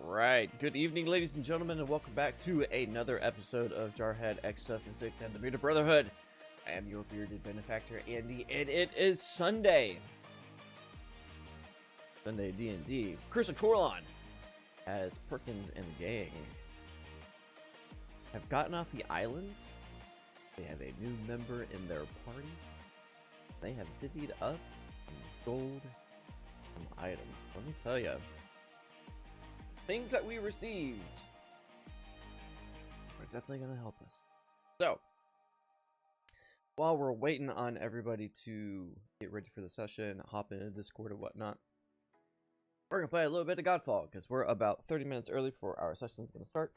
Right. Good evening, ladies and gentlemen, and welcome back to another episode of Jarhead X 2006 and the Bearded Brotherhood. I am your bearded benefactor, Andy, and it is Sunday. Sunday D&D. Cruse and Korlon, as Perkins and the gang have gotten off the island. They have a new member in their party. They have divvied up some gold, some items. Let me tell you. Things that we received are definitely going to help us. So, while we're waiting on everybody to get ready for the session, hop into Discord and whatnot, we're going to play a little bit of Godfall, because we're about 30 minutes early before our session is going to start.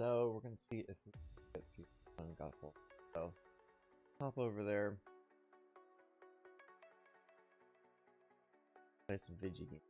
So, we're going to see if we can get people on Godfall. So, hop over there. Play some Vigi games.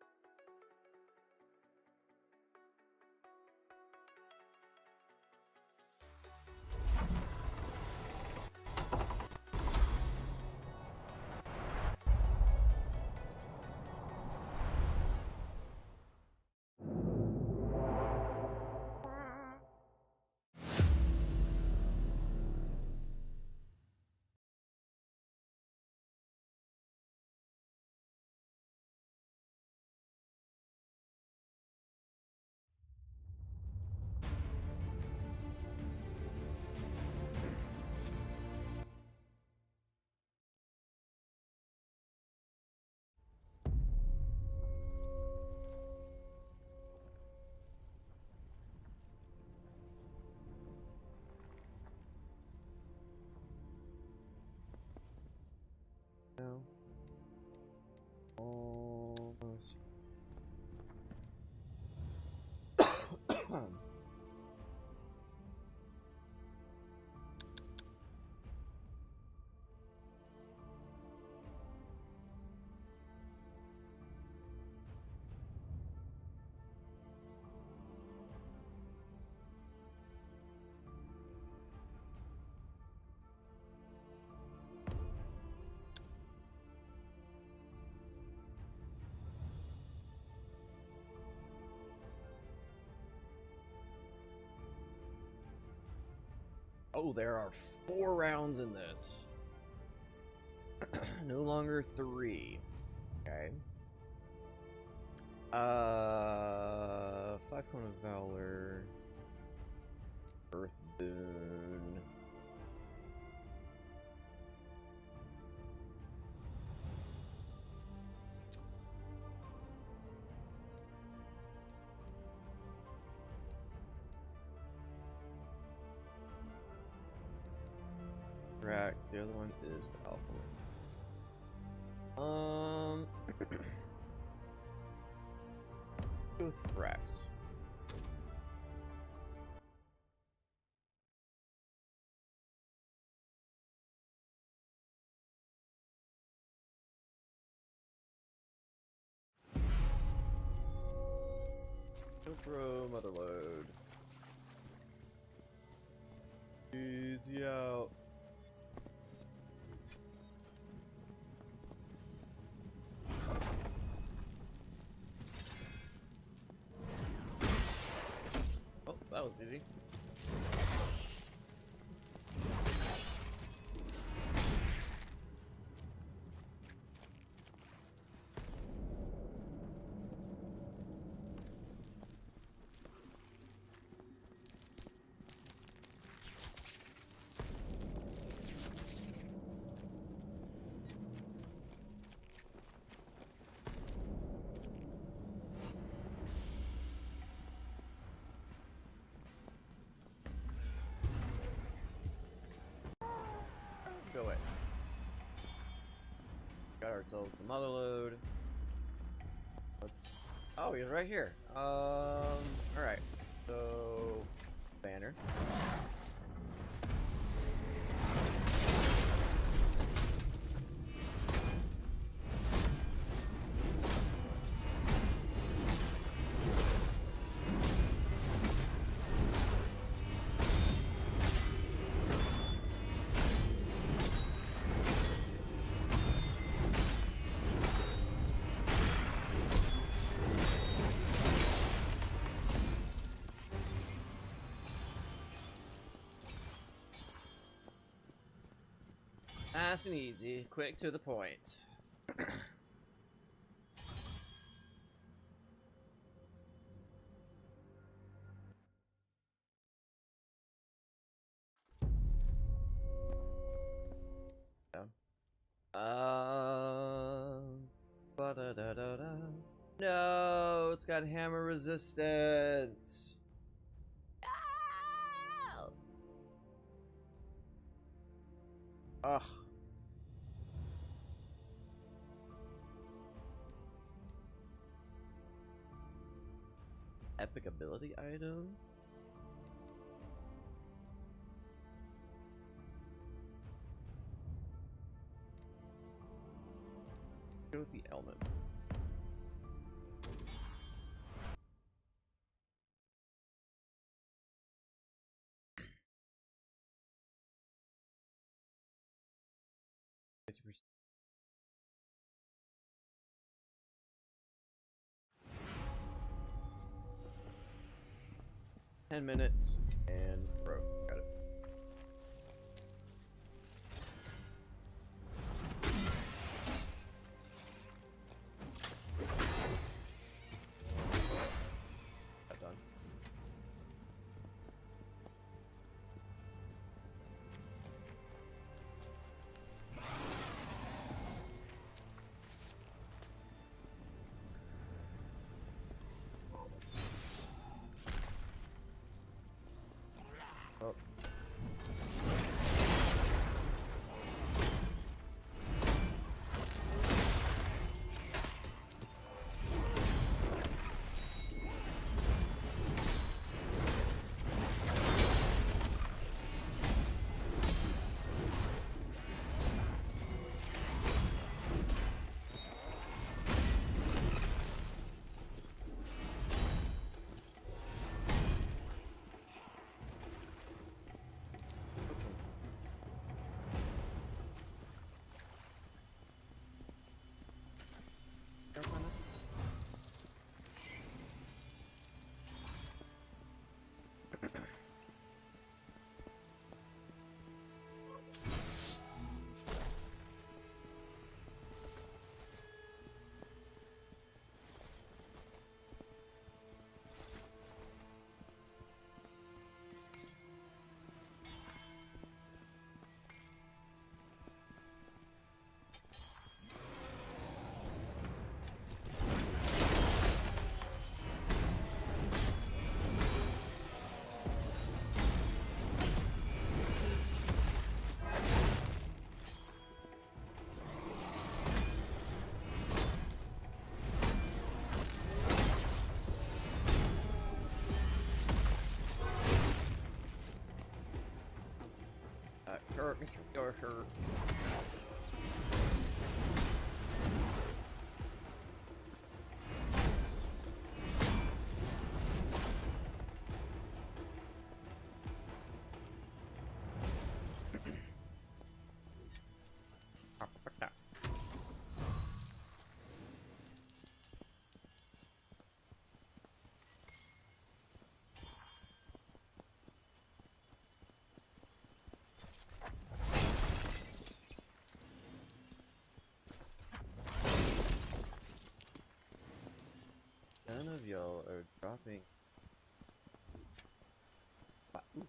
Almost. Oh, there are 4 rounds in this. No longer 3. Okay. 5 Cone of Valor. Earth Boon. Correct. The other one is the Alpha one. Go with Thrax. GoPro Motherload. Easy out. Oh, that was easy. Go away. Got ourselves the Motherload. Let's. Oh, he's right here. Alright. So. Banner. Nice and easy, quick to the point. Ba-da-da-da-da. No, it's got hammer resistance. No! Ugh. Epic ability item? Go with the element. $10 minutes and throw. Got it. That done. Oh. Sure. None of y'all are dropping. Ooh.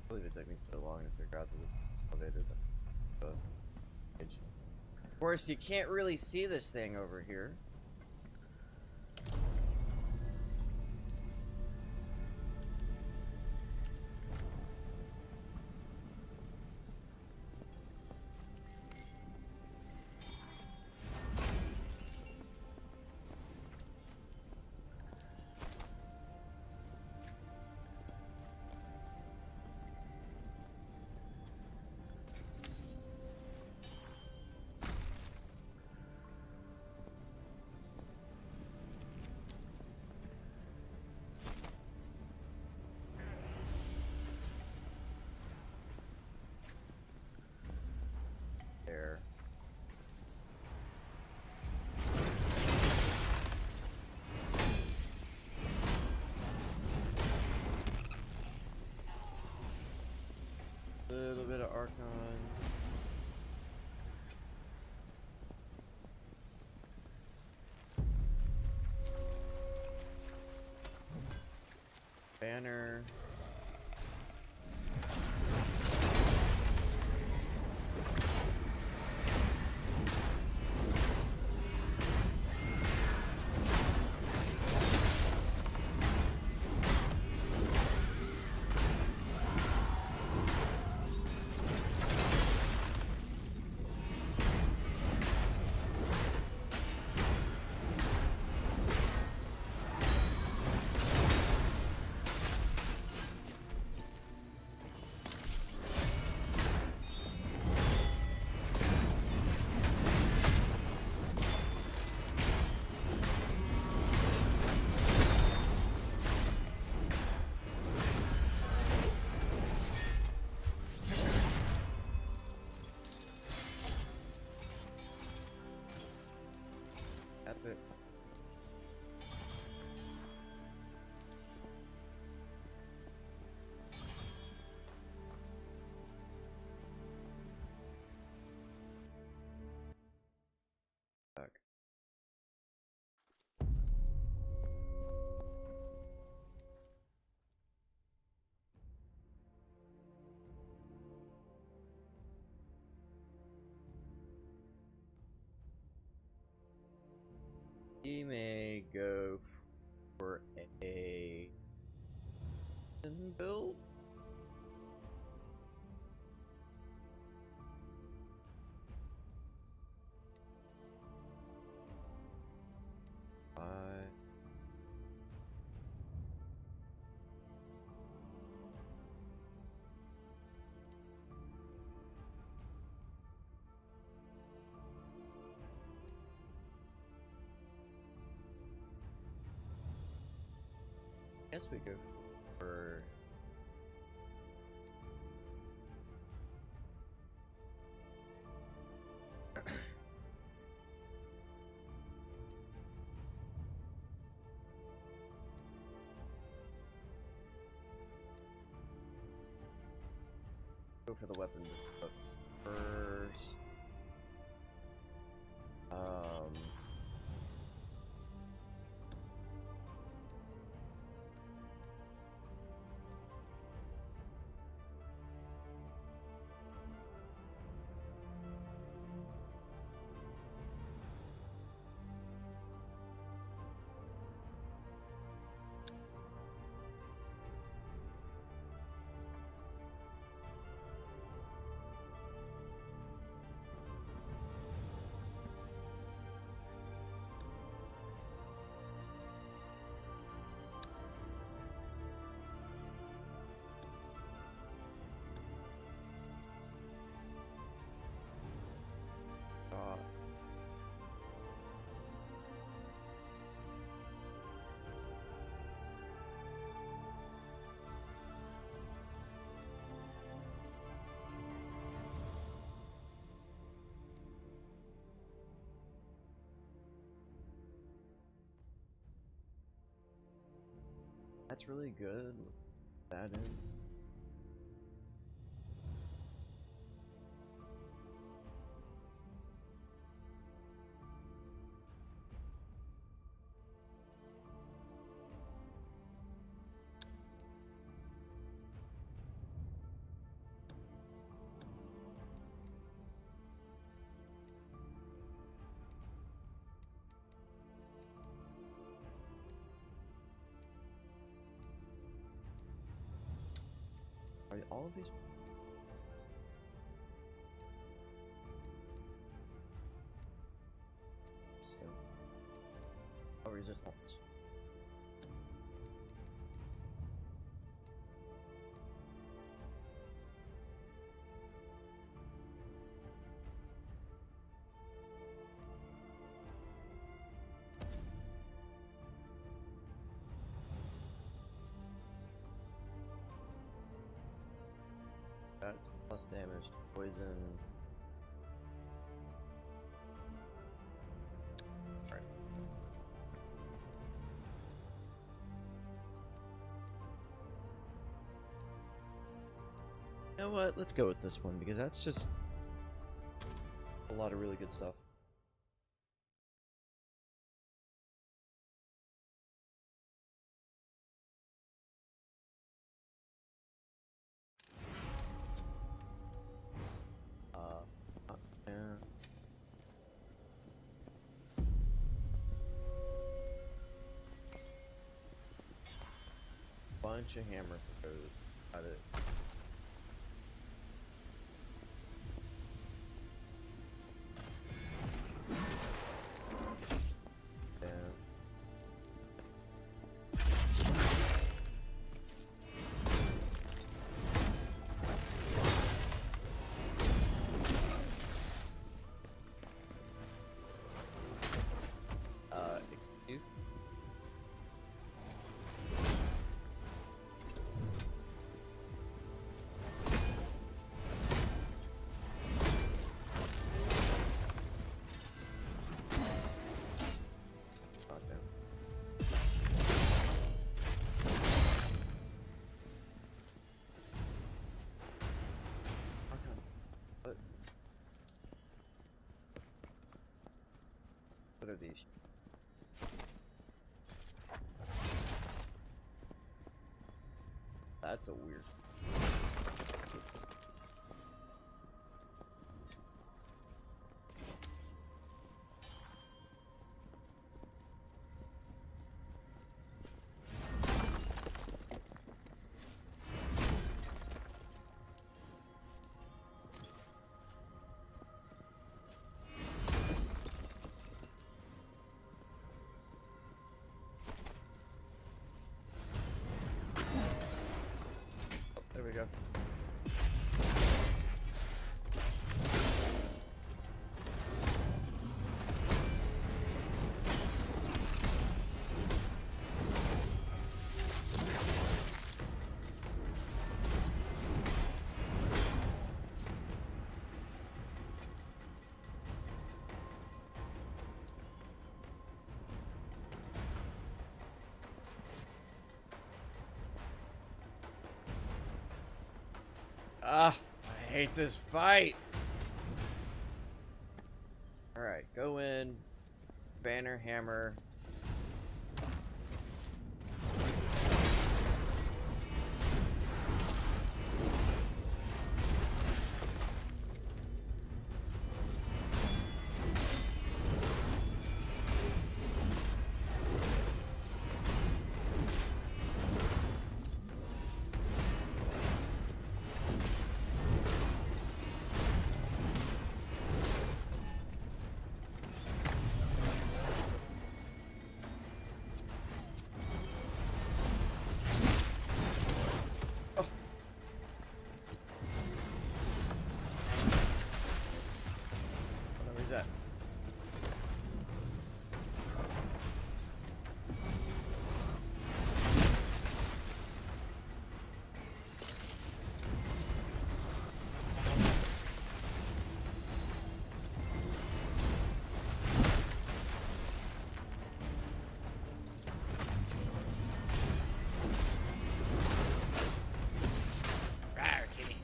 I believe it took me so long to figure out that this elevator. Of course, you can't really see this thing over here. Archon. Banner. Epic. Back. He may go for a build. I guess we go for go for the weapons first. That's really good. That in. Are all of these? Oh, resistance. That's plus damage to poison. Alright. know what? Let's go with this one because that's just a lot of really good stuff. Yeah. Bunch of hammer throws. Got it. Excuse? Oh, damn. Okay. What are these? That's a weird. There we go. Ah, I hate this fight. Alright, go in. Banner, hammer. Where's that? Rawr, kitty.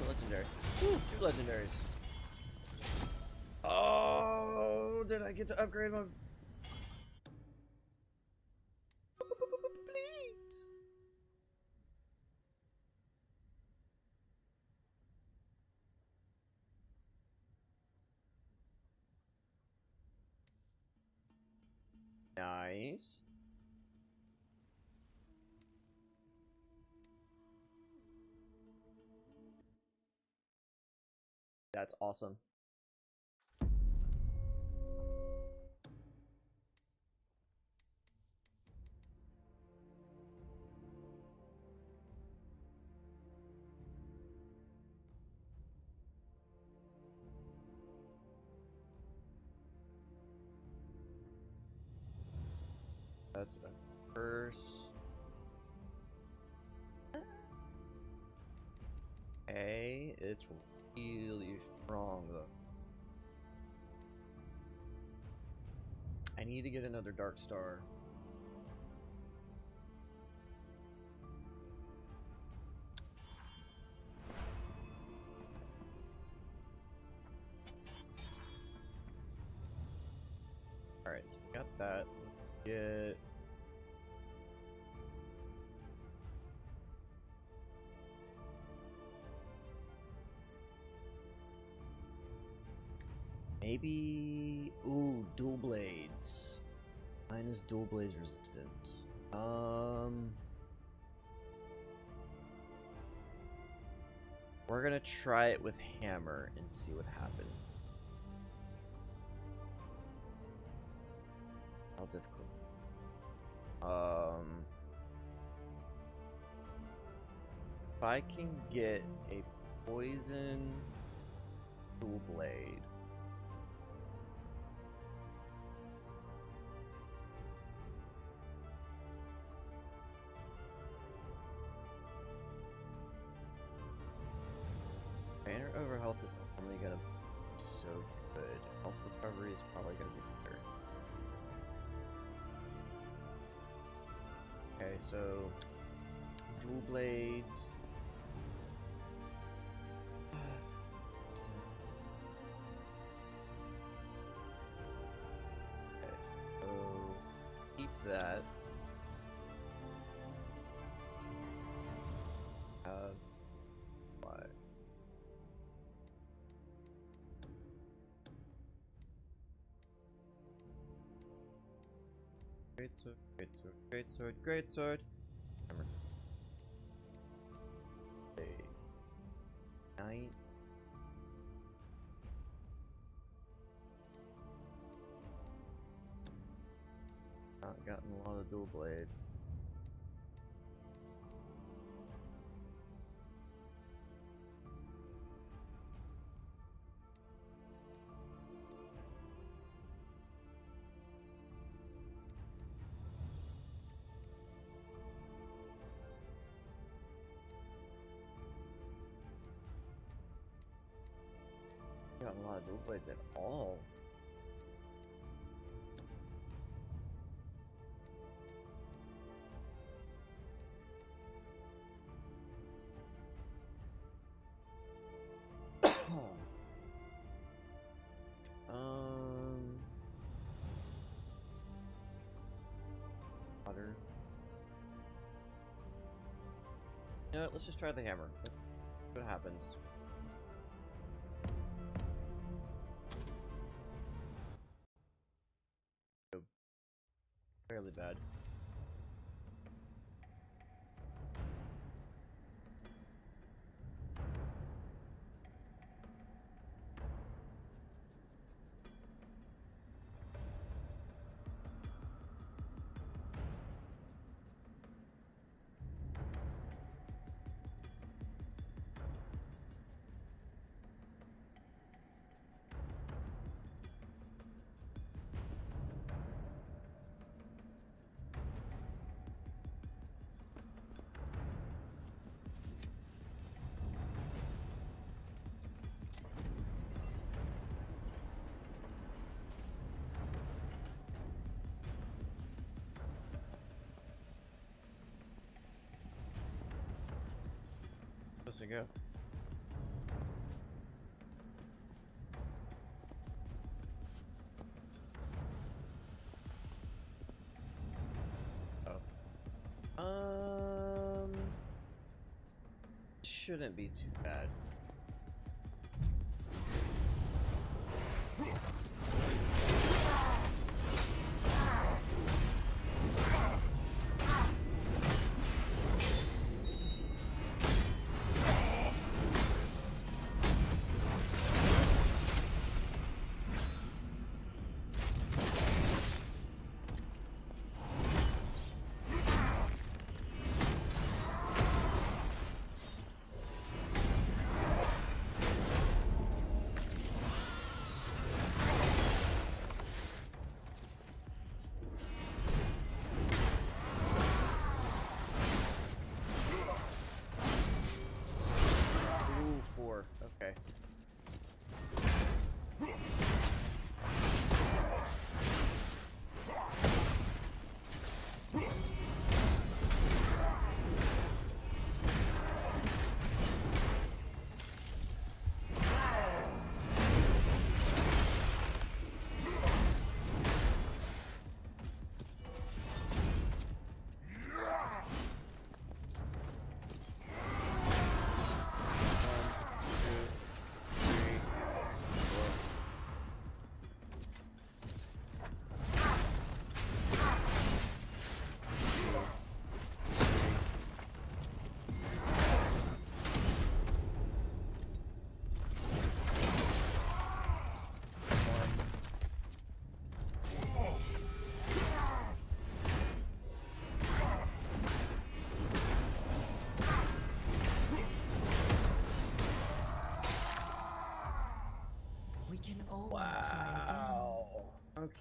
Legendary. Ooh, 2 legendaries. Oh, did I get to upgrade my... Please. Nice. That's awesome. That's a curse. Okay, it's really strong though. I need to get another Dark Star. Alright, so we got that. Get maybe, ooh, dual blades. Minus dual blades resistance. We're gonna try it with hammer and see what happens. How difficult? If I can get a poison dual blade. Banner over health is only gonna be so good. Health recovery is probably gonna be better. Okay, so dual blades. Okay, so keep that. What? Great sword, great sword, great sword, great sword. Hammer. A knight. Not gotten a lot of dual blades. Got a lot of dual blades at all. Water. You know what, let's just try the hammer. Let's see what happens. Fairly bad. Supposed to go. Oh. Shouldn't be too bad.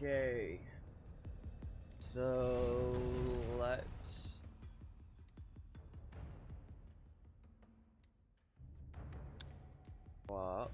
Okay. So let's swap.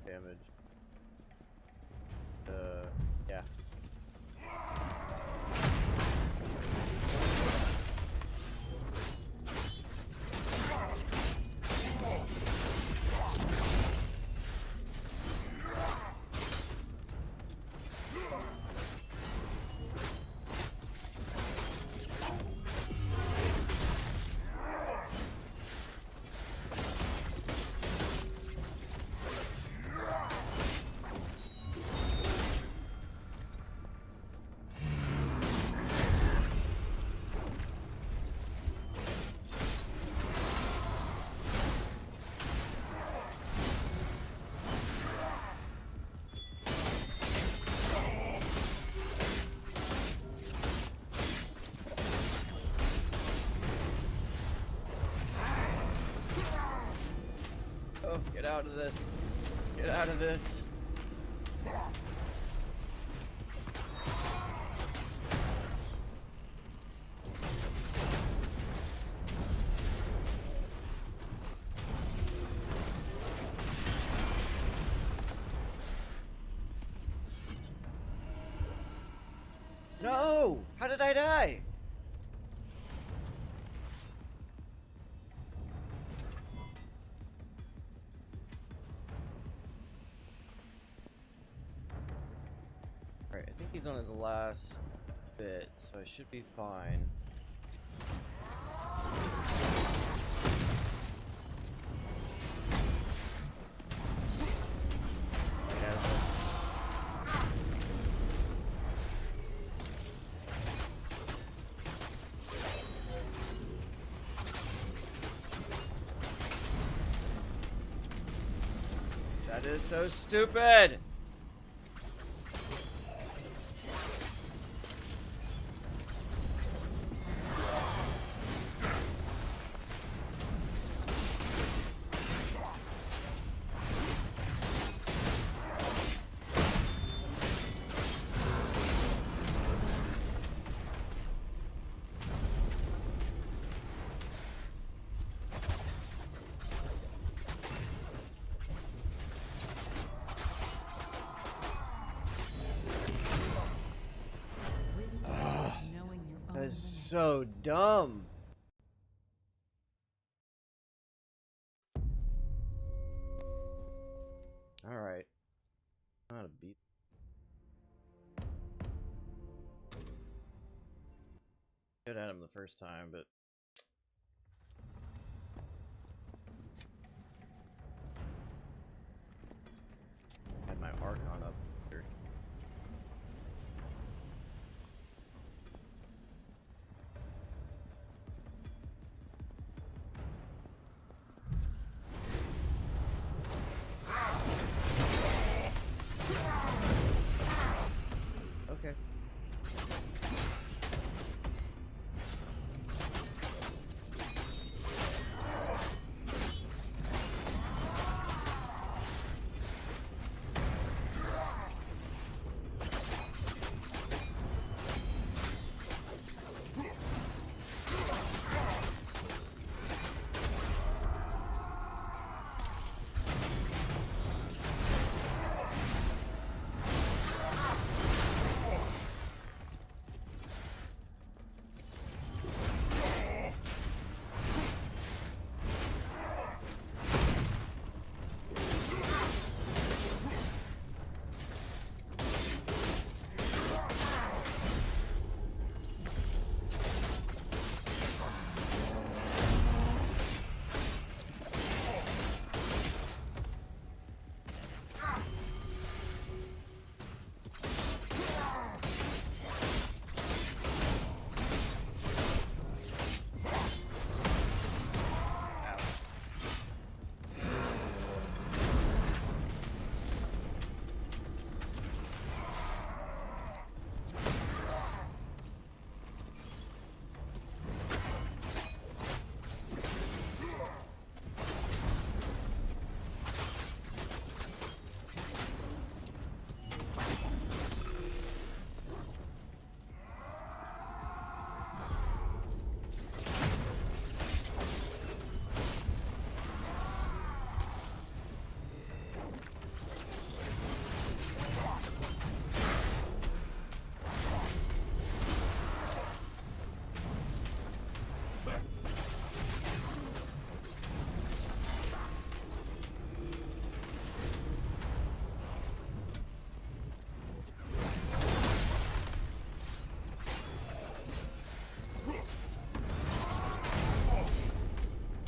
Damage. Yeah. Oh, get out of this. Get out of this. No! How did I die? Alright, I think he's on his last bit, so I should be fine. That is so stupid! That is so dumb. Alright. I'm not a beat. Good at him the first time, but had my Archon up here. Okay.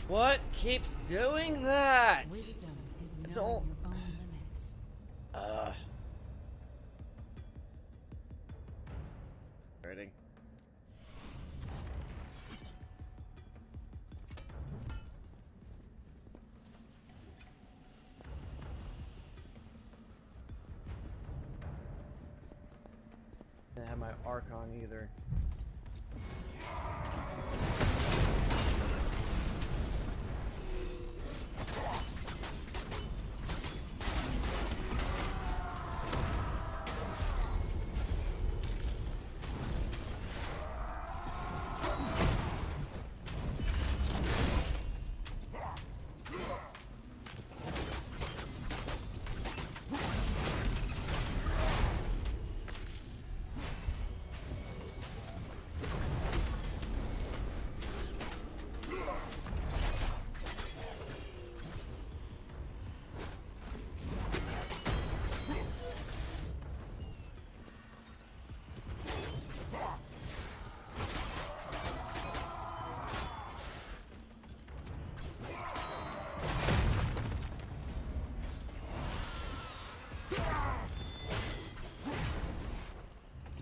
What keeps doing that? Wisdom is It's knowing all- your own limits. Writing. Didn't have my Archon either.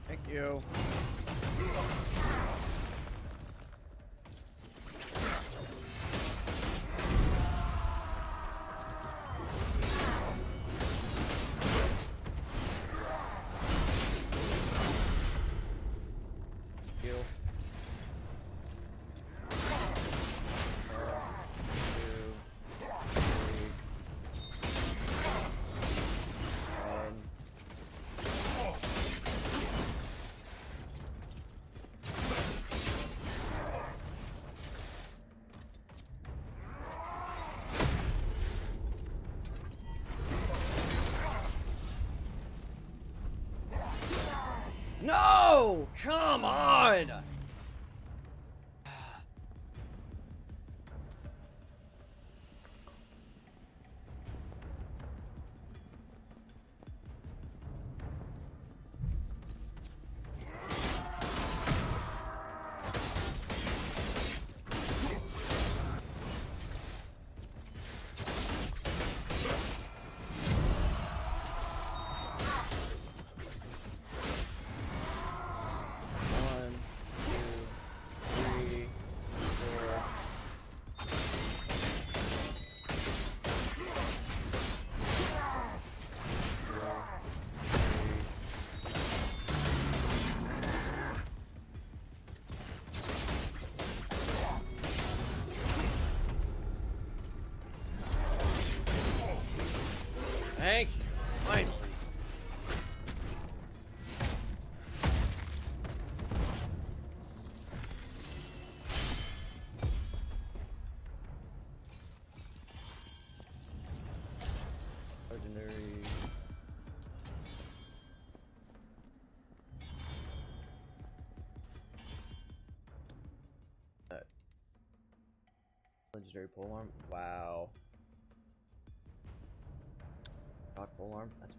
Thank you. Heal. 1, 2, 3. No! Come on! One, two, three, four. Thank you. Finally. Ordinary. Legendary polearm. Wow. Rock polearm. That's.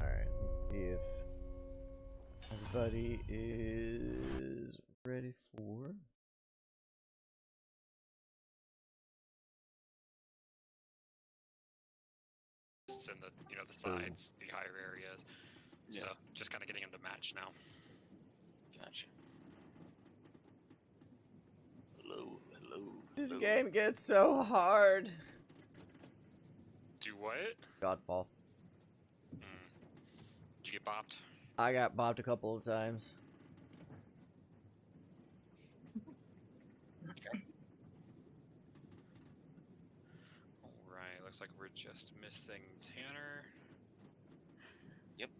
Alright, let's see if everybody is ready for. And the the sides, the higher areas. Yeah. So just kind of getting into match now. Gotcha. Hello, hello. This hello. game gets so hard. Do what? Godfall. Did you get bopped? I got bopped a couple of times. Alright, looks like we're just missing Tanner. Yep.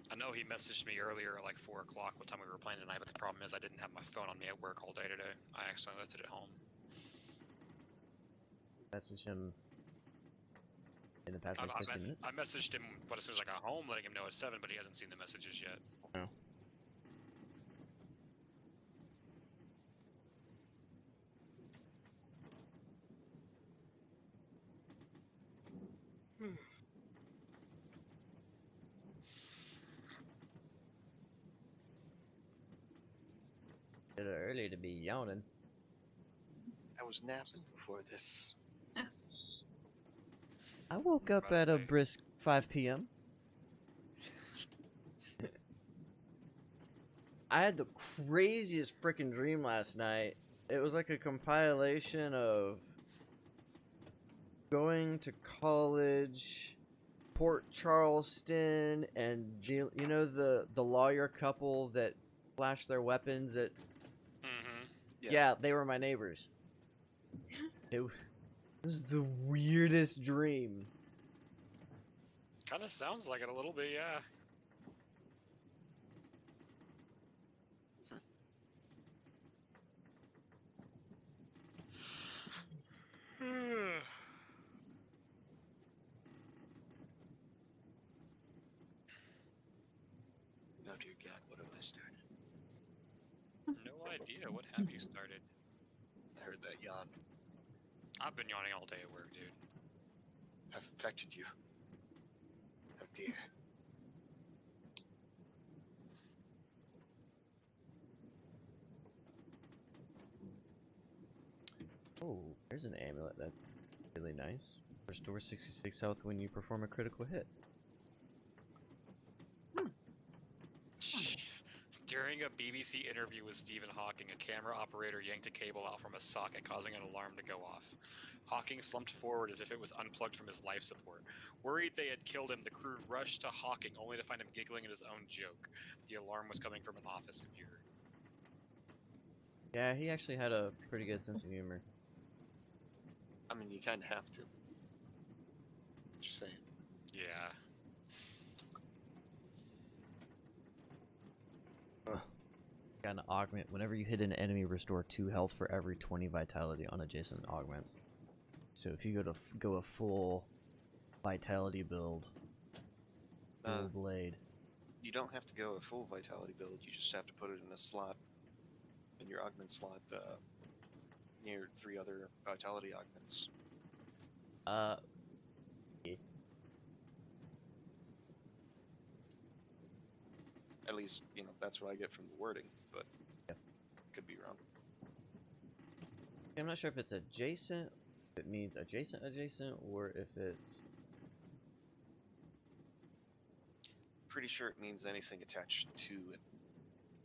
I know he messaged me earlier at like 4 o'clock what time we were playing tonight, but the problem is I didn't have my phone on me at work all day today. I accidentally left it at home. message him in the past like 15 minutes? I messaged him, but as soon as I got home, letting him know it's 7, but he hasn't seen the messages yet. Oh. A little early to be yawning. I was napping before this. I woke up at a brisk 5 p.m. I had the craziest freaking dream last night. It was like a compilation of going to college, Port Charleston, and you know the lawyer couple that flashed their weapons at. Mm-hmm. Yeah, they were my neighbors. It was the weirdest dream. Kind of sounds like it a little bit, yeah. Oh dear God, what have I started? No idea. What have you started? I heard that yawn. I've been yawning all day at work, dude. I've infected you. Oh dear. Oh, there's an amulet that's really nice. Restore 66 health when you perform a critical hit. Jeez. During a BBC interview with Stephen Hawking, a camera operator yanked a cable out from a socket, causing an alarm to go off. Hawking slumped forward as if it was unplugged from his life support. Worried they had killed him, the crew rushed to Hawking, only to find him giggling at his own joke. The alarm was coming from an office computer. Yeah, he actually had a pretty good sense of humor. I mean, you kind of have to. Just saying. Yeah. Got an augment. Whenever you hit an enemy, restore 2 health for every 20 vitality on adjacent augments. So if you go a full vitality build, blade. You don't have to go a full vitality build. You just have to put it in a slot, in your augment slot, near 3 other vitality augments. Yeah. At least, that's what I get from the wording, but Yeah. could be wrong. I'm not sure if it's adjacent, if it means adjacent, or if it's... Pretty sure it means anything attached to it,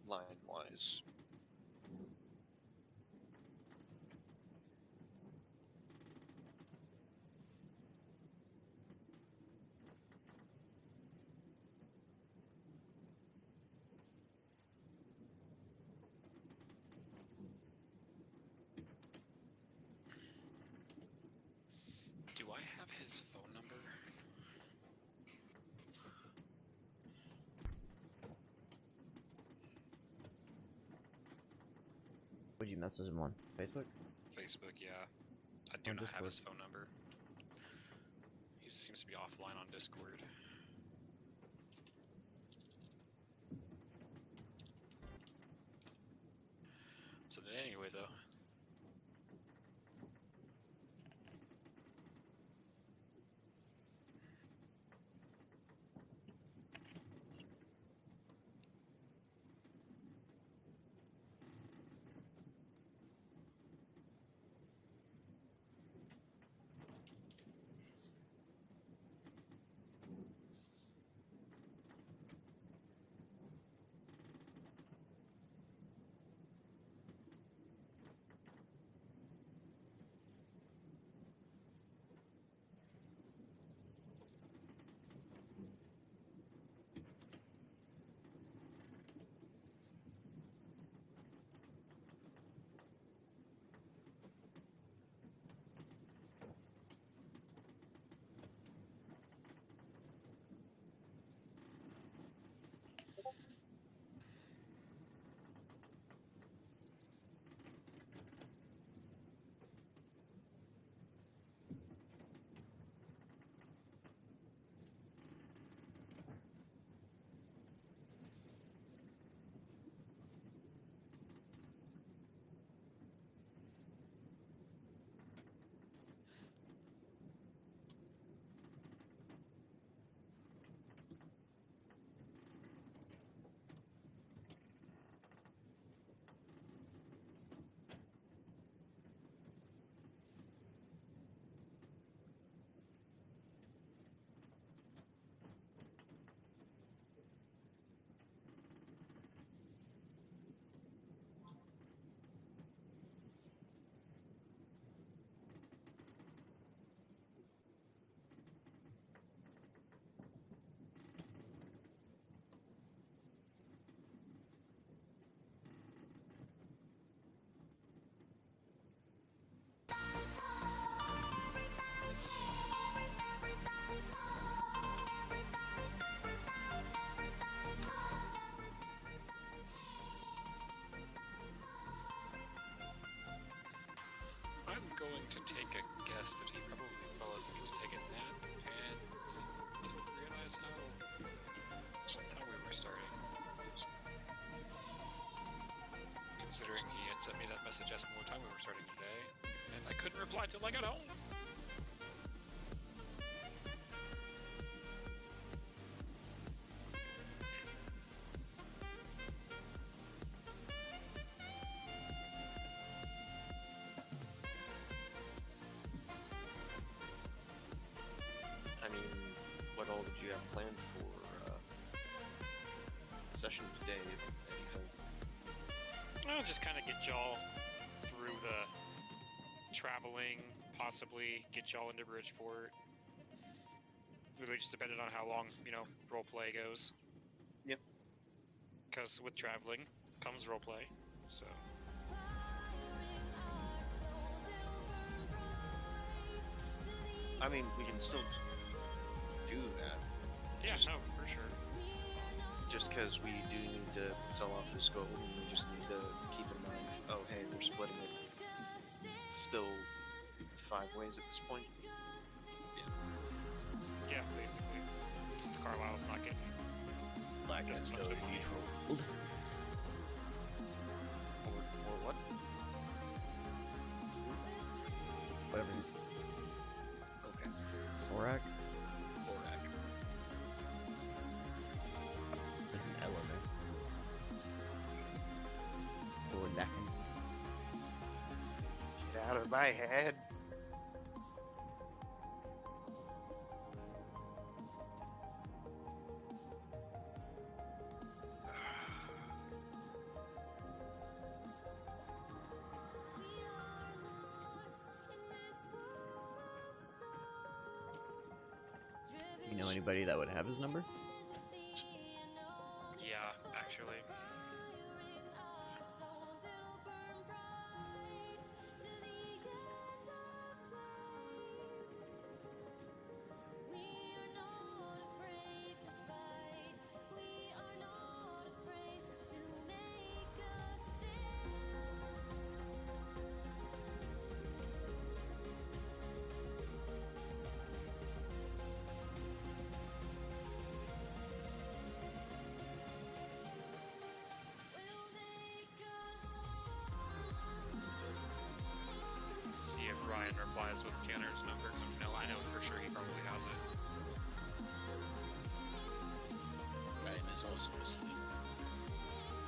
line-wise. Do I have his phone number? Would you message him on Facebook? Facebook, yeah. I do On not have Discord. his phone number. He seems to be offline on Discord. So then anyway, though. take a guess that he probably fell asleep to take a nap and didn't realize how time we were starting. Considering he had sent me that message asking what time we were starting today, and I couldn't reply till I got home. I mean, what all did you have planned for the session today, if anything? I'll just kind of get y'all through the traveling, possibly get y'all into Bridgeport. Really just depended on how long, roleplay goes. Yep. Because with traveling comes roleplay, so... I mean, we can still do that. Yeah, Just- no, for sure. Just because we do need to sell off this gold, and we just need to keep in mind, oh hey, we're splitting it still 5 ways at this point. Yeah, basically. Since Carlisle's not getting Black just is as much still good money. neutral. For what? Whatever it is. Okay. Borak? Borak. It's like an element. Or necking. Get out of my head. Do you know anybody that would have his number? Yeah, actually. See if Ryan replies with Tanner's number, 'cause I know for sure he probably has it. Ryan is also asleep.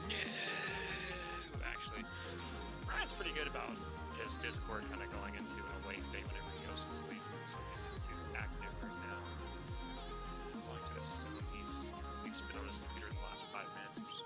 Yeah. Actually, Ryan's pretty good about his Discord kind of going into an away state whenever he goes to sleep. So since he's active right now, I'm going to assume he's at least been on his computer the last 5 minutes or so.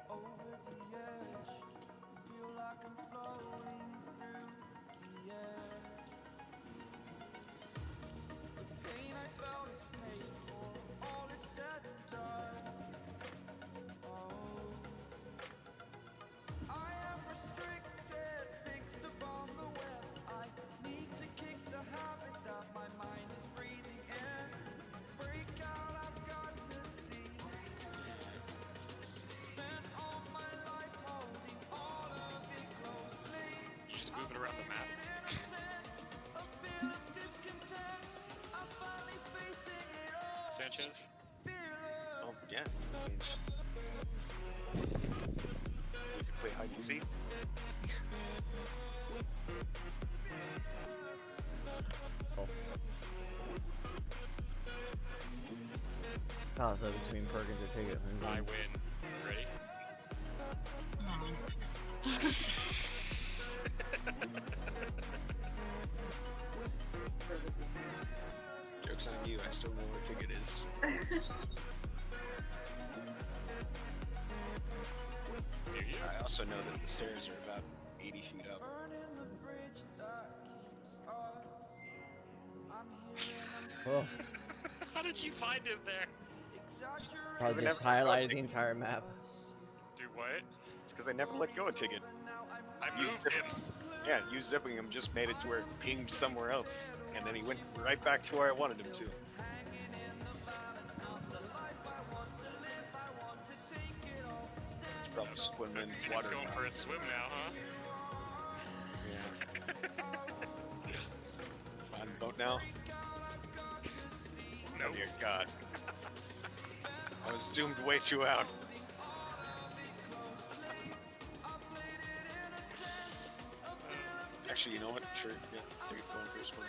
Over the edge, feel like I'm floating through the air. The pain I felt is paid for, all is said and done. Oh, I am restricted, fixed upon the web. I need to kick the habit that my mind is breathing in. Break out, I've got to see. Spent all my life holding all of it closely. You just move it around the map. A feel of discontent. I'm finally facing it all. Sanchez? Fearless. Oh, yeah. We could play hide and seek. Toss up between Perkins or Ticket. Who I wins? win. Ready? Joke's on you, I still know where Ticket is. Do you? I also know that the stairs are about 80 feet up. Burning the bridge that keeps us. I'm here and I'm Oh, How did you find him there? exaggerating. probably I just never- highlighted the entire map. Do what? It's because I never let go of Ticket. I moved him. Yeah, you zipping him just made it to where it pinged somewhere else, and then he went right back to where I wanted him to. He's probably swimming So in Ticket's water going now. for a swim now, huh? Yeah. On the boat now? Nope. Oh dear God. I was doomed way too out. Actually, you know what? Sure, yeah, Ticket's going for a swim.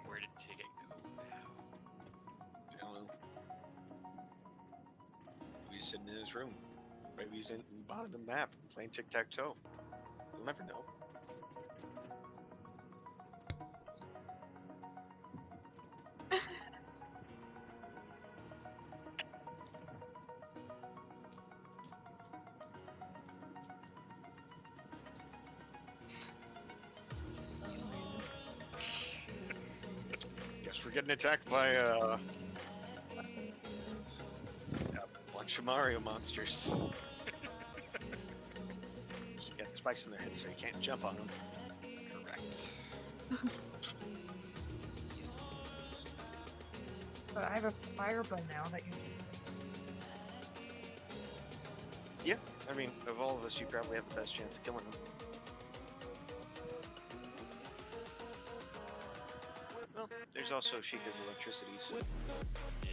Where did Ticket go now? I don't know. Maybe he's sitting in his room. Maybe he's in the bottom of the map playing tic-tac-toe. You'll never know. Guess we're getting attacked by a bunch of Mario monsters. Got spikes in their heads so you can't jump on them. Correct. But I have a fire bow now that you. Yeah, I mean, of all of us, you probably have the best chance of killing them. Well, there's also Sheikah's electricity, so Yeah.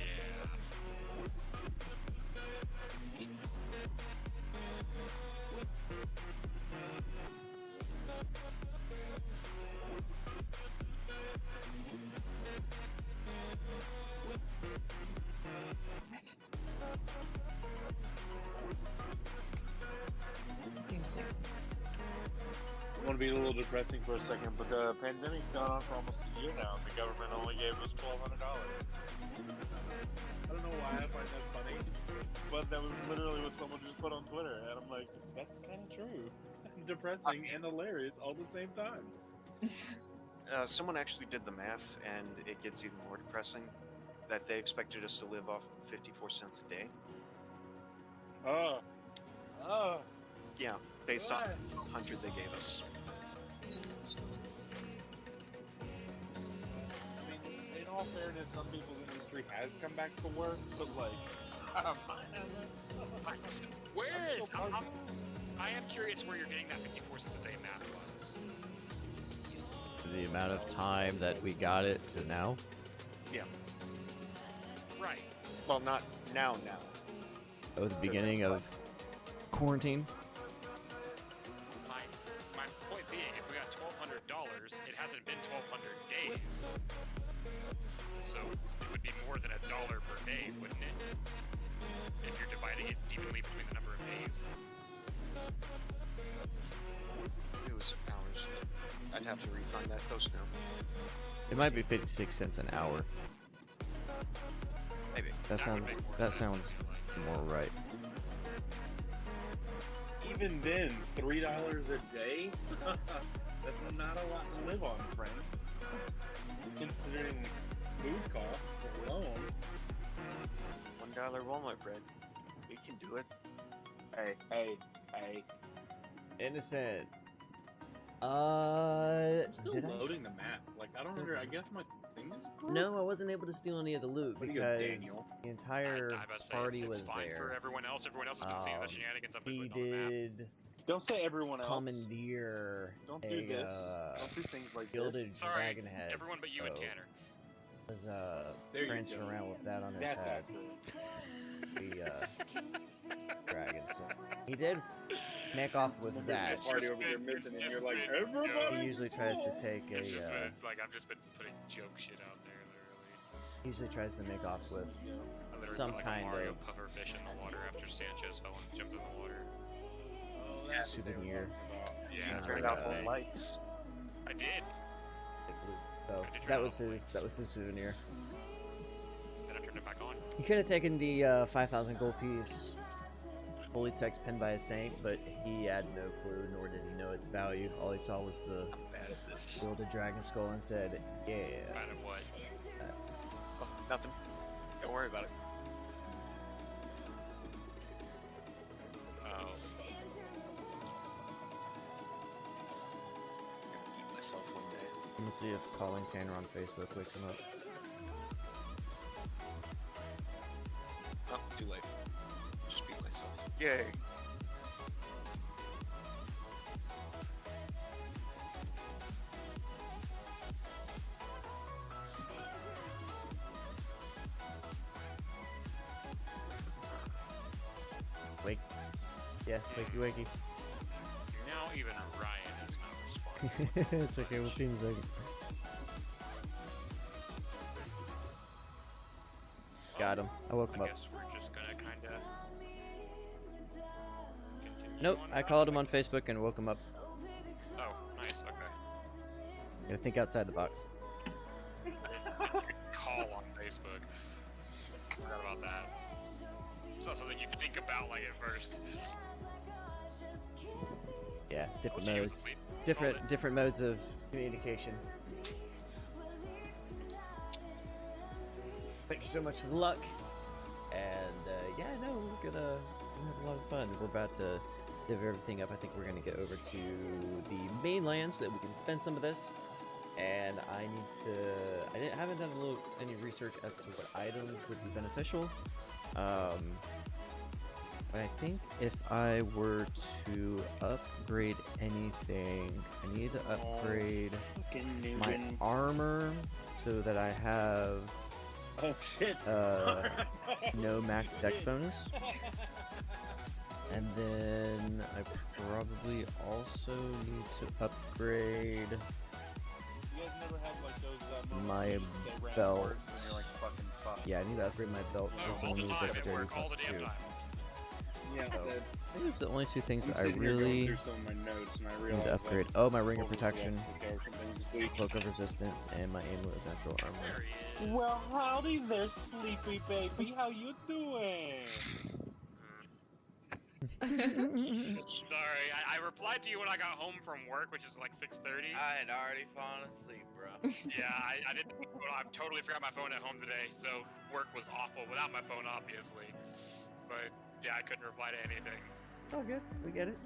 Seems like I want to be a little depressing for a second, but the pandemic's gone on for almost a year now, and the government only gave us $1,200. I don't know why I find that funny, but that was literally what someone just put on Twitter, and I'm like, that's kind of true. Depressing and hilarious all at the same time. someone actually did the math, and it gets even more depressing that they expected us to live off 54 cents a day. Yeah, based on the 100 they gave us. I mean, in all fairness, some people's industry has come back to work, but like, mine hasn't. Where is? I am curious where you're getting that 54 cents a day math was. The amount of time that we got it to now. Yeah. Right. Well, not now. Oh, the beginning of quarantine. My point being, if we got $1,200, it hasn't been 1,200 days. So it would be more than $1 per day, wouldn't it? If you're dividing it evenly between the number of days. It was hours. I'd have to refund that post now. It might be 56 cents an hour. Maybe. That would sounds make more that sense, sounds I feel more right. Even then, $3 a day? That's not a lot to live on, friend. Considering food costs alone. $1 Walmart bread. We can do it. Hey. Innocent. I'm still Did I loading the map. Like, I don't under. I guess my thing is broke? No, I wasn't able to steal any of the loot What do you got, because Daniel? the entire I about to say, party it's was fine for there. everyone else. Everyone else has been seeing the Um, shenanigans I've been He putting on the map. did Don't say everyone else. commandeer Don't a do this. Don't do things like gilded this. Sorry, dragon head. everyone but you and so Tanner. Was There you prancing go. around with that on his That's head. accurate. The dragon. So he did make off with that. It's Party just over here been- missing, it's and just you're like, been, everybody. He usually tries to take a. It's just been, like, I've just been putting joke shit out there, literally. Usually tries to make off with I literally some put, like, kind a Mario of puffer fish in the water after Sanchez fell and jumped in the water. Oh, that's what they were souvenir. talking about. Yeah, Yeah. Turned like, out the lights. I did. So I did try that it was on his. That was his souvenir. Then I turned it back on. He could have taken the 5,000 gold piece, holy text penned by a saint, but he had no clue, nor did he know its value. All he saw was the I'm bad at this. gilded dragon skull and said, "Yeah." Kind of what? Oh, nothing. Don't worry about it. Oh. I'm gonna eat myself one day. Let me see if calling Tanner on Facebook wakes him up. Oh, too late. Just beat myself. Yay. Wake. Yeah, wakey wakey. Now even Ryan is not responding. It's okay, we'll see in a second. Got him. I woke him I up. guess we're just gonna kinda... continue Nope, on I that. called him on Facebook and woke him up. Oh, nice, okay. Gotta think outside the box. Call on Facebook. Forgot about that. It's not something you could think about, like, at first. Yeah, different Oh, gee, he was modes. asleep. Different modes of communication. Thank you so much for the luck. And yeah, no, we're gonna have a lot of fun. We're about to div everything up. I think we're gonna get over to the mainland so that we can spend some of this. And I need to. Haven't done any research as to what items would be beneficial. But I think if I were to upgrade anything, I need to upgrade Fucking my Newman. armor so that I have Oh shit. no max dex bonus. And then I probably also need to upgrade You guys never had like those moments my where you say random belt. words and you're like fucking fuck. Yeah, I need to upgrade my belt. Oh, It's all only the time at dexterity work, all plus the damn 2. time. Yeah, So, I that's. think it's the only two things I'm that I sitting here going really through some of my notes and I need realized to upgrade. Like, Oh, my ring of overall, protection, I took some things this week. cloak of resistance, and my amulet of natural armor. There he is. Well, howdy there, sleepy baby. How you doing? Sorry, I replied to you when I got home from work, which is like 6:30. I had already fallen asleep, bro. Yeah, I didn't. Well, I totally forgot my phone at home today, so work was awful without my phone, obviously. But yeah, I couldn't reply to anything. Oh, good. We get it.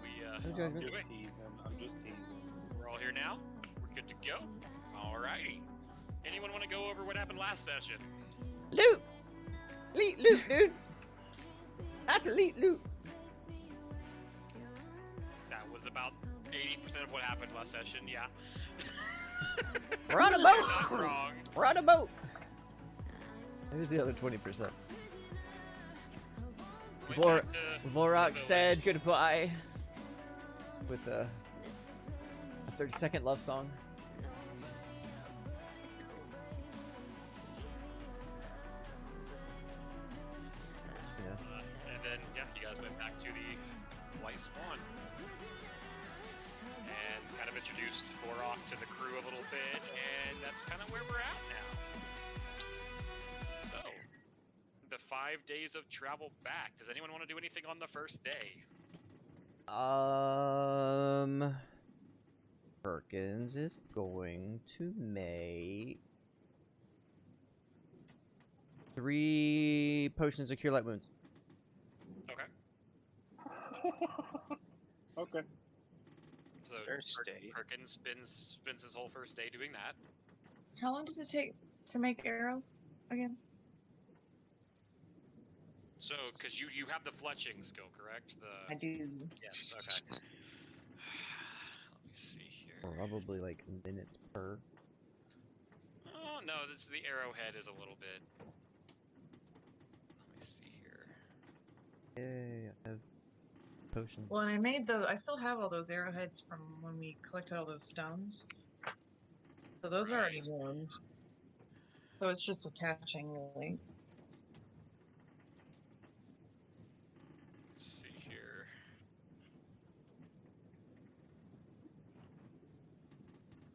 We No I'm judgment. just teasing. I'm just teasing. we're all here now. We're good to go. Alrighty. Anyone want to go over what happened last session? Loot! Elite loot, dude! That's elite loot! That was about 80% of what happened last session. Yeah. We're on a You're boat! not wrong. We're on a boat! Here's the other 20%. Went Vor- back to Vorok the said village. goodbye with a 30-second love song. Yeah. And then, yeah, you guys went back to the White Swan. And kind of introduced Vorok to the crew a little bit, and that's kind of where we're at now. So, 5 days of travel back. Does anyone want to do anything on the first day? Perkins is going to make 3 potions of cure light wounds. Okay. Okay. So First day. Perkins spends his whole first day doing that. How long does it take to make arrows again? So, because you have the fletching skill, correct? I do. Yes. Okay. Let me see here. Probably like minutes per. Oh no, the arrowhead is a little bit. Let me see here. Yeah, I have potions. Well, and I still have all those arrowheads from when we collected all those stones. So those are already warm. So it's just attaching, really. Let's see here.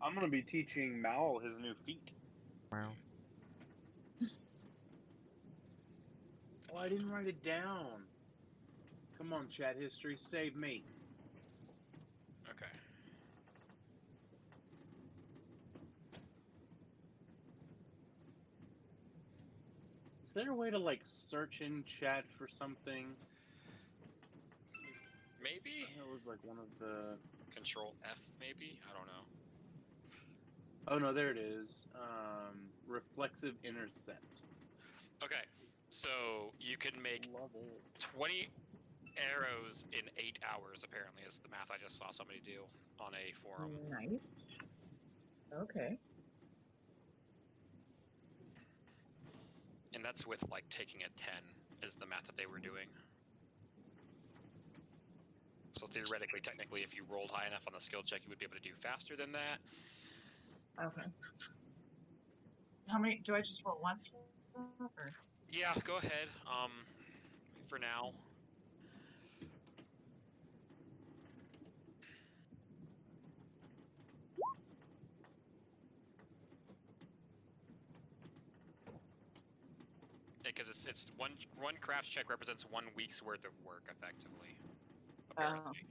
I'm gonna be teaching Mal his new feat. Wow. Oh, I didn't write it down. Come on, chat history, save me. Okay. Is there a way to like search in chat for something? Maybe It was like one of the. Control F. Maybe I don't know. Oh no, there it is. Reflexive intercept. Okay, so you can make Love it. 20 arrows in 8 hours. Apparently, is the math I just saw somebody do on a forum. Nice. Okay. And that's with like taking a 10 is the math that they were doing. So theoretically, technically, if you rolled high enough on the skill check, you would be able to do faster than that. Okay. How many? Do I just roll once for that, or? Yeah, go ahead. For now. Because it's one craft check represents 1 week's worth of work, effectively. Apparently.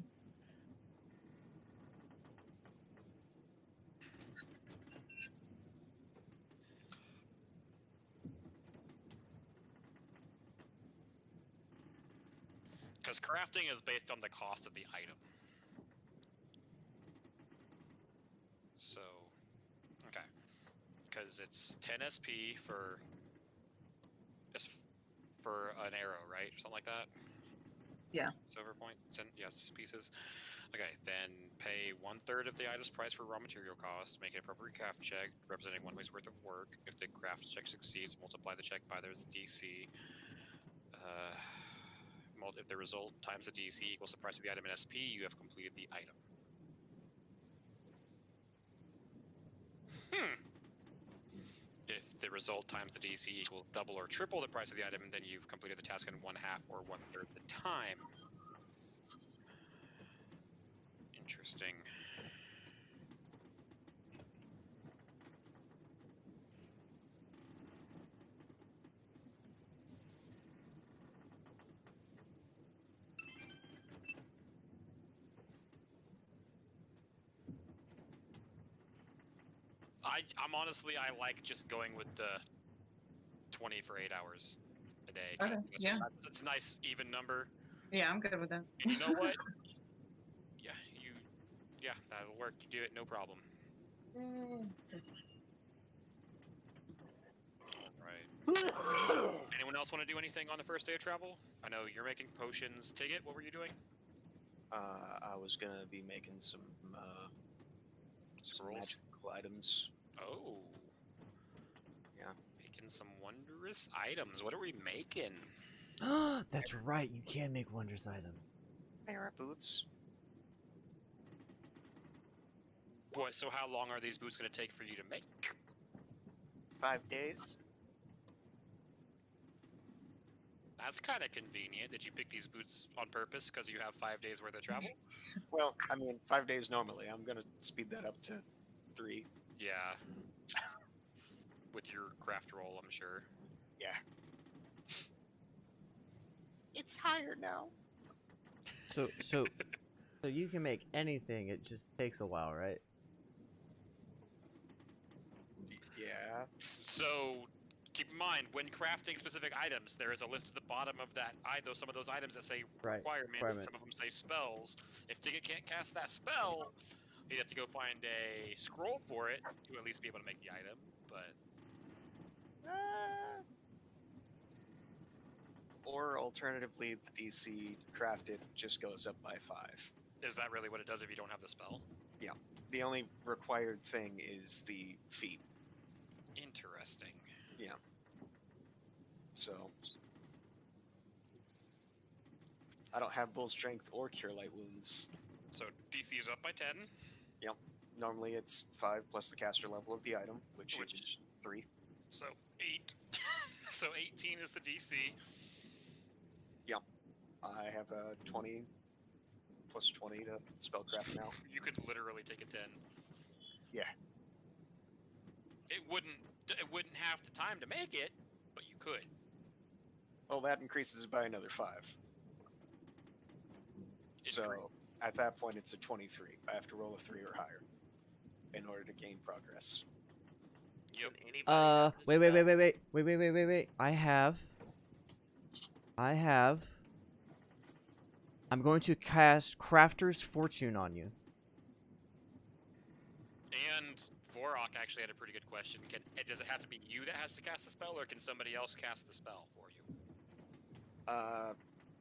Because crafting is based on the cost of the item. So, okay. Because it's 10 SP for an arrow, right? Or something like that? Yeah. Silver points? Yes, pieces. Okay, then pay 1/3 of the item's price for raw material cost, make an appropriate craft check, representing 1 week's worth of work. If the craft check succeeds, multiply the check by their DC. If the result times the DC equals the price of the item in SP, you have completed the item. If the result times the DC equals double or triple the price of the item, then you've completed the task in 1/2 or 1/3 the time. Interesting. I'm honestly, I like just going with the 20 for 8 hours a day. Okay, yeah. It's a nice even number. Yeah, I'm good with that. And you know what? Yeah, that'll work. You do it, no problem. Right. Anyone else want to do anything on the first day of travel? I know you're making potions. Tigget, what were you doing? I was gonna be making some Scrolls? magical items. Oh. Yeah. Making some wondrous items. What are we making? That's right, you can make wondrous items. Fire boots. Boy, so how long are these boots going to take for you to make? 5 days. That's kind of convenient. Did you pick these boots on purpose because you have 5 days worth of travel? Well, I mean, 5 days normally. I'm gonna speed that up to 3. Yeah. With your craft roll, I'm sure. Yeah. It's higher now. So you can make anything. It just takes a while, right? Yeah. So keep in mind, when crafting specific items, there is a list at the bottom of that some of those items that say Right, requirements. Some of them say spells. If Tigger can't cast that spell, he'd have to go find a scroll for it to at least be able to make the item. But Or alternatively, the DC crafted just goes up by 5. is that really what it does if you don't have the spell? The only required thing is the feat. Interesting. So I don't have bull strength or cure light wounds. So DC is up by 10. Normally it's 5 plus the caster level of the item, which is 3. So 8. So 18 is the DC. I have a 20 plus 20 to spellcraft now. You could literally take a 10. Yeah. It wouldn't have the time to make it, but you could. Well, that increases it by another 5. So Increase. at that point, it's a 23. I have to roll a 3 or higher in order to gain progress. Yep. Can anybody have this spell? Wait. I'm going to cast Crafter's Fortune on you. And Vorok actually had a pretty good question. Does it have to be you that has to cast the spell, or can somebody else cast the spell for you?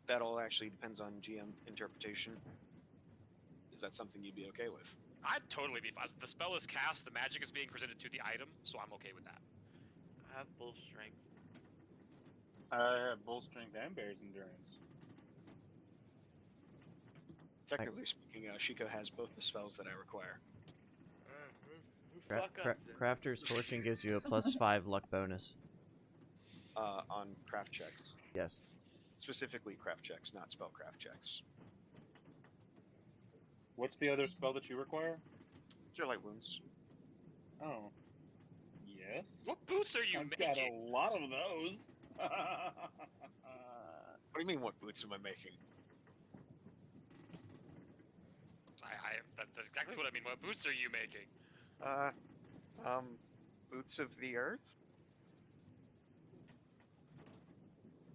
That all actually depends on GM interpretation. Is that something you'd be okay with? I'd totally be fine. The spell is cast, the magic is being presented to the item, so I'm okay with that. I have bull strength. I have bull strength and bear's endurance. Technically speaking, Shiko has both the spells that I require. Who fuck ups it? Crafter's Fortune gives you a +5 luck bonus. On craft checks. Yes. Specifically craft checks, not spellcraft checks. What's the other spell that you require? Cure light wounds. Oh. Yes. What boots are you I've making? got a lot of those. What do you mean, what boots am I making? That's exactly what I mean. What boots are you making? Boots of the earth?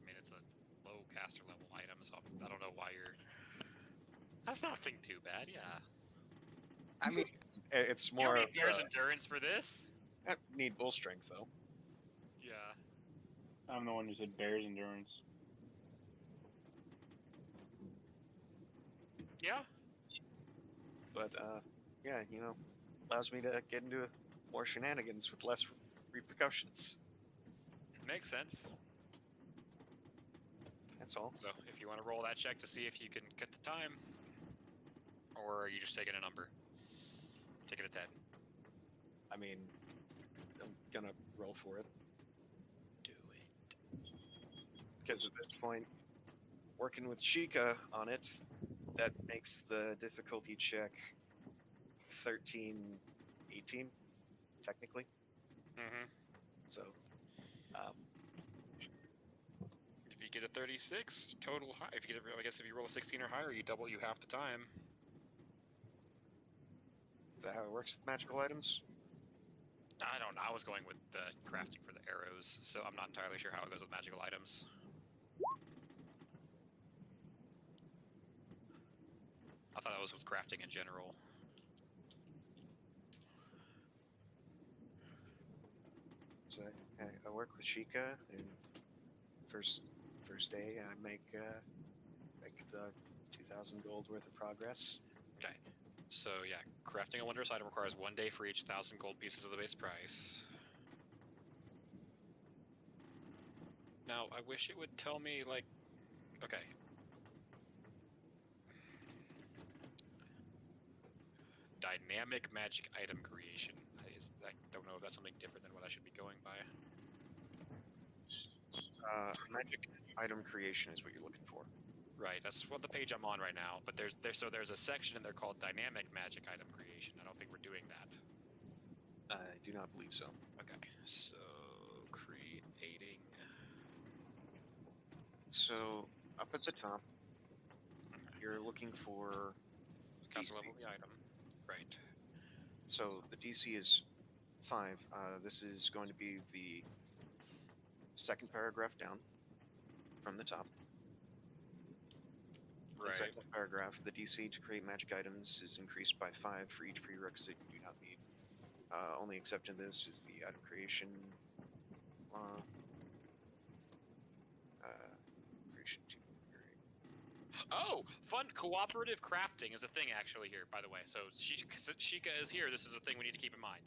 I mean, it's a low caster level item, so I don't know why you're... That's nothing too bad, yeah. I mean, it's You more. don't need Bear's Endurance for this? I need bull strength though. Yeah. I'm the one who said bear's endurance. Yeah? But yeah, allows me to get into more shenanigans with less repercussions. Makes sense. That's all. So, if you want to roll that check to see if you can get the time, or are you just taking a number? Taking a 10. I mean, I'm gonna roll for it Do it. because at this point, working with Sheikah on it, that makes the difficulty check 13, 18, technically. Mm-hmm. So, If you get a 36, total high. If you get I guess if you roll a 16 or higher, you double you half the time. is that how it works with magical items? I don't know. I was going with the crafting for the arrows, so I'm not entirely sure how it goes with magical items. I thought it was with crafting in general. So I work with Sheikah, and first day I make the 2,000 gold worth of progress. Okay. So yeah, crafting a wondrous item requires 1 day for each 1,000 gold pieces of the base price. Now, I wish it would tell me, like... Okay. Dynamic magic item creation. I don't know if that's something different than what I should be going by. Magic item creation is what you're looking for. Right, that's what the page I'm on right now. But there's a section in there called dynamic magic item creation. I don't think we're doing that. I do not believe so. Okay, so creating. So Up at the top, you're looking for Castle DC. level the item. Right. So the DC is 5. This is going to be the second paragraph down from the top. In the Right. second paragraph, the DC to create magic items is increased by 5 for each prerequisite you do not need. Only exception to this is the item creation law. Creation 2. Oh, fun cooperative crafting is a thing actually here, by the way. So Sheikah is here. This is a thing we need to keep in mind.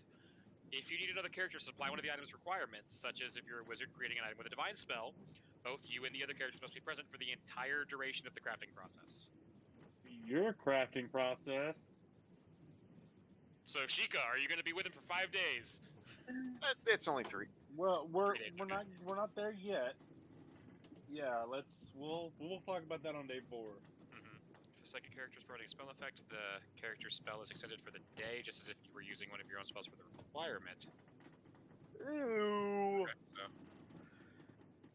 If you need another character to supply one of the item's requirements, such as if you're a wizard creating an item with a divine spell, both you and the other characters must be present for the entire duration of the crafting process. Your crafting process. So Sheikah, are you going to be with him for 5 days? It's only 3. Well, we're Okay. we're not there yet. Yeah, we'll talk about that on day 4. If the second character is providing a spell effect, the character's spell is extended for the day, just as if you were using one of your own spells for the requirement. Ew. Okay, so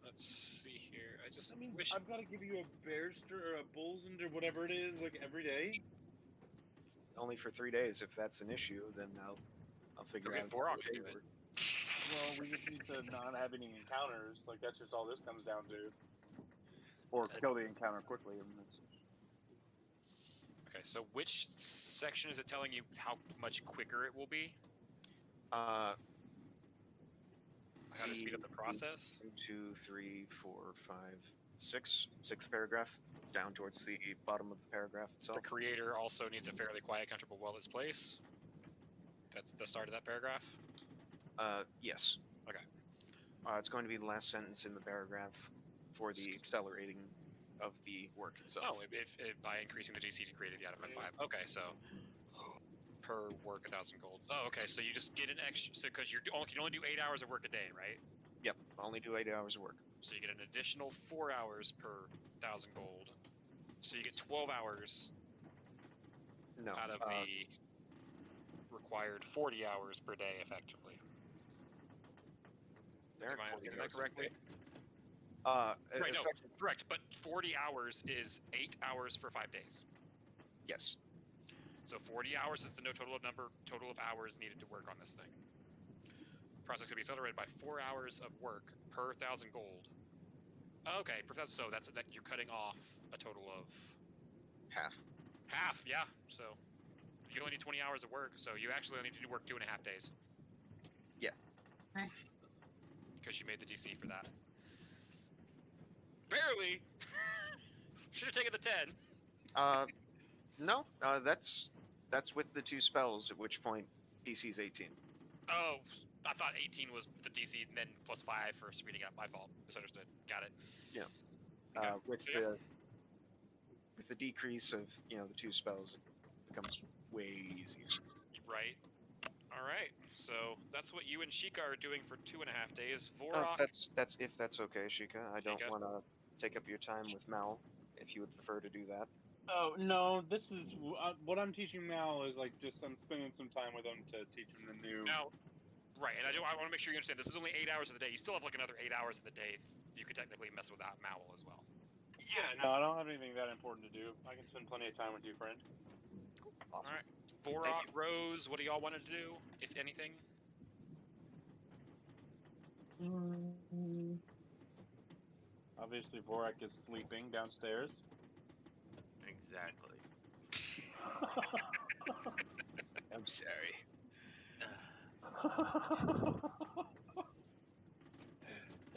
let's see here. I mean, wish. I've got to give you a Bearster or a Bullsend or whatever it is, like every day. Only for 3 days. If that's an issue, then I'll figure Okay, out. Vorok can a do way it. Well, we just need to not have any encounters. Like that's just all this comes down to. Or kill the encounter quickly. I mean, Okay, so which section is it telling you how much quicker it will be? Uh, How to speed up the process? 1, 2, 3, 4, 5, 6. Sixth paragraph, down towards the bottom of the paragraph itself. The creator also needs a fairly quiet, comfortable, well-lit place. That's the start of that paragraph? Yes. Okay. It's going to be the last sentence in the paragraph for the accelerating of the work itself. Oh, if by increasing the DC to create the item by 5. Okay, so per work 1,000 gold. Oh, okay, so you just get an extra, so because you can only do 8 hours of work a day, right? Yep, only do 8 hours of work. So you get an additional 4 hours per 1,000 gold. So you get 12 hours No. out of the required 40 hours per day, effectively. There Am I are 40 understanding that hours a correctly? day. Right, no, effective- correct, but 40 hours is 8 hours for 5 days. Yes. So 40 hours is the total of hours needed to work on this thing. The process can be accelerated by 4 hours of work per 1,000 gold. Okay, Professor, so that you're cutting off a total of Half. yeah. So you only need 20 hours of work, so you actually only need to work 2.5 days. Yeah. Nice. Because you made the DC for that. Barely. Should have taken the 10. No. That's with the 2 spells. At which point, DC's 18. Oh, I thought 18 was the DC, and then plus 5 for speeding up. My fault. Misunderstood. Got it. Yeah. Okay. With So, yeah. the decrease of the 2 spells, it becomes way easier. Right. All right. So that's what you and Sheikah are doing for 2.5 days. Vorok. That's if that's okay, Sheikah. I don't Sheikah? want to take up your time with Mal. If you would prefer to do that. oh no, this is what I'm teaching Mal is like just I'm spending some time with him to teach him the new. Now, right, and I want to make sure you understand. This is only 8 hours of the day. You still have like another 8 hours of the day. You could technically mess with that Maul as well. Yeah, no, I don't have anything that important to do. I can spend plenty of time with you, friend. Awesome. All right. Vorok, Rose, what do y'all want to do, if anything? Obviously, Vorak is sleeping downstairs. Exactly. I'm sorry.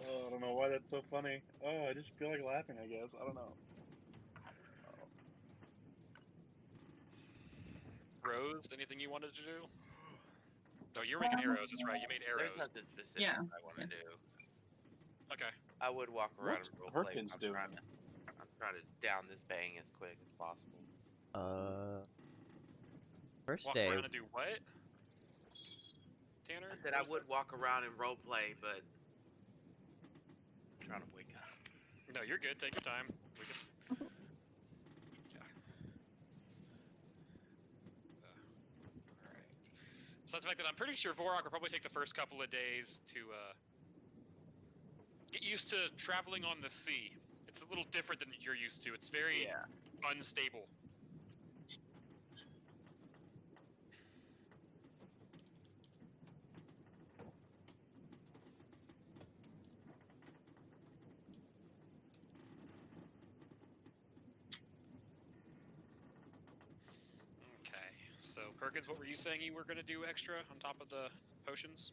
Oh, I don't know why that's so funny. Oh, I just feel like laughing, I guess. I don't know. Rose, anything you wanted to do? Oh, you're making arrows. That's right. You made There's arrows. nothing specific Yeah. I want to do. Okay. I would walk around What's and roleplay. Perkins I'm doing? trying to down this bang as quick as possible. First Walk day. around and do what? Tanner? I said What I was would walk around and roleplay, but I'm trying to wake up. that? No, you're good. Take your time. We can... Yeah. Alright. Besides the fact that I'm pretty sure Vorok will probably take the first couple of days to get used to traveling on the sea. It's a little different than you're used to. It's very unstable. Okay, so Perkins, what were you saying you were going to do extra on top of the potions?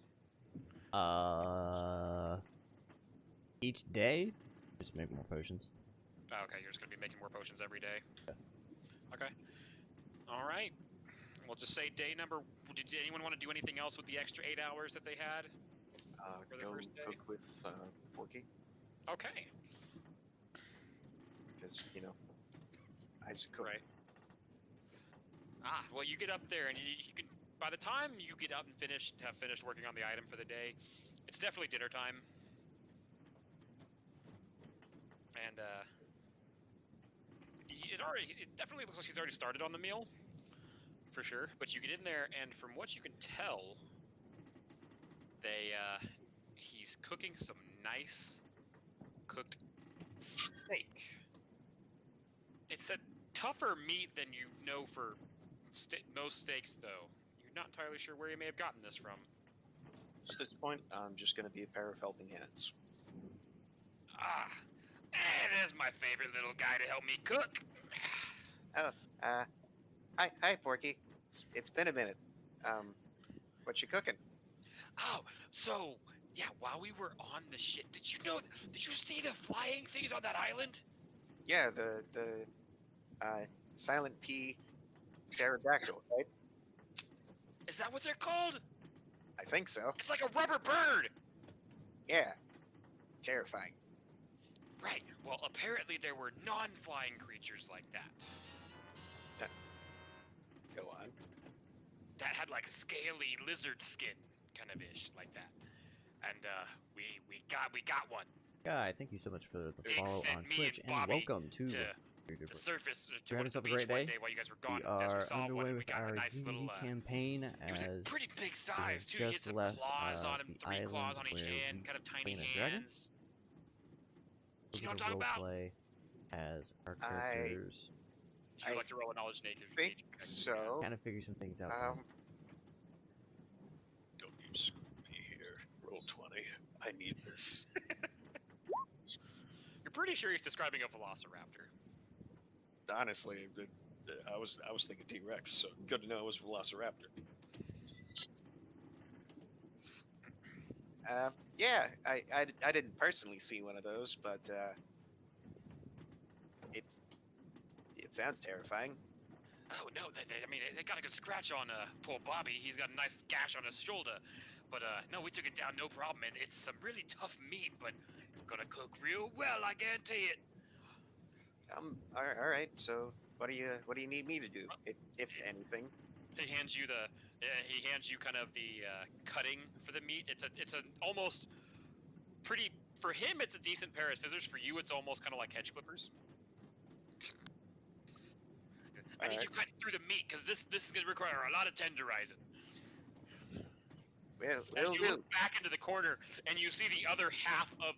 Each day, just make more potions. Oh, okay, you're just going to be making more potions every day? Okay. Alright. We'll just say day number... Did anyone want to do anything else with the extra 8 hours that they had? For the Go first day? cook with Porky, Okay. because, you know, I's a cook. Right. Ah, well, you get up there, and you can... By the time you get up and have finished working on the item for the day, it's definitely dinner time. And, it definitely looks like he's already started on the meal, for sure. But you get in there, and from what you can tell, he's cooking some nice cooked steak. It's a tougher meat than you know for most steaks, though. You're not entirely sure where he may have gotten this from. At this point, I'm just going to be a pair of helping hands. Ah, there's my favorite little guy to help me cook. Hi, Porky. It's been a minute. What you cooking? Oh, so yeah, while we were on the ship, did you see the flying things on that island? Yeah, the silent P pterodactyl, right? Is that what they're called? I think so. It's like a rubber bird. Yeah. Terrifying. Right. Well, apparently there were non-flying creatures like that. Go on. That had like scaly lizard skin, kind of ish, like that. And we got one. Guy, thank you so much for the Dick follow sent on me Twitch, and and Bobby welcome to the the surface to You're having the yourself a beach great one day. day while you guys were gone. We and are saw one, underway and we with got our a nice DD little. campaign It was a as pretty big we size have too. He had just some left claws on him, the 3 claws island on each where hand, we kind of tiny playing a dragon. hands. We're You know what gonna I'm talking about? roleplay as our I characters. Do you like to roll a knowledge nature? Think so. Kind of figure some things out. Don't you screw me here. Roll 20. I need this. You're pretty sure he's describing a velociraptor. Honestly, I was thinking T-Rex, so good to know it was Velociraptor. Yeah, I didn't personally see one of those, but it sounds terrifying. Oh no, they got a good scratch on poor Bobby. He's got a nice gash on his shoulder. But no, we took it down, no problem. And it's some really tough meat, but gonna cook real well, I guarantee it. All right. So, what do you need me to do, if anything? He hands you kind of the cutting for the meat. It's an almost pretty, for him it's a decent pair of scissors. For you, it's almost kind of like hedge clippers. I need you cutting through the meat because this is gonna require a lot of tenderizing. Well, As you look back into the corner and you see the other half of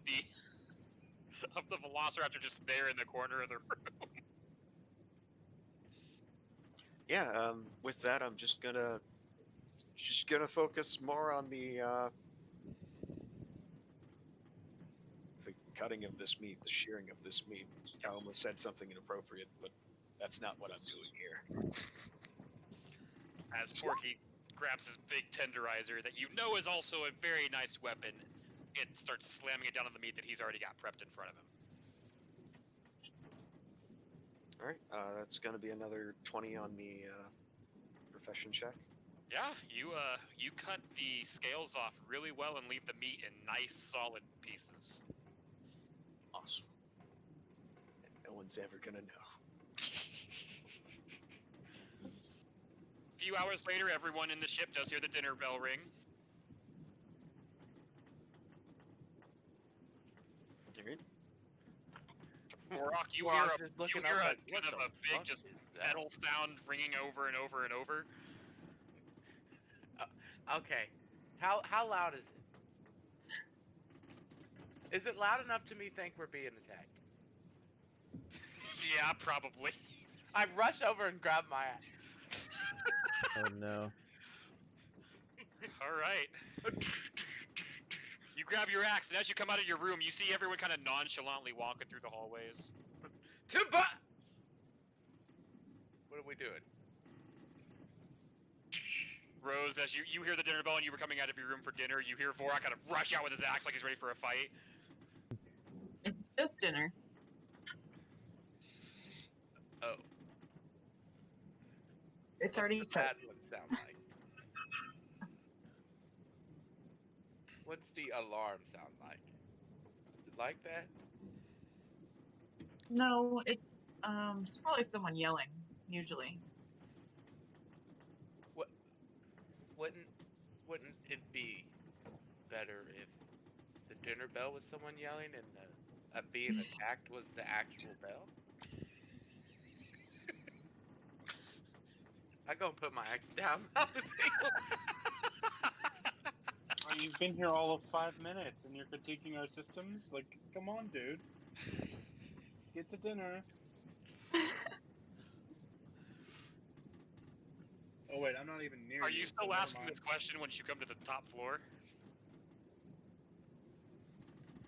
the velociraptor just there in the corner of the room. Yeah. With that, I'm just gonna focus more on the cutting of this meat, the shearing of this meat. I almost said something inappropriate, but that's not what I'm doing here. As Porky grabs his big tenderizer that you know is also a very nice weapon, it starts slamming it down on the meat that he's already got prepped in front of him. All right. That's gonna be another 20 on the profession check. Yeah, you cut the scales off really well and leave the meat in nice solid pieces. Awesome. And no one's ever gonna know. A few hours later, everyone in the ship does hear the dinner bell ring. Warrock, you Well, I hear was a just looking kind up, of a big fuck just is that? metal sound ringing over and over and over. Okay, how loud is it? Is it loud enough to me think we're being attacked? Yeah, probably. I rush over and grab my axe. Oh no. All right. You grab your axe, and as you come out of your room, you see everyone kind of nonchalantly walking through the hallways. What are we doing? Rose, as you hear the dinner bell and you were coming out of your room for dinner, you hear Vorak kind of rush out with his axe like he's ready for a fight. It's just dinner. Oh. It's already What's cooked. that one sound like? What's the alarm sound like? Is it like that? No, it's probably someone yelling, usually. Wouldn't it be better if the dinner bell was someone yelling and the being attacked was the actual bell? I go and put my axe down on the table. Oh, you've been here all of 5 minutes and you're critiquing our systems? Like, come on, dude. Get to dinner. Oh wait, I'm not even near Are you so still never asking mind. this question once you come to the top floor?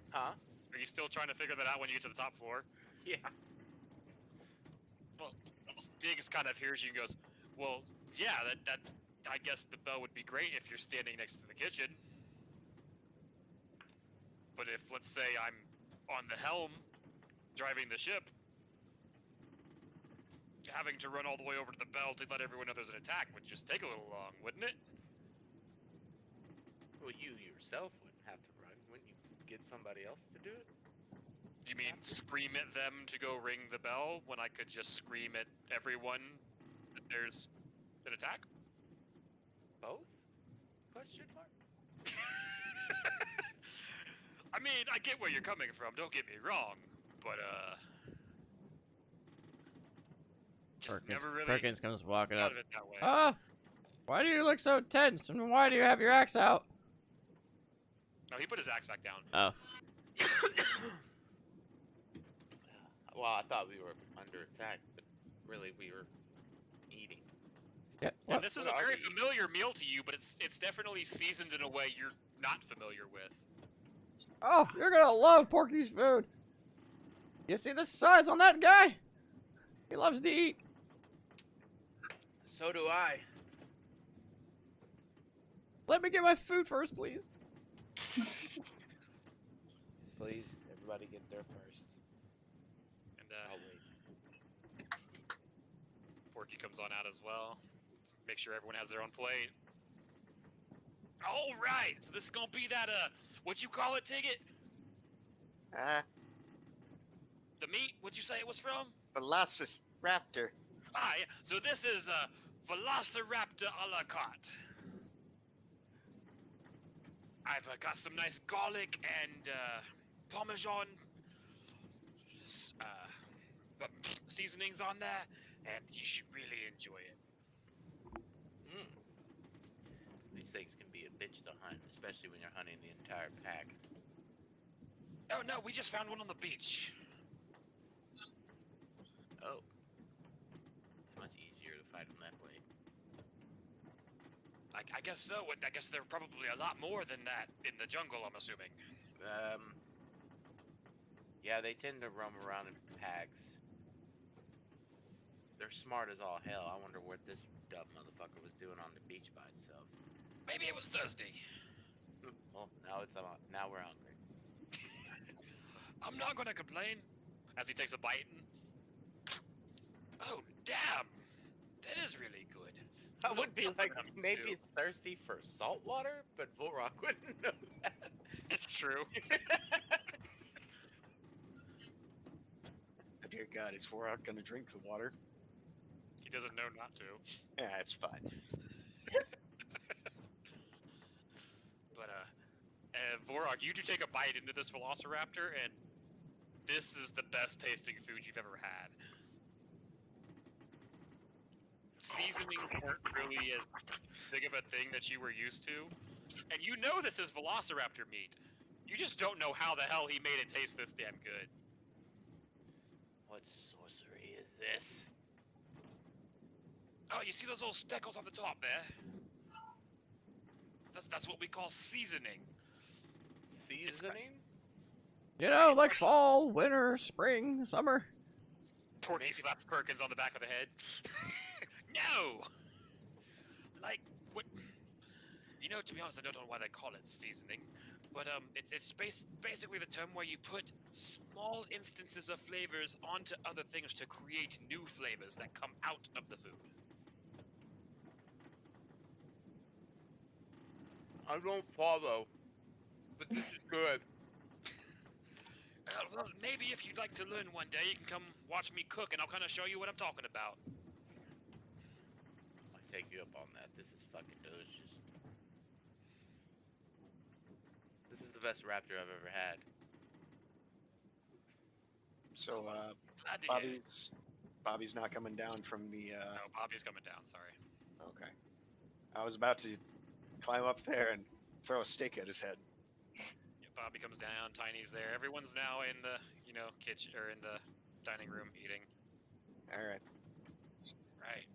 Huh? Are you still trying to figure that out when you get to the top floor? Yeah. Well, Diggs kind of hears you and goes, well, yeah, that I guess the bell would be great if you're standing next to the kitchen. But if, let's say, I'm on the helm, driving the ship, having to run all the way over to the bell to let everyone know there's an attack would just take a little long, wouldn't it? Well, you yourself wouldn't have to run. Wouldn't you get somebody else to do it? You mean scream at them to go ring the bell when I could just scream at everyone that there's an attack? Both? Question mark? I mean, I get where you're coming from, don't get me wrong, but just never really Perkins comes walking thought up. of it that way. Ah! Why do you look so tense? And why do you have your axe out? No, he put his axe back down. Oh. Well, I thought we were under attack, but really we were eating. Yeah. And What? this is What a are very we? familiar meal to you, but it's definitely seasoned in a way you're not familiar with. Oh, you're gonna love Porky's food. You see the size on that guy? He loves to eat. So do I. Let me get my food first, please. Please, everybody get there first. And I'll wait. Porky comes on out as well. Make sure everyone has their own plate. All right, so this is gonna be that what you call it, Ticket? The meat? What'd you say it was from? Velociraptor. Ah, yeah. So this is Velociraptor a la carte. I've got some nice garlic and Parmesan seasonings on there, and you should really enjoy it. These things can be a bitch to hunt, especially when you're hunting the entire pack. Oh no, we just found one on the beach. Oh. It's much easier to fight them that way. I guess so. I guess there are probably a lot more than that in the jungle, I'm assuming. Yeah, they tend to roam around in packs. They're smart as all hell. I wonder what this dumb motherfucker was doing on the beach by itself. Maybe it was thirsty. Well, now we're hungry. I'm not gonna complain. As he takes a bite and... Oh, damn! That is really good. I would be like, I'm maybe too. it's thirsty for salt water, but Volrock wouldn't know that. It's true. Oh dear God, is Vorak gonna drink the water? He doesn't know not to. Yeah, it's fine. But, Vorog, you do take a bite into this Velociraptor, and this is the best tasting food you've ever had. Seasonings weren't really as big of a thing that you were used to. And you know this is Velociraptor meat. You just don't know how the hell he made it taste this damn good. What sorcerer this. Oh, you see those little speckles on the top there? That's what we call seasoning. Seasoning? You know, It's like like- fall, winter, spring, summer. Porky slaps Perkins on the back of the head. No! Like, what? You know, to be honest, I don't know why they call it seasoning, but it's basically the term where you put small instances of flavors onto other things to create new flavors that come out of the food. I don't follow, but this is good. Well, maybe if you'd like to learn one day, you can come watch me cook, and I'll kind of show you what I'm talking about. I take you up on that. This is fucking delicious. This is the best raptor I've ever had. So, Glad to hear. Bobby's not coming down from the. No, Bobby's coming down. Sorry. Okay. I was about to climb up there and throw a steak at his head. Yeah, Bobby comes down. Tiny's there. Everyone's now in the kitchen or in the dining room eating. All right. Right.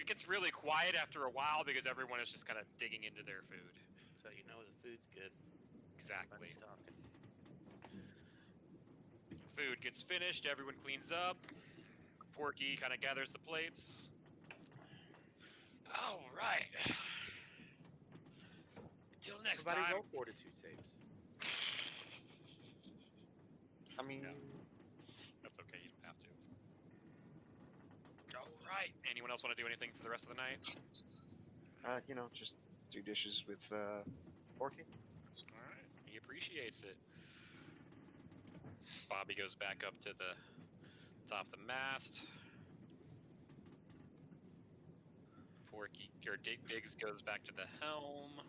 It gets really quiet after a while because everyone is just kind of digging into their food. So you know the food's good. Exactly. Everybody's talking. Food gets finished. Everyone cleans up. Porky kind of gathers the plates. All right. Until next Everybody time. roll fortitude saves. I mean, No. That's okay. You don't have to. All right. Anyone else want to do anything for the rest of the night? just do dishes with Porky. All right. He appreciates it. Bobby goes back up to the top of the mast. Porky or Diggs goes back to the helm.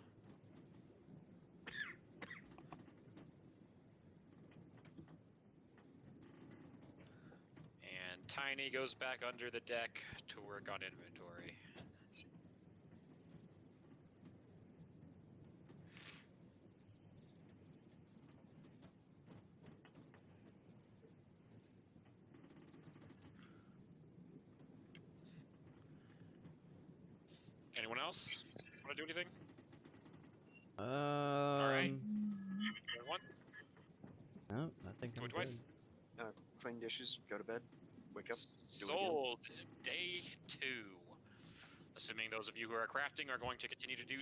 And Tiny goes back under the deck to work on inventory. Anyone else want to do anything? Alright. Going once, No, I think I'm going twice. Clean dishes, go to bed, wake up. do it again. Sold. Day 2. Assuming those of you who are crafting are going to continue to do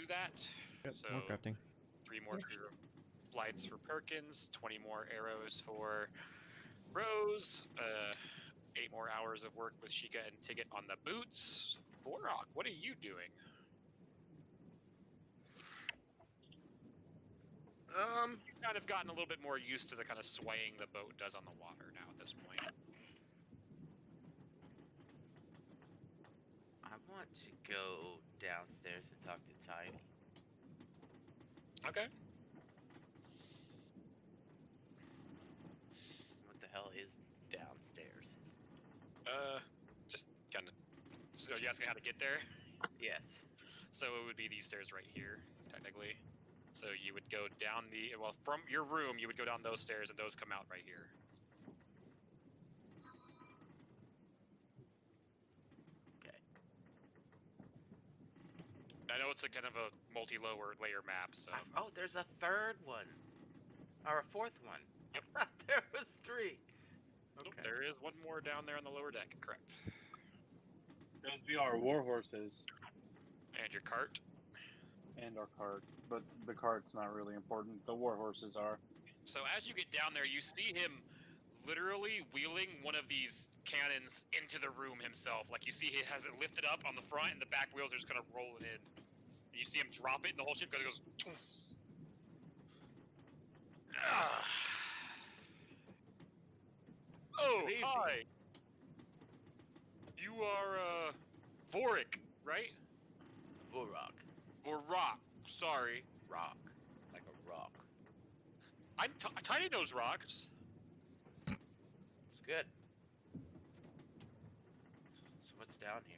that. Yep, So more crafting. 3 more crew flights for Perkins, 20 more arrows for Rose, 8 more hours of work with Sheikah and Tigget on the boots. Vorok, what are you doing? You've kind of gotten a little bit more used to the kind of swaying the boat does on the water now at this point. I want to go downstairs and talk to Tiny. Okay. What the hell is downstairs? Just kind of. So you asking how to get there? Yes. So it would be these stairs right here, technically. So you would go down from your room, you would go down those stairs, and those come out right here. Okay. I know it's a kind of a multi-lower layer map, so. Oh, there's a third one. Or a fourth one. Yep. There was 3. Nope, Okay. there is one more down there on the lower deck, correct. Those be our war horses And your cart. and our cart, but the cart's not really important. The war horses are. So as you get down there, you see him literally wheeling one of these cannons into the room himself. Like you see he has it lifted up on the front and the back wheels are just kind of rolling in. And you see him drop it and the whole ship goes Toof. Ah. Oh, Good evening. hi. You are Vorik, right? Vorok. Or Rock, sorry. Rock. Like a rock. Tiny knows rocks. It's good. So what's down here?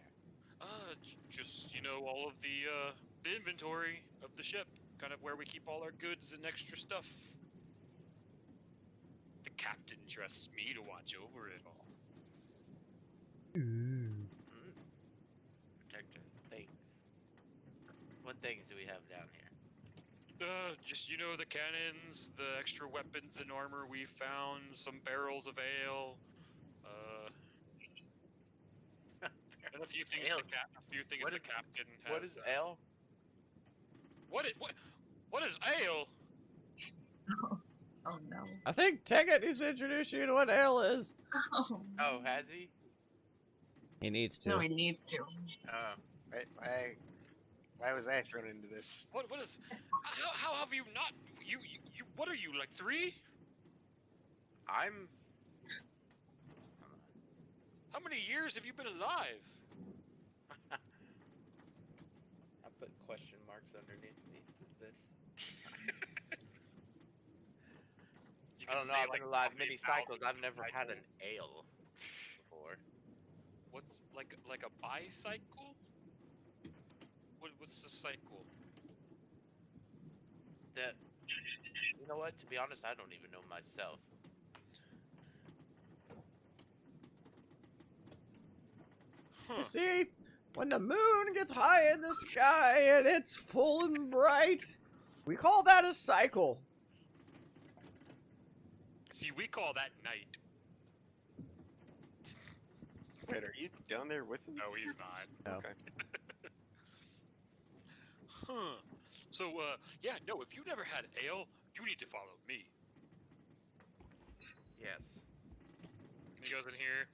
Just, all of the inventory of the ship. Kind of where we keep all our goods and extra stuff. The captain trusts me to watch over it all. Protector things. What things do we have down here? Just, you know, the cannons, the extra weapons and armor we found, some barrels of ale, and a few things Ale. the captain has. What is ale? What is ale? Oh no. I think Teggett needs to introduce you to what ale is. Oh, Oh, has he? He needs to. no, he needs to. Why was I thrown into this? What is? How have you not? You what are you, like 3? I'm. How many years have you been alive? I put question marks underneath this. You I can don't know. say, I've like, been alive how many many cycles. I've thousand never had an cycles. ale before. What's like a bicycle? What's the cycle? That. You know what? To be honest, I don't even know myself. Huh. You see, when the moon gets high in the sky and it's full and bright, we call that a cycle. See, we call that night. Wait, are you down there with him? No, he's not. No. Okay. Huh. So, yeah, no, if you never had ale, you need to follow me. Yes. And he goes in here.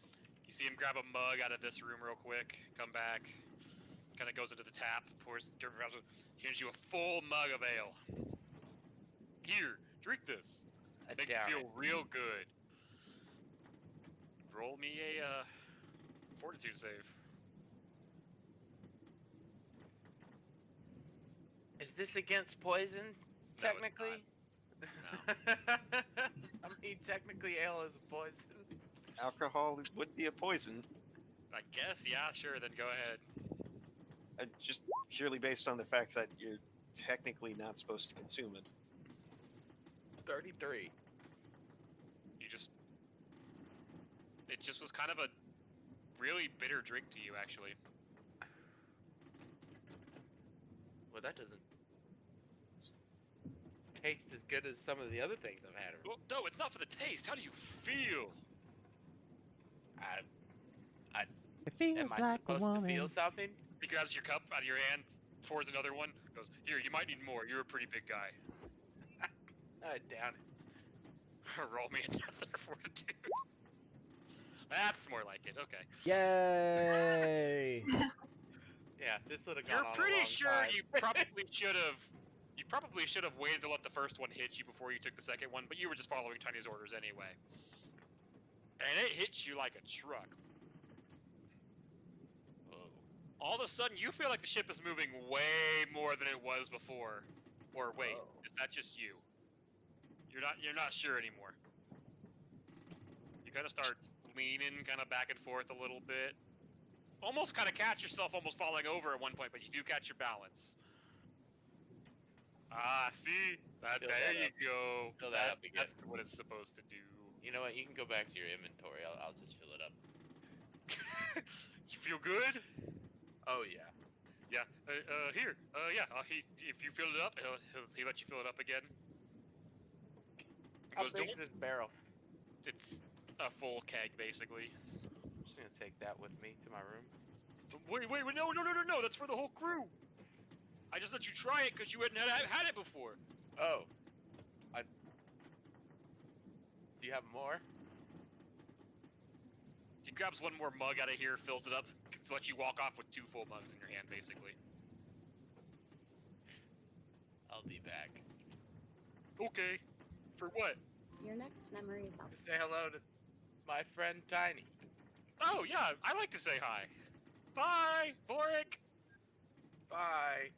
You see him grab a mug out of this room real quick. Come back. Kind of goes into the tap. Hands you a full mug of ale. Here, drink this. I Make you doubt feel it. real good. Roll me a fortitude save. Is this against poison? No, it's Technically? I mean, technically, ale is a poison. Alcohol would be a poison, I guess, yeah, sure. Then go ahead. just purely based on the fact that you're technically not supposed to consume it. 33. It just was kind of a really bitter drink to you, actually. Well, that doesn't taste as good as some of the other things I've had. Well, no, it's not for the taste. How do you feel? It feels Am I like a supposed to feel woman. something? He grabs your cup out of your hand, pours another one, goes, here, you might need more. You're a pretty big guy. I doubt it. Roll me another fortitude. That's more like it, okay. Yay! Yeah, this would have gone You're on a pretty long sure time. you probably should have... You probably should have waited to let the first one hit you before you took the second one, but you were just following Tiny's orders anyway. And it hits you like a truck. All of a sudden, you feel like the ship is moving way more than it was before. Or wait, is that just you? You're not sure anymore. You kind of start leaning kind of back and forth a little bit. Almost kind of catch yourself almost falling over at one point, but you do catch your balance. Ah, see? Fill There that you up. go. Fill that up again. That's what it's supposed to do. You know what? You can go back to your inventory. I'll just fill it up. You feel good? Oh, yeah. Yeah. Here. Yeah. If you fill it up, he'll let you fill it up again. He How goes, big "Don't-" is this barrel? It's a full keg, basically. I'm just gonna take that with me to my room. Wait, no, that's for the whole crew. I just let you try it because you hadn't had it before. Oh. Do you have more? He grabs one more mug out of here, fills it up, to let you walk off with 2 full mugs in your hand, basically. I'll be back. Okay. For what? Your next memory is up. Say hello to my friend Tiny. Oh, yeah, I like to say hi. Bye, Boric. Bye.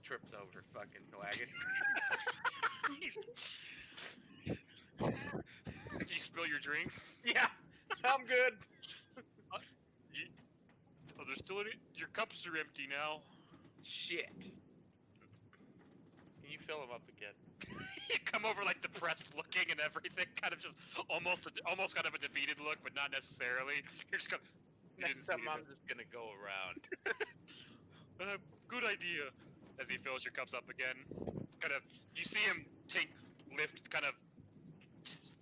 Trips over fucking wagon. Do you spill your drinks? Yeah, I'm good. Oh, there's still any? Your cups are empty now. Shit. Can you fill them up again? You come over like depressed looking and everything, kind of just almost kind of a defeated look, but not necessarily. You're just kind of. Next time I'm just gonna go around. Good idea. As he fills your cups up again, kind of you see him lift, kind of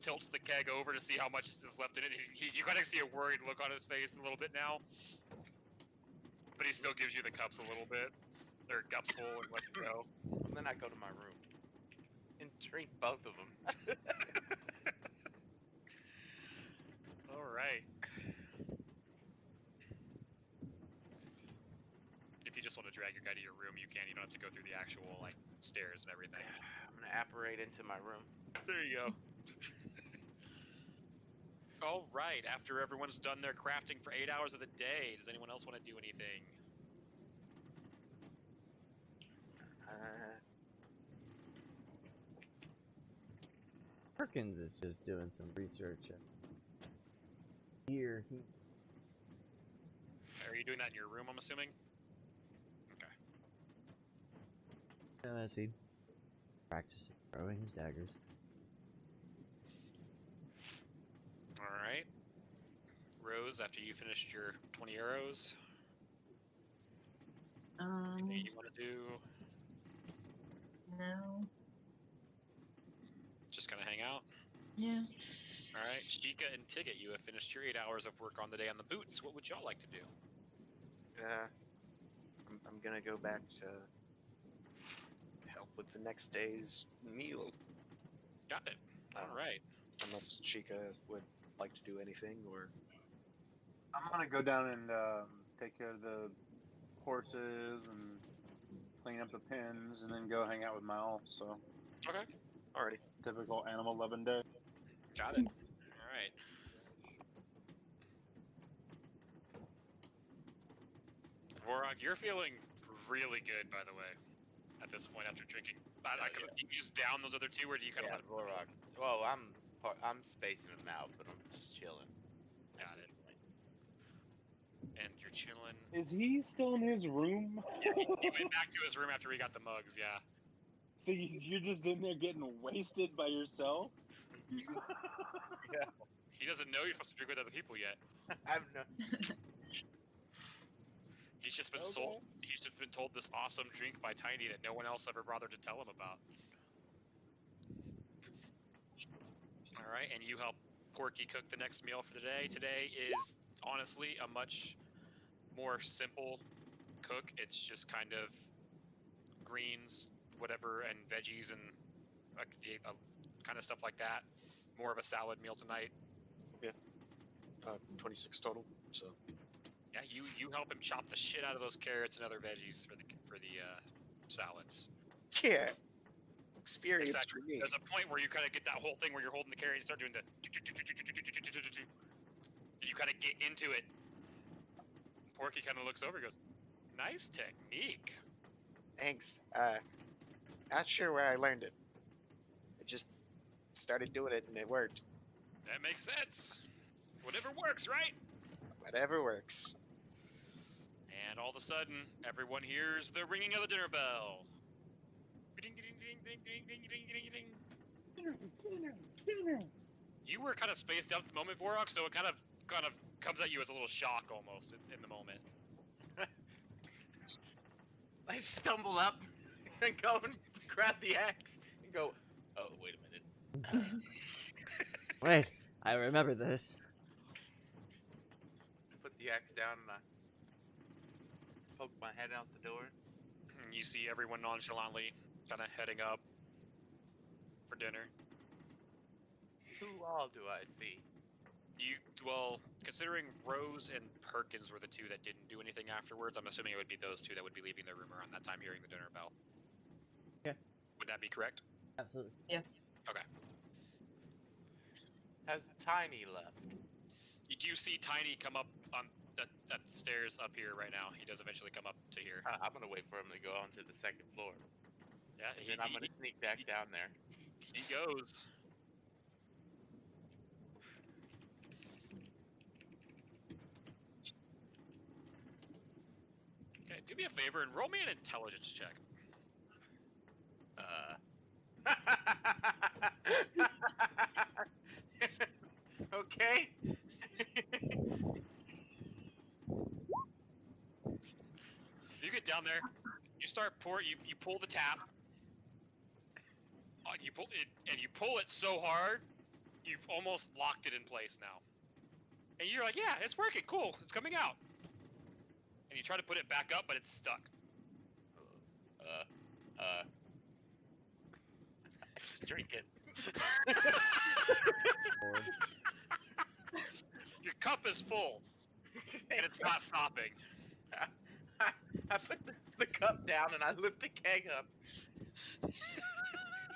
tilts the keg over to see how much is left in it. You kind of see a worried look on his face a little bit now, but he still gives you the cups a little bit, or cups full, and lets you go. And then I go to my room and drink both of them. All right. If you just want to drag your guy to your room, you can. You don't have to go through the actual like stairs and everything. I'm gonna apparate into my room. There you go. All right. After everyone's done their crafting for 8 hours of the day, does anyone else want to do anything? Perkins is just doing some research. Here, Are you doing that in your room, I'm assuming? Okay. as he practices throwing his daggers. Alright. Rose, after you finished your 20 arrows, anything you want to do? No. Just kind of hang out? Yeah. Alright. Shika and Ticket, you have finished your 8 hours of work on the day on the boots. What would y'all like to do? I'm gonna go back to help with the next day's meal. Got it. Alright. Unless Chica would like to do anything, or I'm gonna go down and take care of the horses and clean up the pens, and then go hang out with my elf. So Okay. already. typical animal loving day. Got it. Alright. Vorok, you're feeling really good, by the way, at this point after drinking. Do you just down those other two, or do you kind Yeah, of Vorok. Well, I'm spacing them out, but I'm just chilling. Got it. And you're chilling. Is he still in his room? He went back to his room after he got the mugs, yeah. So you're just in there getting wasted by yourself? Yeah. He doesn't know you're supposed to drink with other people yet. I've no. He's just been Okay. he's just been told this awesome drink by Tiny that no one else ever bothered to tell him about. Alright, and you help Porky cook the next meal for the day. Today is honestly a much more simple cook. It's just kind of greens, whatever, and veggies and kind of stuff like that. More of a salad meal tonight. 26 total. So Yeah, you help him chop the shit out of those carrots and other veggies for the salads. yeah, experience In fact, for me. there's a point where you kind of get that whole thing where you're holding the carrot and start doing the. You kind of get into it. Porky kind of looks over and goes, "Nice technique." Thanks. Not sure where I learned it. I just started doing it and it worked. That makes sense. Whatever works, right? Whatever works. And all of a sudden, everyone hears the ringing of the dinner bell. Ding, ding, ding, ding, ding, ding, ding, ding. You were kind of spaced out at the moment, Vorok, so it kind of comes at you as a little shock almost in the moment. I stumble up and go and grab the axe and go, oh, wait a minute. Wait, I remember this. Put the axe down and I poke my head out the door. You see everyone nonchalantly kind of heading up for dinner. Who all do I see? Well, considering Rose and Perkins were the two that didn't do anything afterwards, I'm assuming it would be those two that would be leaving their room around that time hearing the dinner bell. Yeah. Would that be correct? Absolutely. Okay. Has Tiny left? You do see Tiny come up on the stairs up here right now. He does eventually come up to here. I'm gonna wait for him to go onto the second floor. Yeah, And then I'm gonna sneak back down there. he goes. Okay, do me a favor and roll me an intelligence check. Okay. You get down there, you start you pull the tap. You pull it, and you pull it so hard, you've almost locked it in place now. And you're like, yeah, it's working, cool, it's coming out. And you try to put it back up, but it's stuck. Just drink it. Lord. Your cup is full, and it's not stopping. I put the cup down and I lift the keg up.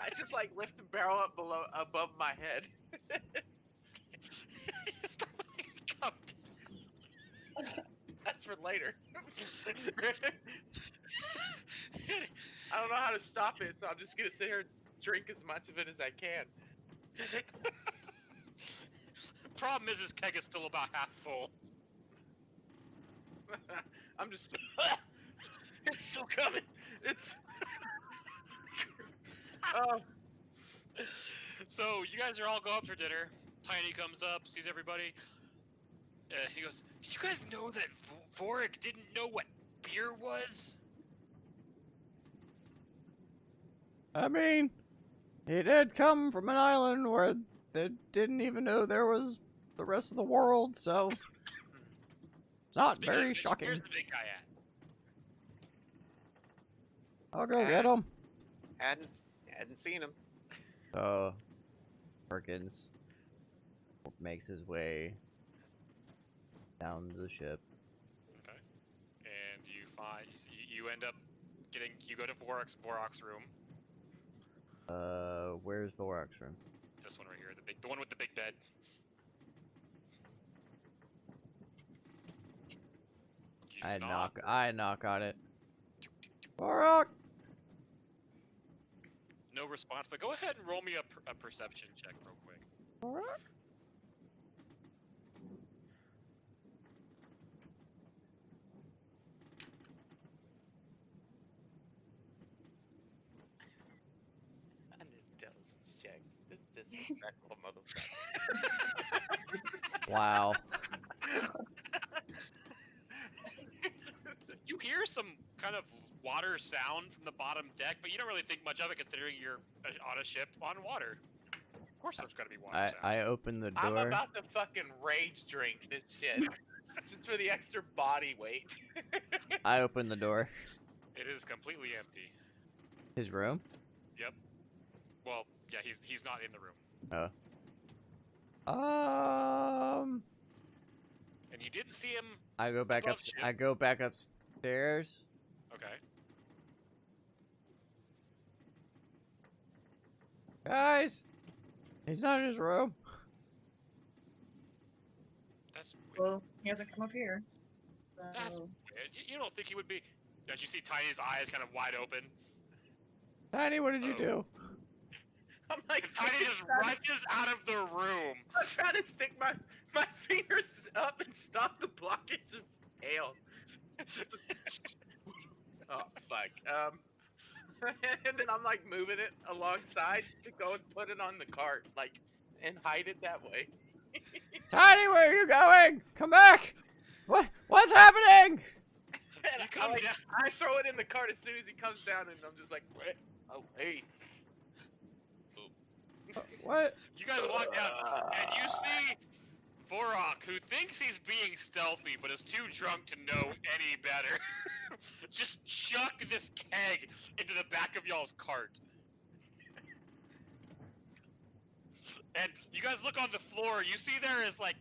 I just like lift the barrel up above my head. Stop putting the cup down. That's for later. I don't know how to stop it, so I'm just gonna sit here and drink as much of it as I can. Problem is, this keg is still about half full. I'm just. It's still coming. It's. Oh. So you guys are all go up for dinner. Tiny comes up, sees everybody. He goes, "Did you guys know that Vorik didn't know what beer was?" I mean, he did come from an island where they didn't even know there was the rest of the world, so it's not Speaking very of which, shocking. Where's the big guy at? I'll go get him. Hadn't seen him. So, Perkins makes his way down to the ship. Okay. And you find you end up getting you go to Vorok's room. Where's Borak's room? This one right here, the one with the big bed. You I knock on it. Borak! No response, but go ahead and roll me a perception check real quick. Borak? An intelligence check. This disrespectful motherfucker. Wow. You hear some kind of water sound from the bottom deck, but you don't really think much of it considering you're on a ship on water. Of course there's gotta be water sounds. I open the door. I'm about to fucking rage drink this shit. Just for the extra body weight. I open the door. It is completely empty. His room? Yep. Well, yeah, he's not in the room. Oh. And you didn't see him. I go back up. Above ship. I go back upstairs. Okay. Guys, he's not in his room. That's weird. Well, he hasn't come up here. That's So... weird. You don't think he would be? As you see Tiny's eyes kind of wide open. Tiny, what did you do? I'm like, Tiny just rushes out of the room. I'm trying to stick my fingers up and stop the blockage of ale. Oh fuck. And then I'm like moving it alongside to go and put it on the cart, like, and hide it that way. Tiny, where are you going? Come back! What's happening? And come down. I throw it in the cart as soon as he comes down, and I'm just like, what? Oh, hey. What? You guys walk down, and you see Vorok, who thinks he's being stealthy, but is too drunk to know any better. Just chuck this keg into the back of y'all's cart. And you guys look on the floor, you see there is, like,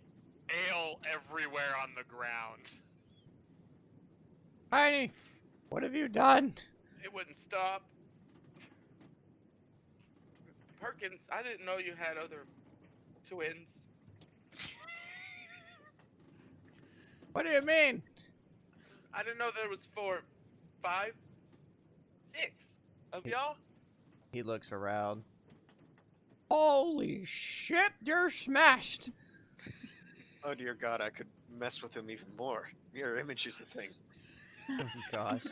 ale everywhere on the ground. Tiny, what have you done? It wouldn't stop. Perkins, I didn't know you had other twins. What do you mean? I didn't know there was 4, 5, 6 of y'all. He looks around. Holy shit, you're smashed! Oh dear God, I could mess with him even more. Mirror image is a thing. Oh gosh.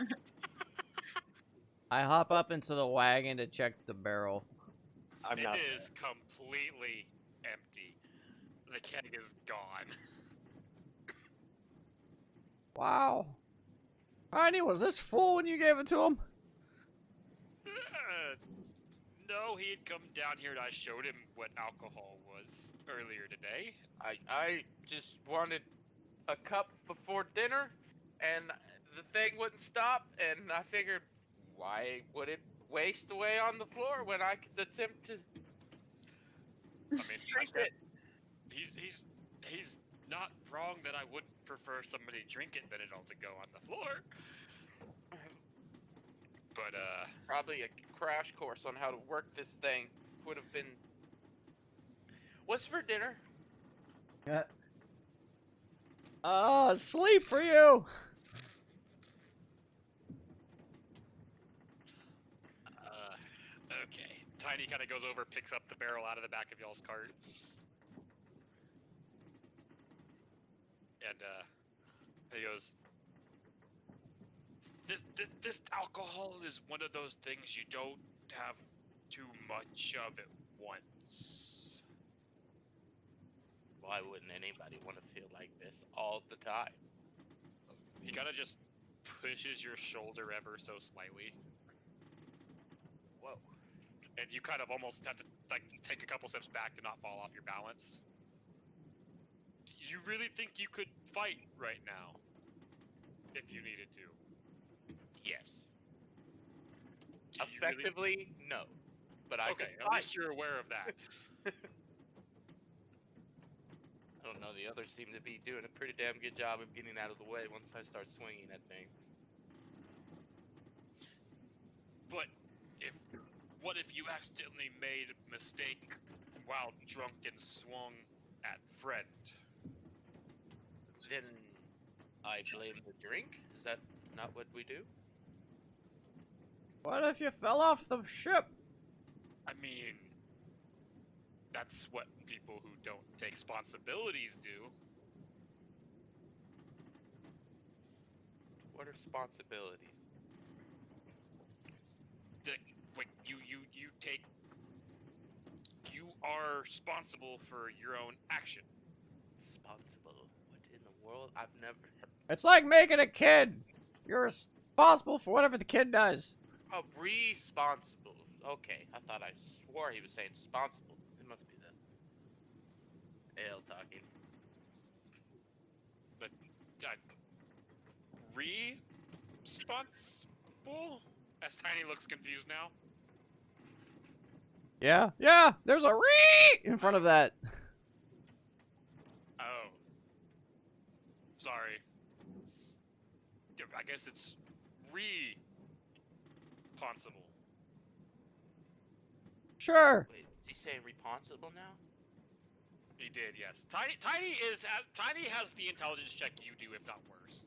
I hop up into the wagon to check the barrel. I'm It not. is completely empty. The keg is gone. Wow. Tiny, was this full when you gave it to him? No, he had come down here and I showed him what alcohol was earlier today. I just wanted a cup before dinner, and the thing wouldn't stop, and I figured, why would it waste away on the floor when I could attempt to I mean, drink it? he's not wrong that I would prefer somebody drink it than it all to go on the floor. But Probably a crash course on how to work this thing would have been. What's for dinner? Yeah. Sleep for you. Okay. Tiny kind of goes over, picks up the barrel out of the back of y'all's cart, and he goes, This alcohol is one of those things you don't have too much of at once. Why wouldn't anybody want to feel like this all the time? He kind of just pushes your shoulder ever so slightly. Whoa. And you kind of almost have to like take a couple steps back to not fall off your balance. You really think you could fight right now? If you needed to? Yes. Do you really- Effectively, no. But I Okay, could at fight. least you're aware of that. I don't know, the others seem to be doing a pretty damn good job of getting out of the way once I start swinging at things. But what if you accidentally made a mistake while drunk and swung at Fred? Then I blame the drink? Is that not what we do? What if you fell off the ship? I mean, that's what people who don't take responsibilities do. What are responsibilities? Like you are responsible for your own action. Responsible? What in the world? I've never. It's like making a kid. You're responsible for whatever the kid does. Oh, responsible. Okay, I thought I swore he was saying responsible. It must be the ale talking. But responsible? As Tiny looks confused now. Yeah, there's a ree in front of that. Oh. Sorry. I guess it's responsible. Sure. Wait, is he saying responsible now? He did, yes. Tiny has the intelligence check you do, if not worse.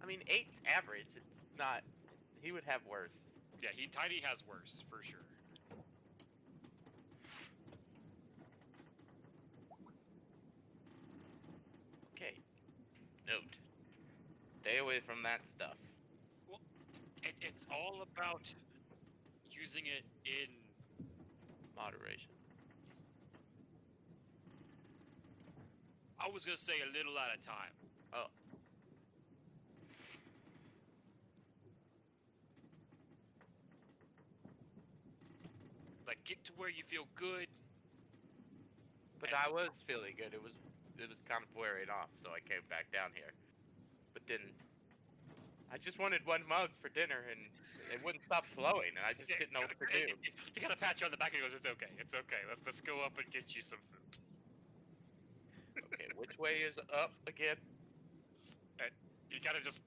I mean, 8's average. It's not. He would have worse. Yeah, Tiny has worse, for sure. Okay. Note. Stay away from that stuff. It's all about using it in Moderation. I was gonna say a little at a time. Oh. Like, get to where you feel good. But I was feeling good. It was kind of wearing off, so I came back down here. But didn't. I just wanted one mug for dinner, and it wouldn't stop flowing, and I just didn't know what to do. He kind of pats you on the back and he goes, "It's okay, it's okay. Let's go up and get you some food." Okay, which way is up again? And he kind of just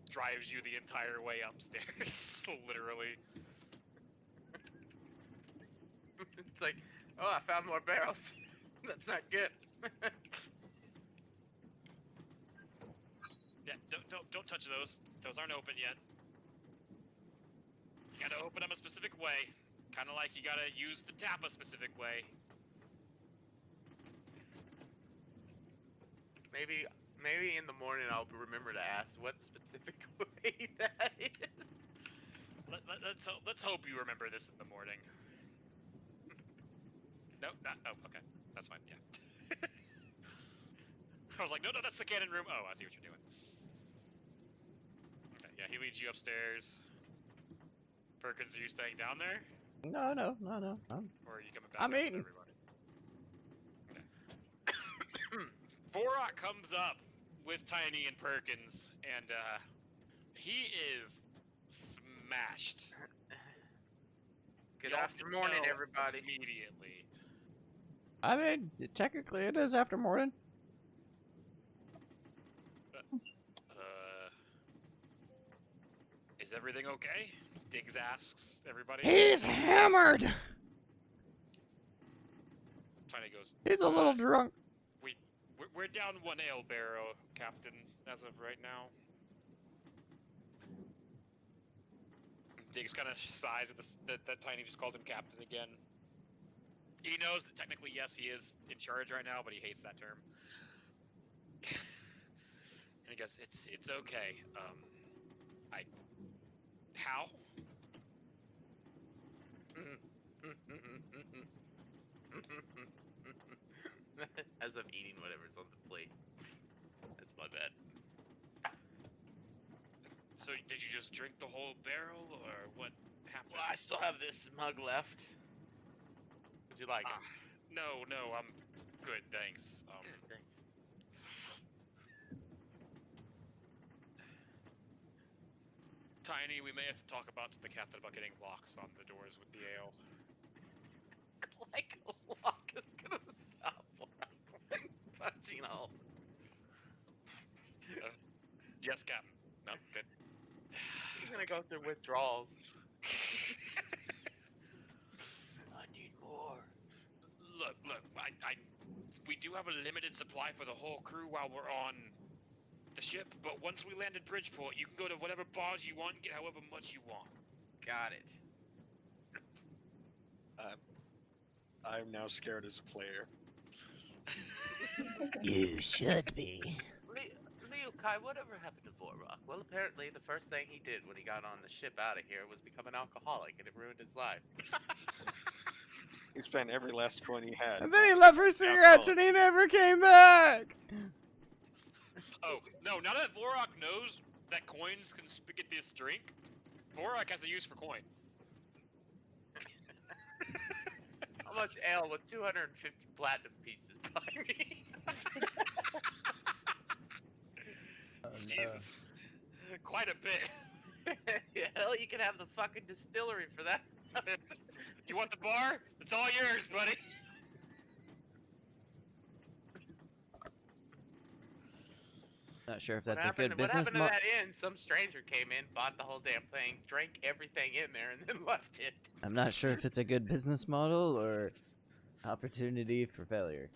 drives you the entire way upstairs, literally. It's like, oh, I found more barrels. That's not good. Yeah, don't touch those. Those aren't open yet. You gotta open them a specific way. Kind of like you gotta use the tap a specific way. Maybe in the morning I'll remember to ask what specific way that is. Let's hope you remember this in the morning. No, not. Oh, okay. That's fine. Yeah. I was like, no, that's the cannon room. Oh, I see what you're doing. Okay, yeah, he leads you upstairs. Perkins, are you staying down there, No. or are you coming back I'm up with eating. everybody? Okay. Vorok comes up with Tiny and Perkins, and he is smashed. Good Y'all afternoon, can tell everybody. Immediately. I mean, technically it is after morning. Is everything okay? Diggs asks everybody. He's hammered. Tiny goes. He's a little drunk. We're down one ale barrel, Captain, as of right now. Diggs kind of sighs at that Tiny just called him Captain again. He knows that technically, yes, he is in charge right now, but he hates that term. And he goes, "It's okay. How?" As I'm eating whatever's on the plate. That's my bad. So did you just drink the whole barrel, or what happened? Well, I still have this mug left. Would you like it? No, I'm good, thanks. Thanks. Tiny, we may have to talk about the captain about getting locks on the doors with the ale. Like a lock is gonna stop punching hole. Yes, Captain. No, good. You're gonna go through withdrawals. I need more. Look, we do have a limited supply for the whole crew while we're on the ship, but once we land in Bridgeport, you can go to whatever bars you want and get however much you want. Got it. I'm now scared as a player. You should be. Leo Kai, whatever happened to Vorok? Well, apparently the first thing he did when he got on the ship out of here was become an alcoholic, and it ruined his life. He spent every last coin he had. And then he left for cigarettes and he never came back. Oh, no, now that Vorok knows that coins can get this drink, Vorok has a use for coin. How much ale with 250 platinum pieces by me? Jesus. Quite a bit. Hell, you can have the fucking distillery for that. You want the bar? It's all yours, buddy. Not sure if that's a good What business happened to model. that inn? Some stranger came in, bought the whole damn thing, drank everything in there, and then left it. I'm not sure if it's a good business model or opportunity for failure.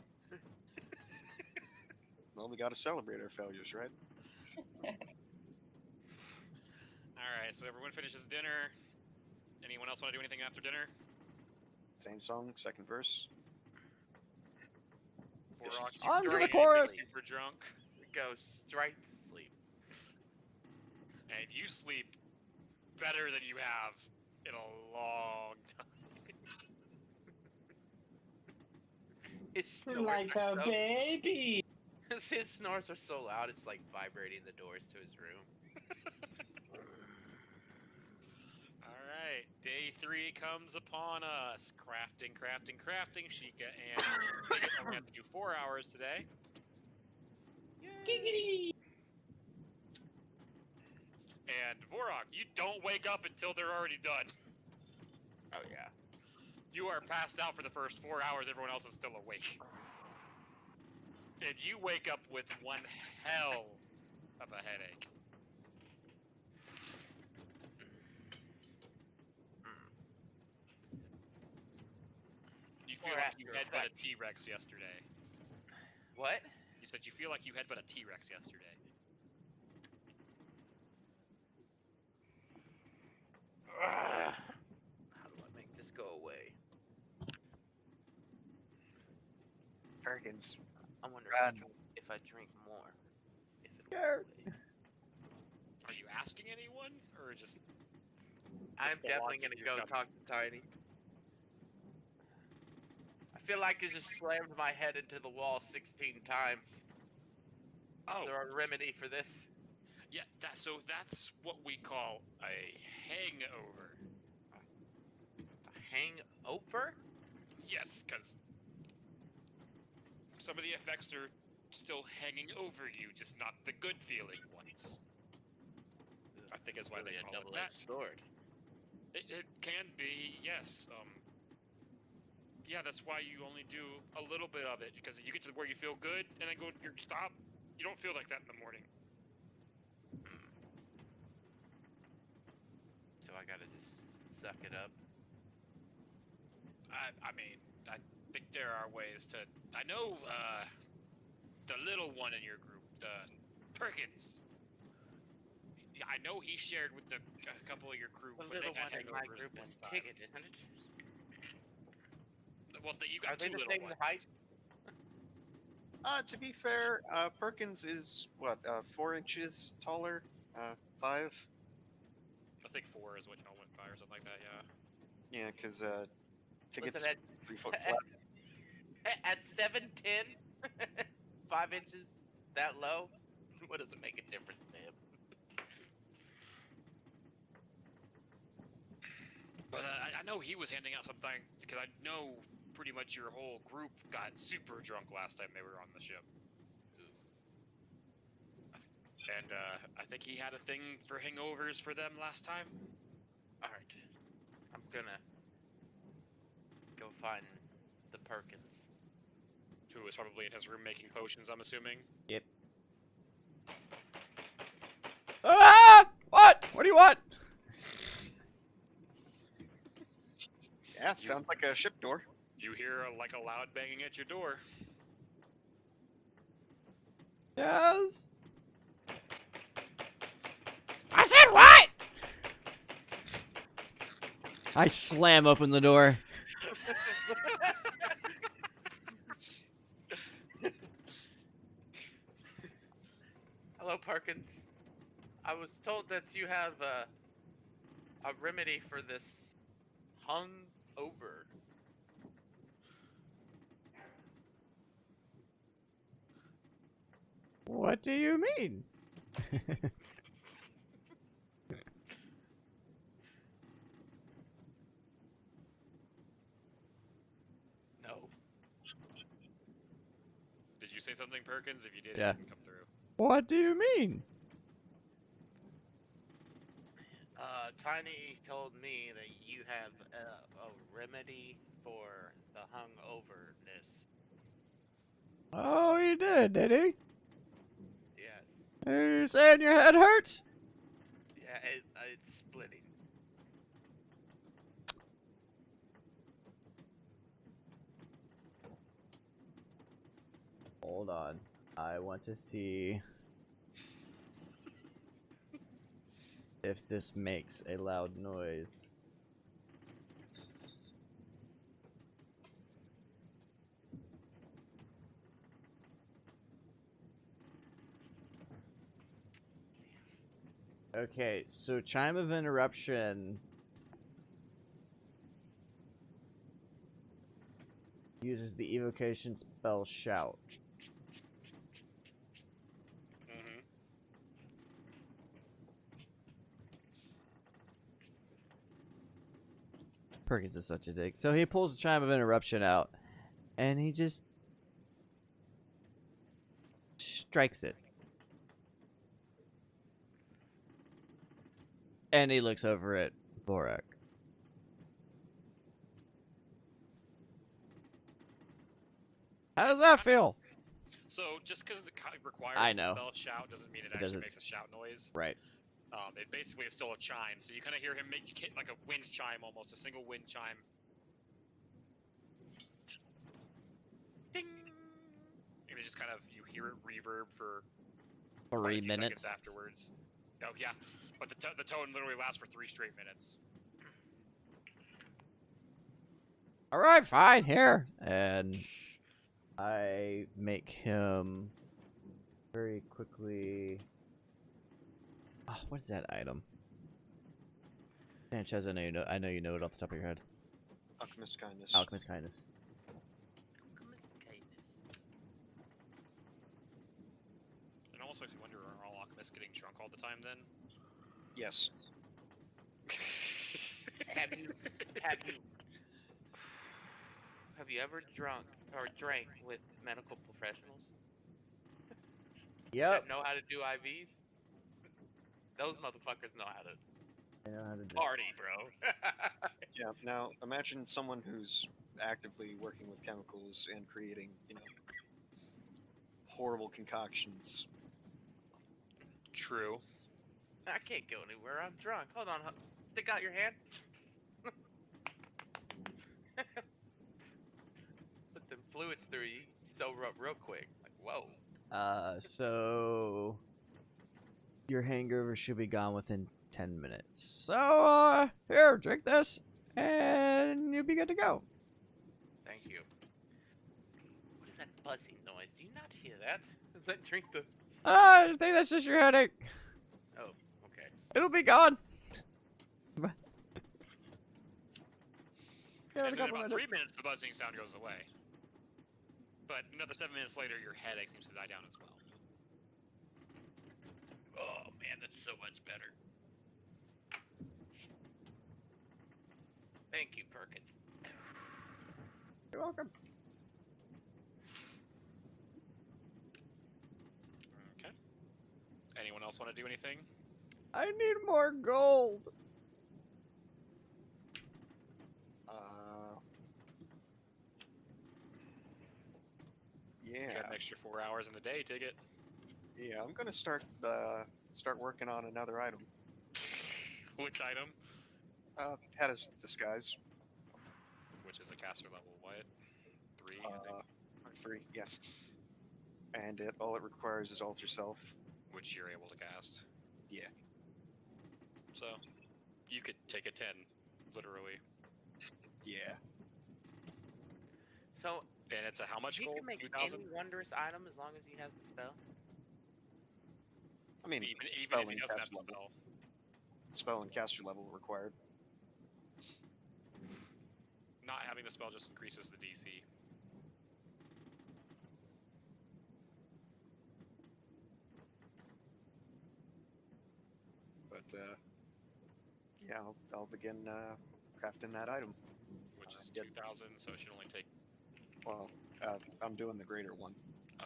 Well, we gotta celebrate our failures, right? Alright, so everyone finishes dinner. Anyone else want to do anything after dinner? Same song, second verse. Vorok, Dishes. you On to the drink, chorus! Super drunk. Go straight to sleep. And you sleep better than you have in a long time. His snores Like are a so, baby. his snores are so loud, it's like vibrating the doors to his room. Alright, day 3 comes upon us. Crafting. Sheikah and Sheikah only have to do 4 hours today. Giggity. And Vorok, you don't wake up until they're already done. Oh yeah. You are passed out for the first 4 hours, everyone else is still awake. And you wake up with one hell of a headache. You feel like you had but a T-Rex yesterday. What? You said you feel like you had but a T-Rex yesterday. How do I make this go away? Perkins. I wonder Run. if I drink more, if it'll Sure. go away. Are you asking anyone, or just I'm the definitely logic gonna you're go coming- talk to Tiny. I feel like you just slammed my head into the wall 16 times. Oh, Is there a remedy for this? yeah. So that's what we call a hangover. A hangover? Yes, because some of the effects are still hanging over you, just not the good feeling ones. I think is why Really they a call it that. double-edged sword. It can be, yes. Yeah, that's why you only do a little bit of it, because you get to where you feel good, and then you stop. You don't feel like that in the morning. So I gotta just suck it up. I mean, I think there are ways to. I know the little one in your group, the Perkins. I know he shared with a couple of your crew. The when they little had one in my hangovers group one is time. Tigget, isn't it? Well, you Are got they two the little same ones. height? To be fair, Perkins is what 4 inches taller, 5. I think 4 is what y'all went by, or something like that. Yeah. Yeah, because Ticket's Listen, 3 foot flat. at 7'10", 5 inches that low, what does it make a difference to him? But I know he was handing out something, because I know pretty much your whole group got super drunk last time they were on the ship. And I think he had a thing for hangovers for them last time. Alright. I'm gonna go find the Perkins. Who was probably in his room making potions, I'm assuming. Yep. Ah! What? What do you want? Yeah, sounds like a ship door. You hear like a loud banging at your door. Yes. I said what? I slam open the door. Hello, Perkins. I was told that you have a remedy for this hung over. What do you mean? No. Did you say something, Perkins? If you did, Yeah. it didn't come through. What do you mean? Tiny told me that you have a remedy for the hungoverness. Oh, he did he? Yes. Are you saying your head hurts? Yeah, it's splitting. Hold on. I want to see if this makes a loud noise. Okay, so Chime of Interruption uses the evocation spell Shout. Mm-hmm. Perkins is such a dick. So he pulls the Chime of Interruption out, and he just strikes it. And he looks over at Vorak. How does that feel? So just because it requires I the know. spell shout doesn't mean it It actually doesn't. makes a shout noise. Right. It basically is still a chime, so you kind of hear him make like a wind chime, almost a single wind chime. Ding! And it just kind of you hear it reverb for quite a 3 few minutes. seconds afterwards. Oh yeah, but the tone literally lasts for 3 straight minutes. Alright, fine, here. And I make him very quickly Oh, what is that item? Sanchez, I know you know it off the top of your head. Alchemist kindness. Alchemist kindness. It almost makes me wonder, are all alchemists getting drunk all the time then? Yes. Have you have you ever drunk or drank with medical professionals Yep. that know how to do IVs? Those motherfuckers know how to I know how to do it. party, bro. Yeah. Now imagine someone who's actively working with chemicals and creating, horrible concoctions. True. I can't go anywhere. I'm drunk. Hold on. Stick out your hand. Put them fluids through you. Sober up real quick. Like, whoa. So your hangover should be gone within 10 minutes. So, here, drink this, and you'll be good to go. Thank you. What is that buzzing noise? Do you not hear that? Does that drink the... I think that's just your headache. Oh, okay. It'll be gone. And in about 3 minutes, the buzzing sound goes away. But another 7 minutes later, your headache seems to die down as well. Oh, man, that's so much better. Thank you, Perkins. You're welcome. Okay. Anyone else want to do anything? I need more gold. You got Yeah. an extra 4 hours in the day, Ticket. Yeah. I'm gonna start working on another item. Which item? Had a disguise. Which is a caster level, what? 3, I think. 3. Yeah. And all it requires is alter self. Which you're able to cast. Yeah. So, you could take a 10, literally. Yeah. So, And it's a how much he gold? can make 2,000? any wondrous item as long as he has the spell. I mean, Even spell if he and doesn't have caster the level. spell. Spell and caster level required. Not having the spell just increases the DC. But yeah, I'll begin crafting that item. Which is Yeah. 2,000, so it should only take... Well, I'm doing the greater one. Oh.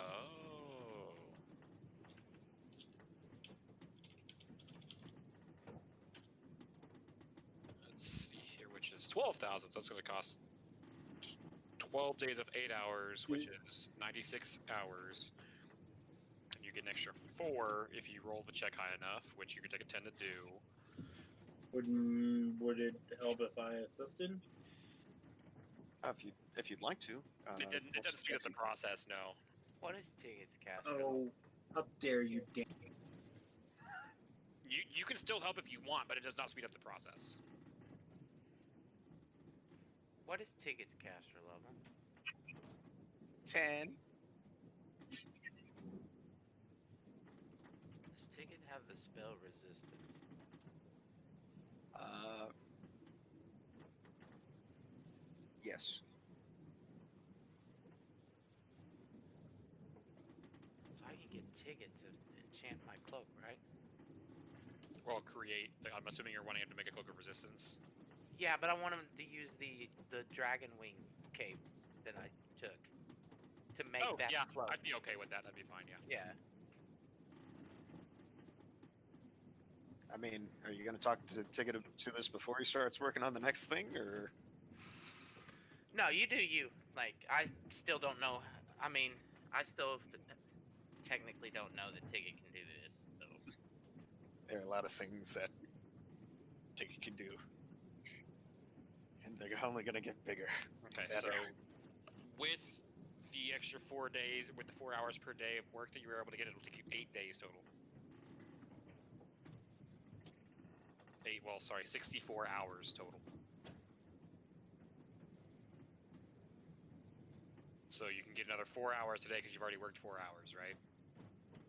Let's see here, which is 12,000, so it's going to cost 12 days of 8 hours, which is 96 hours. And you get an extra 4 if you roll the check high enough, which you could take a 10 to do. Would it help if I assisted? If you'd like to. It doesn't speed up the process, no. What is Tiggets cast? Oh, how dare you, damn. You can still help if you want, but it does not speed up the process. What is Tiggets caster level? 10. Does Ticket have the spell resistance? Yes. So I can get Ticket to enchant my cloak, right? Well, create. I'm assuming you're wanting him to make a cloak of resistance. Yeah, but I want him to use the dragon wing cape that I took to make Oh, that yeah, cloak. I'd be okay with that. That'd be fine, yeah. Yeah. I mean, are you going to talk to Ticket to this before he starts working on the next thing, or? No, you do you. Like, I still don't know. I mean, I still technically don't know that Ticket can do this, so. There are a lot of things that Ticket can do. And they're only going to get bigger. Okay, Better. so with the extra 4 days, with the 4 hours per day of work that you were able to get, it'll take you 8 days total. 64 hours total. So you can get another 4 hours today because you've already worked 4 hours, right?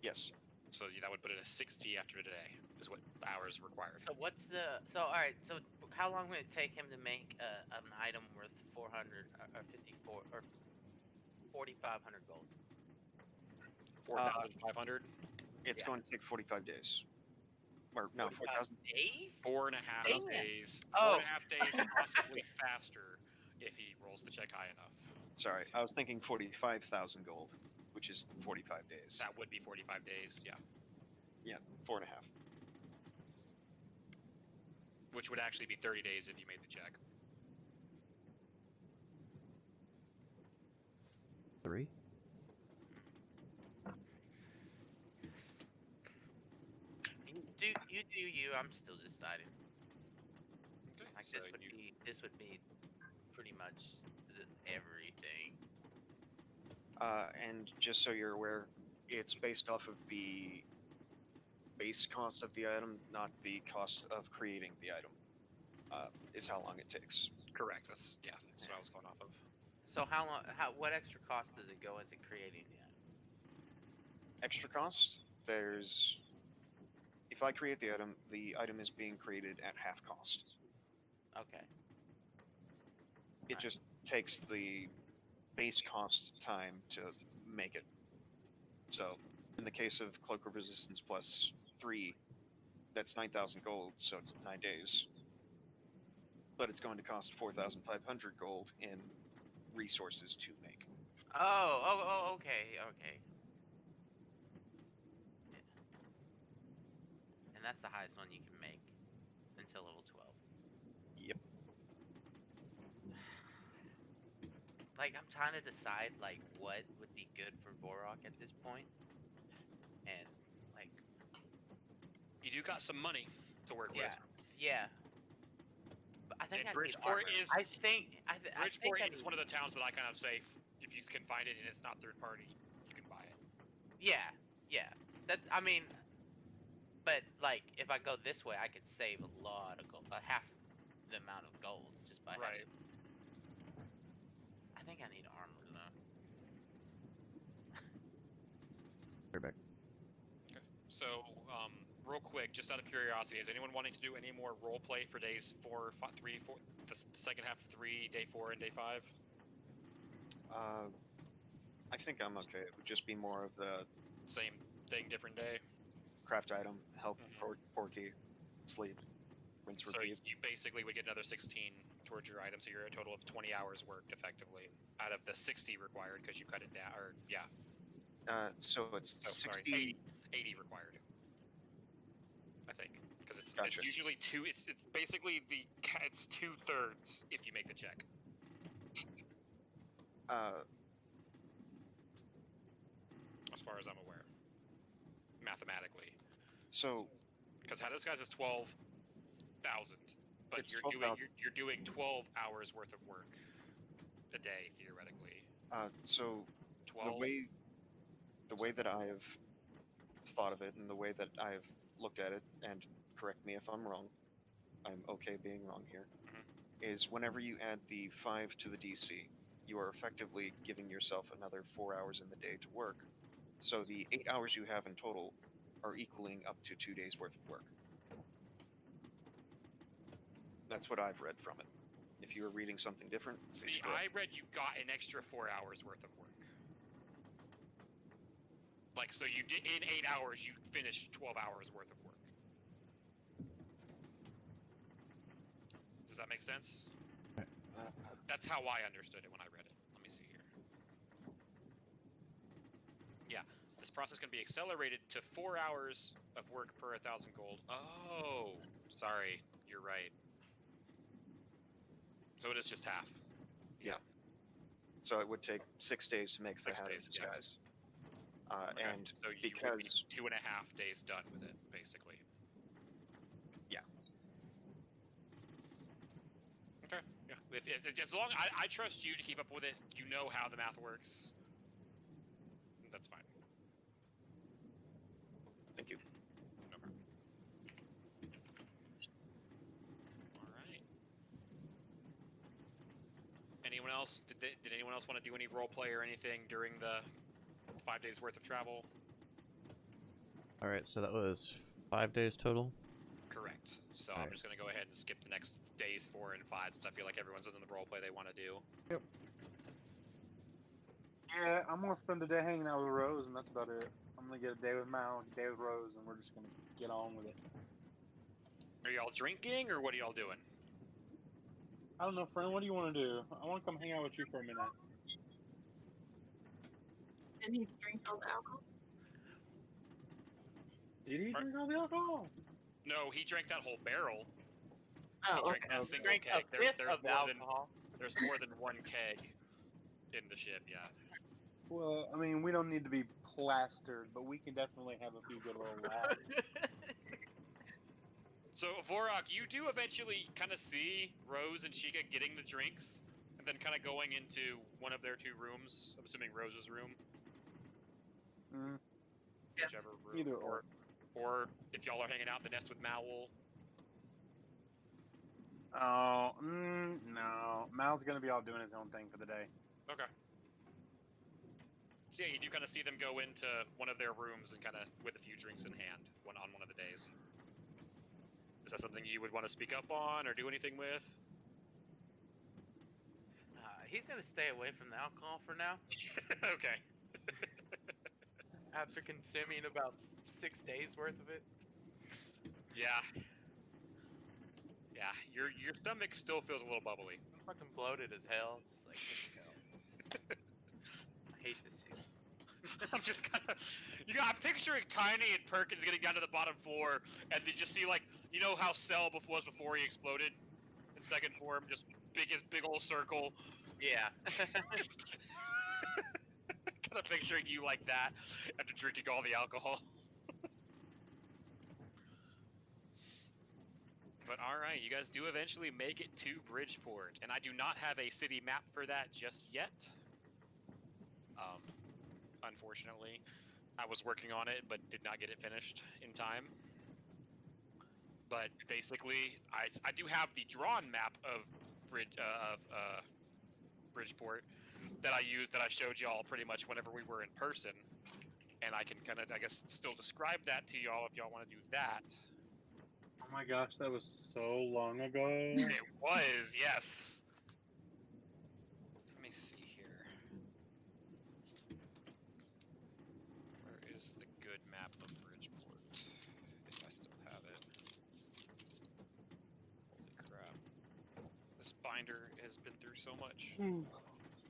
Yes. So that would put it at 60 after today, is what hours required. So what's the all right? So how long would it take him to make an item worth 400 or 54 or 4,500 gold? 4,500. It's Yeah. going to take 45 days. Or no, 4,000. days? 4.5 Damn. days. Oh. 4.5 days, possibly faster, if he rolls the check high enough. Sorry, I was thinking 45,000 gold, which is 45 days. That would be 45 days, yeah. Yeah, 4.5. Which would actually be 30 days if you made the check. 3. You do you. I'm still deciding. Okay. Like So this would be pretty much everything. And just so you're aware, it's based off of the base cost of the item, not the cost of creating the item. Is how long it takes. correct. That's what I was going off of. So what extra cost does it go into creating the item? Extra cost, if I create the item is being created at half cost. Okay. It just takes the base cost time to make it. So, in the case of Cloak of Resistance plus 3, that's 9,000 gold, so it's 9 days. But it's going to cost 4,500 gold in resources to make. Okay. And that's the highest one you can make until level 12. Yep. Like, I'm trying to decide, like, what would be good for Borok at this point. And, like... You do got some money to work with. Yeah. But I think And I Bridgeport need armor. is- I think Bridgeport I is one of the towns that I kind of say, if you can find it and it's not third party, you can buy it. Yeah. I mean... But, like, if I go this way, I could save a lot of gold. Half the amount of gold just by Right. having... I think I need armor, though. Right back. Okay. So, real quick, just out of curiosity, is anyone wanting to do any more role play for days 4, 5, 3, 4, the second half of 3, day 4, and day 5? I think I'm okay. It would just be more of the Same thing, different day. craft item, help Mhm. Porky, sleep, rinse, So repeat. you basically would get another 16 towards your item, so you're a total of 20 hours worked effectively out of the 60 required because you cut it down. Or yeah, So it's oh, 60. sorry, 80 required. I think because it's Gotcha. usually two. It's basically it's 2/3 if you make the check. As far as I'm aware, mathematically, So because how this guy's is 12,000, but It's you're 12,000. you're doing 12 hours worth of work a day theoretically. so 12. the way that I have thought of it and the way that I've looked at it, and correct me if I'm wrong, I'm okay being wrong here, is whenever you add the 5 to the DC, you are effectively giving yourself another 4 hours in the day to work. So the 8 hours you have in total are equaling up to 2 days worth of work. That's what I've read from it. If you were reading something different, please See, correct. I read you got an extra 4 hours worth of work. Like, so you did in 8 hours, you finished 12 hours worth of work. Does that make sense? That's how I understood it when I read it. Let me see here. Yeah, this process can be accelerated to 4 hours of work per 1,000 gold. Oh, sorry, you're right. So it is just half. So it would take 6 days to make the 6 hat days, of yeah. disguise. Okay, And so you would be because 2.5 days done with it, basically. Yeah. Okay. Yeah. If as long I trust you to keep up with it, you know how the math works. That's fine. Thank you. No problem. All right. Anyone else? Did anyone else want to do any role play or anything during the 5 days worth of travel? Alright, so that was 5 days total. Correct. So I'm Alright. just gonna go ahead and skip the next days 4 and 5 since I feel like everyone's in the roleplay they want to do. Yeah, I'm gonna spend the day hanging out with Rose, and that's about it. I'm gonna get a day with Mal, a day with Rose, and we're just gonna get on with it. Are y'all drinking or what are y'all doing? I don't know, friend. What do you want to do? I want to come hang out with you for a minute. Didn't he drink all the alcohol? Did he Mar- drink all the alcohol? No, he drank that whole barrel. Oh, He drank okay. that Okay. single Drink keg. a fifth of the more than alcohol. there's more than one keg in the ship. Yeah. Well, I mean, we don't need to be plastered, but we can definitely have a few good little laughs. So Vorok, you do eventually kind of see Rose and Chica getting the drinks, and then kind of going into one of their 2 rooms. I'm assuming Rose's room, Mm, Yeah. whichever room. either or. Or if y'all are hanging out in the nest with Maul. Oh, no. Mal's gonna be all doing his own thing for the day. Okay. So yeah, you do kind of see them go into one of their rooms and kind of with a few drinks in hand on one of the days. Is that something you would want to speak up on or do anything with? He's gonna stay away from the alcohol for now. Okay. After consuming about 6 days worth of it. Yeah. Yeah, your stomach still feels a little bubbly. I'm fucking bloated as hell. Just like, hell. I hate this shit. I'm just kind of, I'm picturing Tiny and Perkins getting down to the bottom floor, and they just see like, you know how Cell was before he exploded in second form, just big old circle. Yeah. Kind of picturing you like that after drinking all the alcohol. But alright, you guys do eventually make it to Bridgeport, and I do not have a city map for that just yet. Unfortunately. I was working on it, but did not get it finished in time. But basically, I do have the drawn map of Bridgeport that I showed y'all pretty much whenever we were in person. And I can kind of, I guess, still describe that to y'all if y'all want to do that. Oh my gosh, that was so long ago. It was, yes. Let me see here. Where is the good map of Bridgeport? If I still have it. Holy crap. This binder has been through so much.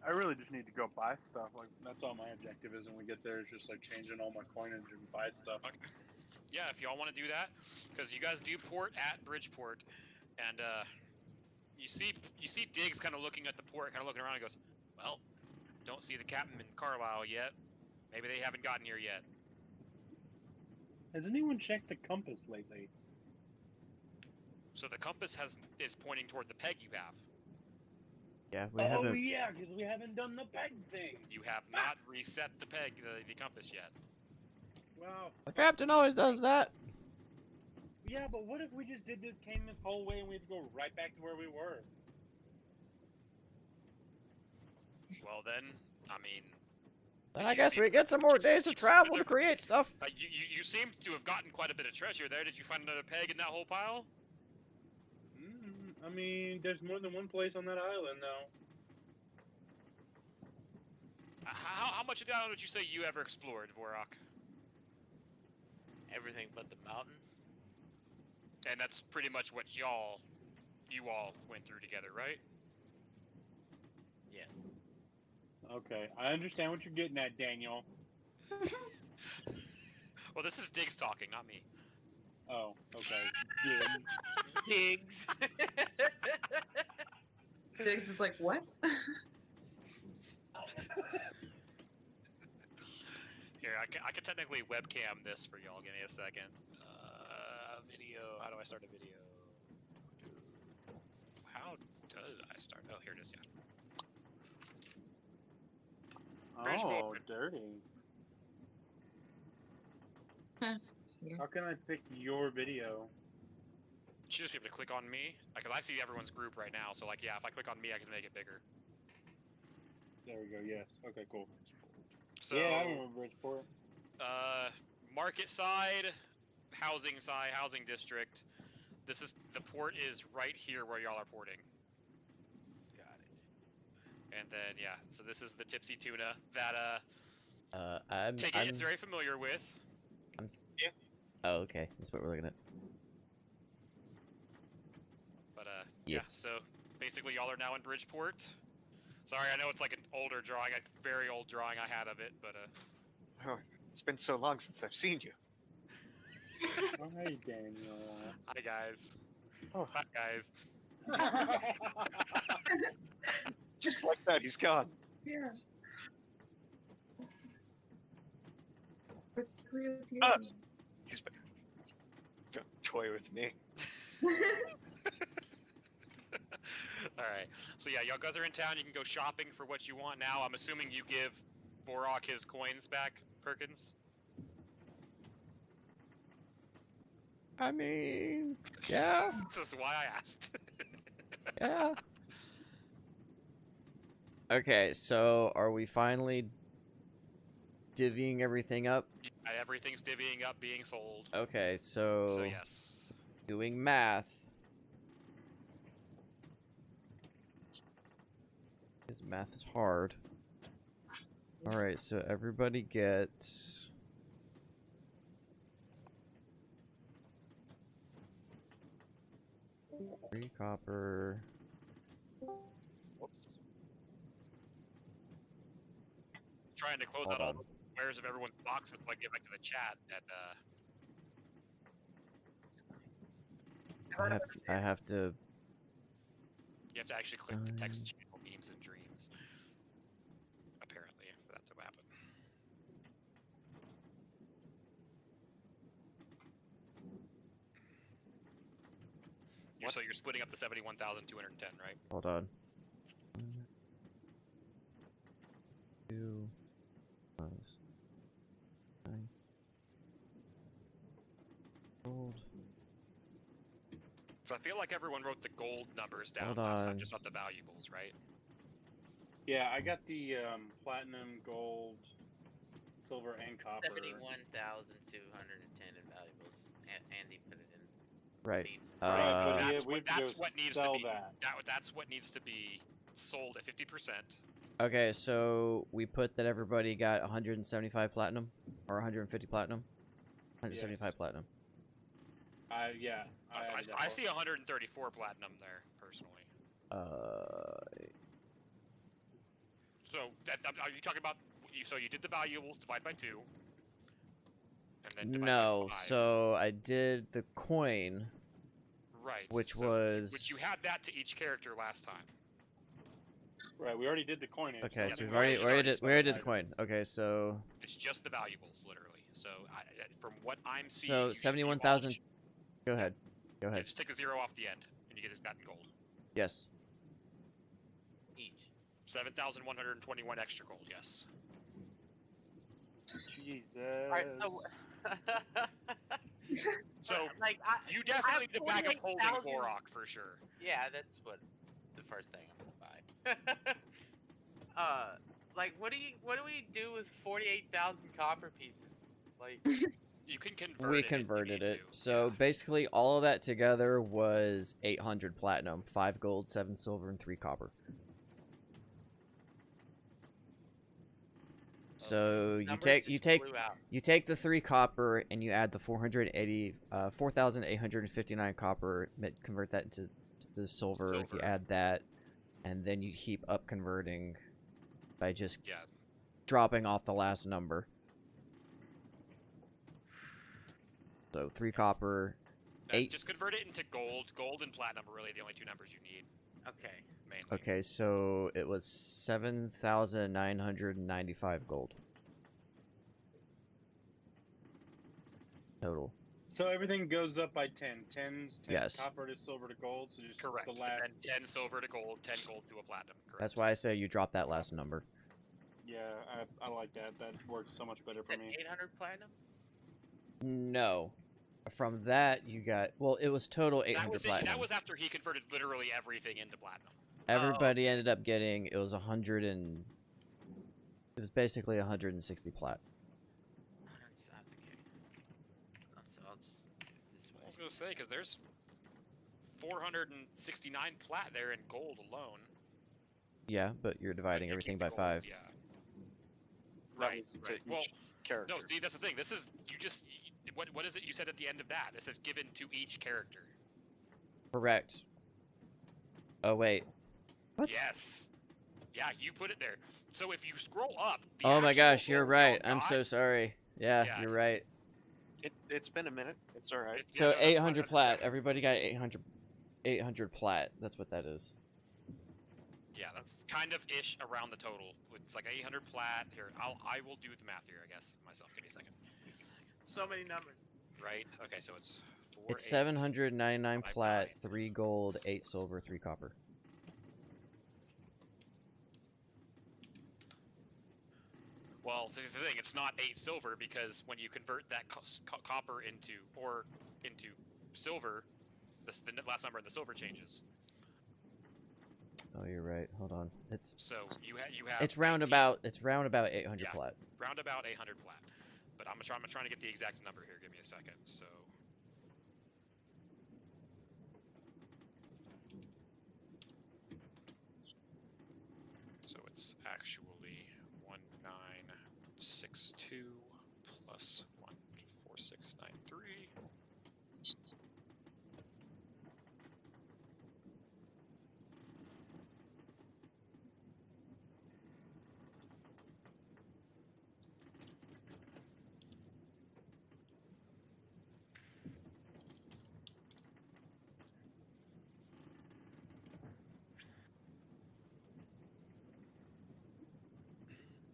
I really just need to go buy stuff. Like, that's all my objective is when we get there. Is just like changing all my coinage and buy stuff. Okay. Yeah, if y'all want to do that, because you guys do port at Bridgeport, and you see Diggs kind of looking at the port, kind of looking around, and goes, "Well, don't see the captain in Carlisle yet. Maybe they haven't gotten here yet." Has anyone checked the compass lately? So the compass is pointing toward the peg you have. Yeah, we Oh haven't. yeah, because we haven't done the peg thing. You have not reset the peg, the compass yet. Wow. The captain always does that. Yeah, but what if we just came this whole way and we had to go right back to where we were? Well then, I mean, Then Did I you guess see- we get some more days of travel to create stuff. you seem to have gotten quite a bit of treasure there. Did you find another peg in that whole pile? I mean, there's more than one place on that island, though. How much of the island would you say you ever explored, Vorok? Everything but the mountain. And that's pretty much what you all went through together, right? Yes. Okay, I understand what you're getting at, Daniel. Well, this is Diggs talking, not me. Oh, okay. Gibbs. Pigs. Diggs is like, what? Here, I can technically webcam this for y'all. Give me a second. Video. How do I start a video? How does I start? Oh, here it is. Yeah. Oh, Bridgeport. dirty. Yeah. How can I pick your video? You should just be able to click on me. Because I see everyone's group right now. So, like, yeah, if I click on me, I can make it bigger. There we go, yes. Okay, cool. So, Yeah, I remember Bridgeport. market side, housing district. This is the port is right here where y'all are porting. Got it. And then yeah, so this is the Tipsy Tuna that Ticket I'm, is very familiar with. Yeah. Oh, okay. That's what we're looking at. But Yeah. yeah, so basically y'all are now in Bridgeport. Sorry, I know it's like an older drawing, a very old drawing I had of it, but Oh, it's been so long since I've seen you. Hi, Daniel. hi guys. Oh. Hi guys. Just like that, he's gone. Yeah. But Cruse, you- He's been... Don't toy with me. Alright, so yeah, y'all guys are in town, you can go shopping for what you want now. I'm assuming you give Vorok his coins back, Perkins? I mean, yeah, This is why I asked. yeah. Okay, so are we finally divvying everything up? Yeah, everything's divvying up, being sold. Okay, so So yes. doing math. Because math is hard. Alright, so everybody gets... Three copper. Whoops. Trying to close Hold out all on. the squares of everyone's boxes so I can get back to the chat and I have to... you have to actually click the text channel memes and dreams. Apparently, for that to happen. So you're splitting up the 71,210, right? Hold on. 2 plus 9 gold. So I feel like everyone wrote the gold numbers down Hold last time, on. just not the valuables, right? Yeah, I got the platinum, gold, silver, and copper. 71,210 in valuables. Andy put it in. Right. Memes. Right, but That's we have to that's go what needs sell to be. that. That's what needs to be sold at 50%. Okay, so we put that everybody got 175 platinum? Or 150 platinum? 175 Yes. platinum. Yeah. I see 134 platinum there, personally. So, are you talking about? So you did the valuables, divide by 2. And then divide No, by 5. so I did the coin, Right. which so, was... Which you had that to each character last time. Right, we already did the coinage. Okay, Yeah, so the we already coinage is already did the coin. items. Okay, so It's just the valuables, literally. So from what I'm seeing, so you should- 71,000. Go ahead. Go Yeah, ahead. just take a 0 off the end, and you get that in gold. Yes. Each. 7,121 extra gold. Yes. Jesus. Alright, so. So like, you I definitely have need a bag of holding 48,000 Vorok for sure. Yeah, that's what the first thing I'm gonna buy. Like, what do we do with 48,000 copper pieces? Like, You can convert We it if you converted need it. to, So yeah. basically all of that together was 800 platinum, 5 gold, 7 silver, and 3 copper. So numbers just flew out. you take the 3 copper and you add the 4,859 copper, convert that into the silver if you Silver. add that, and then you keep up converting by just Yeah. dropping off the last number. So 3 copper, Just 8. convert it into gold. Gold and platinum are really the only 2 numbers you need, Okay. mainly. Okay, so it was 7,995 gold total. So everything goes up by 10. 10's 10 Yes. copper to silver to gold, so just Correct. the last. And then 10 silver to gold, 10 gold to a platinum. Correct. That's why I say you drop that last number. Yeah, I like that. That works so much better for me. 800 platinum? No. From that you got, well, it was total 800 that was platinum. That was after he converted literally everything into platinum. Everybody ended up getting, it was 100 and it was basically 160 plat. gonna say, because there's 469 plat there in gold alone. Yeah, but you're dividing You everything keep by the gold, 5. Yeah. That Right. was to Right. each Well, character. no. See, that's the thing. This is you just. What is it you said at the end of that? This is given to each character. Correct. Oh, wait. What? Yes. Yeah, you put it there. So if you scroll up. The Oh my actual gosh, you're gold right. y'all I'm got- so sorry. Yeah, Yeah. you're right. It's been a minute. It's all right. It's- So yeah, no, that's fine, 800 that's plat. fine. Everybody got 800 plat. That's what that is. Yeah, that's kind of ish around the total. It's like 800 plat. Here, I will do the math here, I guess myself. Give me a second. So many numbers. Right. Okay, so it's 4. It's 799 Bye-bye. plat, 3 gold, 8 silver, 3 copper. Well, here's the thing. It's not 8 silver because when you convert that copper into silver, the last number in the silver changes. Oh, you're right. Hold on. It's So you have. it's 19 roundabout 800 Yeah. plat. Roundabout 800 plat. But I'm trying to get the exact number here. Give me a second. So. So it's actually 1962 plus 14693.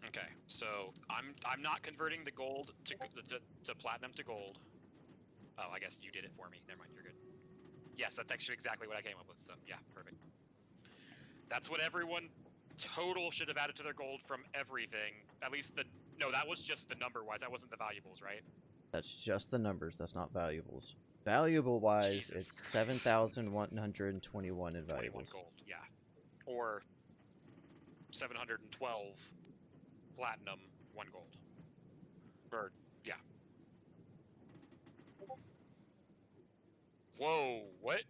Okay, so I'm not converting the gold to platinum to gold. Oh, I guess you did it for me. Never mind, you're good. Yes, that's actually exactly what I came up with. So yeah, perfect. That's what everyone total should have added to their gold from everything. At least no, that was just the number wise. That wasn't the valuables, right? That's just the numbers. That's not valuables. Valuable wise, Jesus it's Christ. 7,121 in 21 valuables. gold, yeah, or 712 platinum, 1 gold. Or yeah. Whoa, what?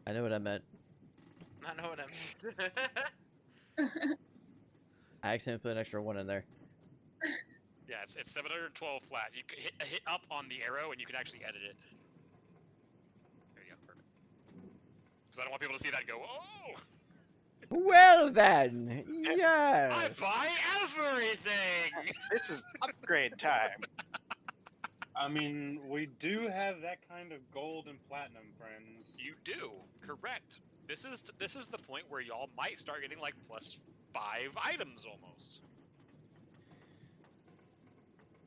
I know what I meant. I know what I mean. I accidentally put an extra 1 in there. Yeah, it's 712 flat. You can hit up on the arrow and you can actually edit it. There you go, perfect. Because I don't want people to see that and go, oh! Well then, I yes. buy everything! This is upgrade time. I mean, we do have that kind of gold and platinum, friends. You do, correct. This is the point where y'all might start getting like +5 items almost.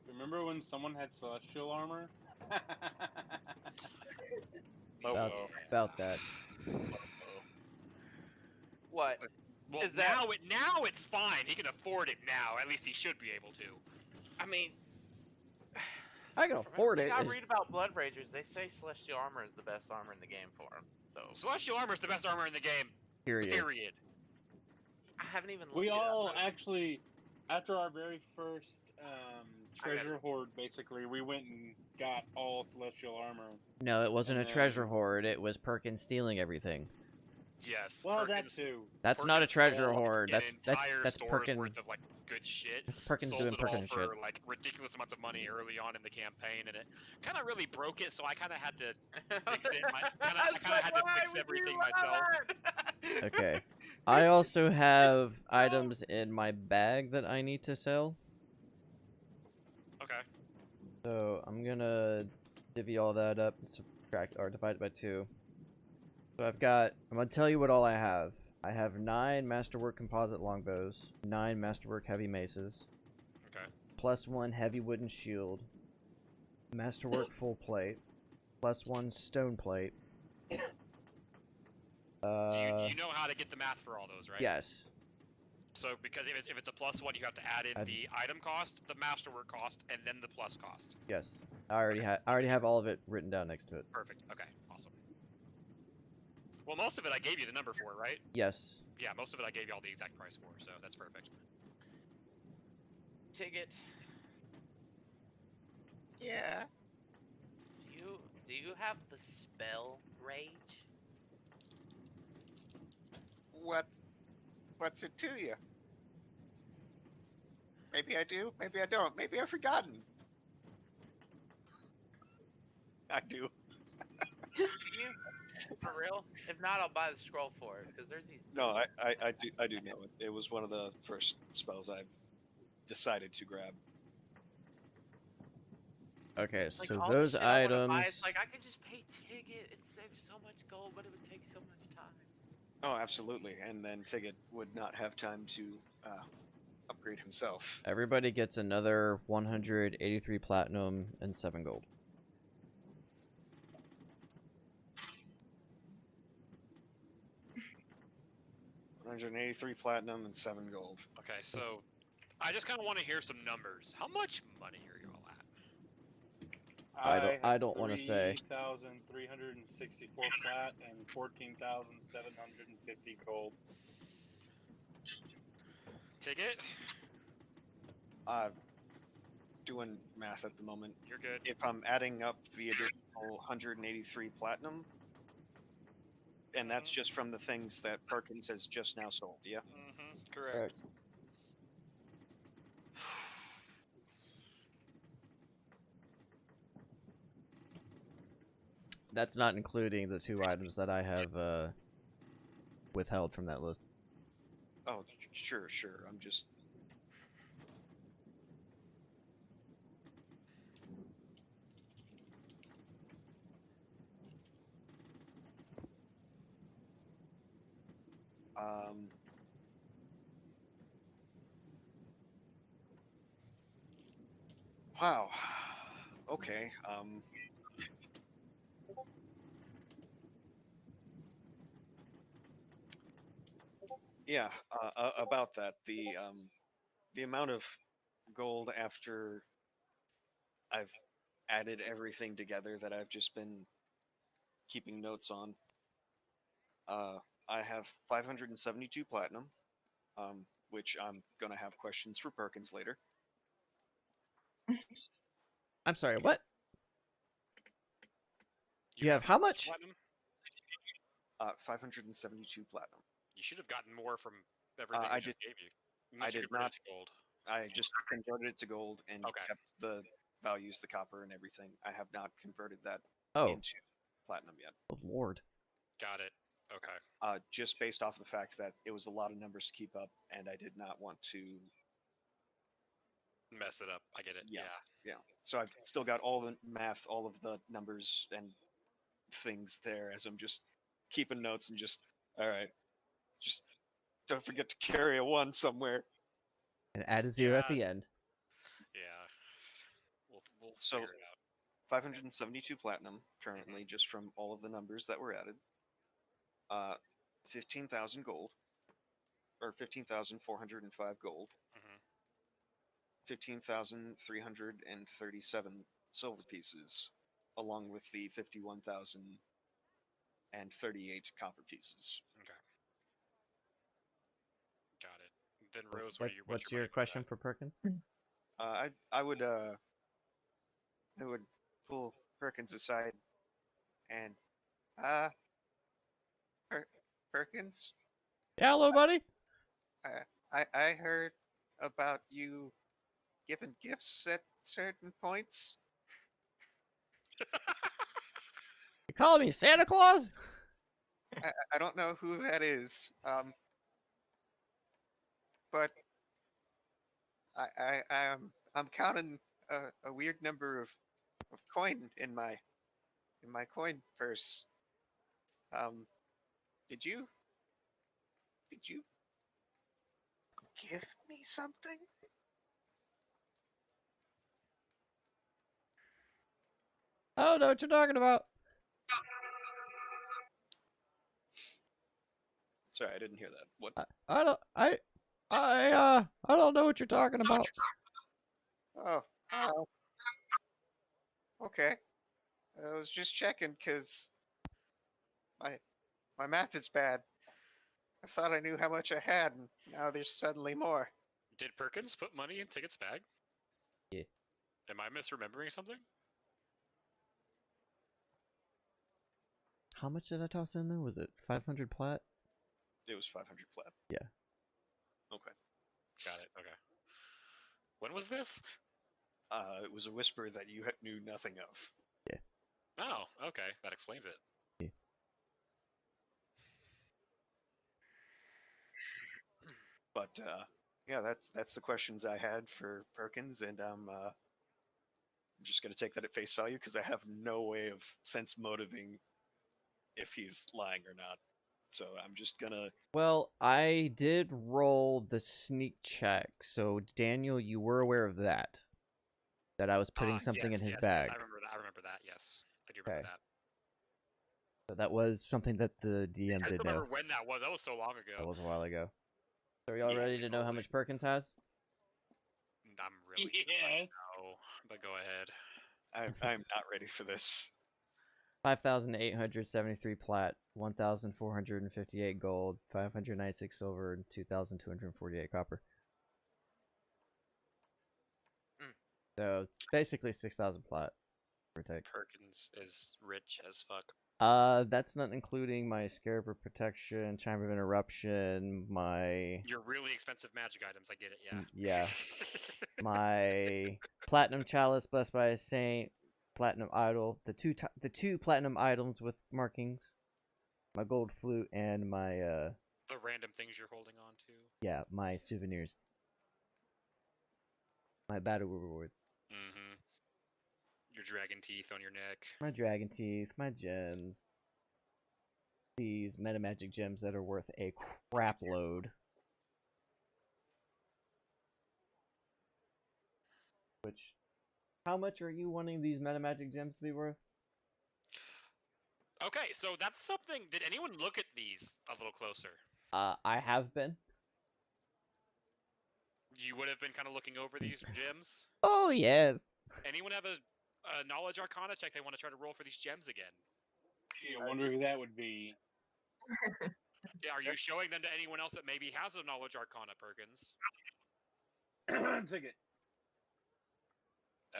Remember when someone had celestial armor? About that. What? Well, Is that- now it's fine. He can afford it now. At least he should be able to. I mean, I can afford it. I It's- read about Blood Ragers. They say Celestial Armor is the best armor in the game for him. So Celestial armor is the best armor in the game. Period. Period. I haven't even. We looked it all up. actually, after our very first treasure hoard, basically, we went and got all celestial armor. No, it wasn't a And then- treasure hoard. It was Perkins stealing everything. Yes. Well, Perkins, that too. That's not a Perkins treasure stole, like, hoard. an That's entire store's Perkins. worth of like good shit. That's Perkins Sold doing it all Perkins for shit. like ridiculous amounts of money early on in the campaign, and it kind of really broke it. So I kind of had to fix it. I kind of had to fix everything myself. Okay. I also have items in my bag that I need to sell. Okay. So I'm gonna divvy all that up and subtract or divide it by 2. So I'm gonna tell you what all I have. I have 9 Masterwork composite longbows, 9 Masterwork heavy maces, Okay. +1 heavy wooden shield, Masterwork full plate, +1 stone plate. You know how to get the math for all those, right? Yes. So because if it's a +1, you have to add in the item cost, the masterwork cost, and then the plus cost. Yes. I already have all of it written down next to it. Perfect. Okay. Awesome. Well, most of it I gave you the number for, right? Yes. Yeah, most of it I gave you all the exact price for, so that's perfect. Ticket. Yeah. Do do you have the spell Rage? What's it to you? Maybe I do, maybe I don't. Maybe I've forgotten. I do. You? For real? If not, I'll buy the scroll for it, because there's these... No, I do know it. It was one of the first spells I've decided to grab. Okay, Like, so all the those shit I wanna buy, items. it's like, I could just pay ticket and save so much gold, but it would take so much time. Oh, absolutely. And then Tigget would not have time to upgrade himself. Everybody gets another 183 platinum and 7 gold. $183 platinum and 7 gold. Okay, so I just kind of want to hear some numbers. How much money are you all at? I don't wanna say. 3,364 plat and 14,750 gold. Ticket? Doing math at the moment. You're good. If I'm adding up the additional 183 platinum, and that's just from the things that Perkins has just now sold, yeah? Mm-hmm. Correct. That's not including the 2 items that I have withheld from that list. Oh, sure. I'm just... Wow. Okay. Yeah. About that, the amount of gold after I've added everything together that I've just been keeping notes on. I have 572 platinum, which I'm gonna have questions for Perkins later. I'm sorry, what? You have how much? Platinum? 572 platinum. You should have gotten more from everything I I just gave you. I Unless you did converted not. it to gold. I just converted it to gold and Okay. kept the values, the copper, and everything. I have not converted that Oh, into platinum yet. oh lord. Got it. Okay. Just based off the fact that it was a lot of numbers to keep up, and I did not want to Mess it up. I get it. Yeah. Yeah. So I've still got all the math, all of the numbers and things there as I'm just keeping notes and just, all right, just don't forget to carry a 1 somewhere. And add a 0 at Yeah. the end. Yeah. We'll So- figure it out. 572 platinum currently, just from all of the numbers that were added. 15,000 gold, or 15,405 gold. Mhm. 15,337 silver pieces, along with the 51,038 copper pieces. Okay. Got it. Then Rose, what's What's your your money for question that? for Perkins? I would pull Perkins aside and Perkins, Yeah, hello, buddy. I heard about you giving gifts at certain points. You calling me Santa Claus? I don't know who that is, but I'm counting a weird number of coin in my coin purse. Did you give me something? I don't know what you're talking about. Sorry, I didn't hear that. What? I don't know what you're talking about. Oh, okay. I was just checking because my math is bad. I thought I knew how much I had, and now there's suddenly more. Did Perkins put money in Ticket's bag? Yeah. Am I misremembering something? how much did I toss in there? Was it 500 plat? It was 500 plat. Yeah. Okay. Got it. Okay. When was this? It was a whisper that you knew nothing of. Oh, okay. That explains it. But yeah, that's the questions I had for Perkins, and I'm just gonna take that at face value because I have no way of sense motiving if he's lying or not. So I'm just gonna. Well, I did roll the sneak check, so Daniel, you were aware of that. That I was putting something yes, in his yes, bag. Yes, I remember that. I remember that. Yes, I do remember Okay. that. So that was something that the DM I did don't know. remember when that was. That was so long ago. That was a while ago. So are y'all Yeah, ready to know how much Perkins has? I'm really Yes. no, but go ahead. I'm not ready for this. 5,873 plat, 1,458 gold, 596 silver, and 2,248 copper. Mm. So it's basically 6,000 plat. Protect. Perkins is rich as fuck. That's not including my Scarab of Protection, Chime of Interruption, my Your really expensive magic items. I get it. Yeah. yeah, my Platinum Chalice, Blessed by a Saint, Platinum Idol, the two Platinum items with markings, my Gold Flute, and my The random things you're holding on to. yeah, my souvenirs, my battle rewards, Mm-hmm. Your dragon teeth on your neck. my Dragon Teeth, my gems, these meta magic gems that are worth a crap load. Which, how much are you wanting these meta magic gems to be worth? Okay, so that's something. Did anyone look at these a little closer? I have been. You would have been kind of looking over these gems. Oh yes. Anyone have a knowledge arcana check they want to try to roll for these gems again? Gee, I wonder who that would be. Are you showing them to anyone else that maybe has a knowledge arcana, Perkins? Take it.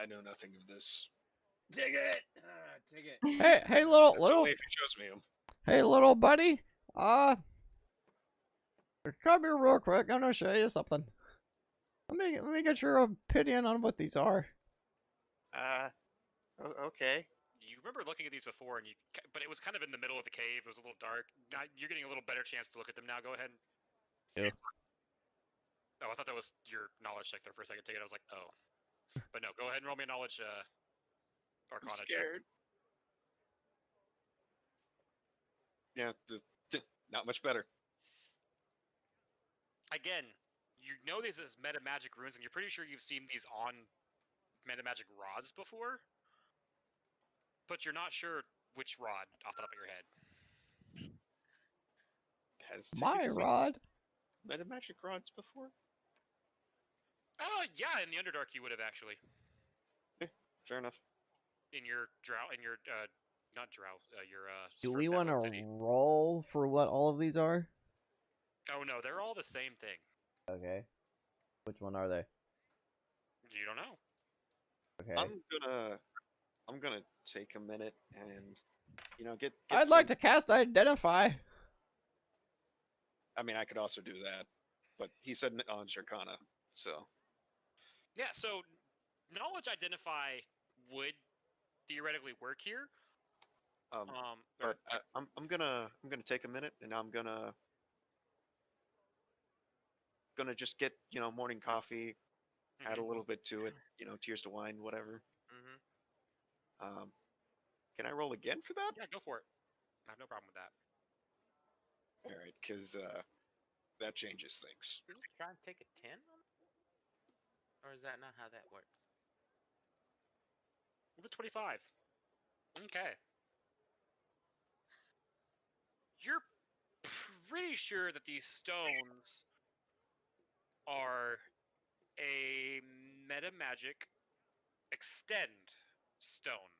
I know nothing of this. Take it. Take it. Hey, little That's only if he shows me him. Hey, little buddy. Come here real quick. I'm gonna show you something. Let me get your opinion on what these are. Okay. You remember looking at these before, but it was kind of in the middle of the cave. It was a little dark. Now you're getting a little better chance to look at them now. Go ahead. Yeah. Oh, I thought that was your knowledge check there for a second. Take it. I was like, oh. But no, go ahead and roll me a knowledge arcana I'm scared. Yeah, not much better. Again, you know these as meta magic runes, and you're pretty sure you've seen these on meta magic rods before, but you're not sure which rod off the top of your head. Has My Tickets seen rod. meta magic rods before? Yeah, in the Underdark you would have actually. Fair enough. In your not drow, your Do we want to roll for what all of these are? Oh no, they're all the same thing. Okay. Which one are they? You don't know. Okay. I'm gonna take a minute and get I'd like to cast Identify. I mean, I could also do that, but he said knowledge arcana, so. Yeah, so knowledge identify would theoretically work here. But I'm gonna take a minute and I'm gonna just get morning coffee, add a little bit to it, tears to wine, whatever. Mm-hmm. Can I roll again for that? Yeah, go for it. I have no problem with that. All right, because that changes things. Did you try and take a 10? Or is that not how that works? With a 25. Okay. You're pretty sure that these stones are a meta magic extend stone.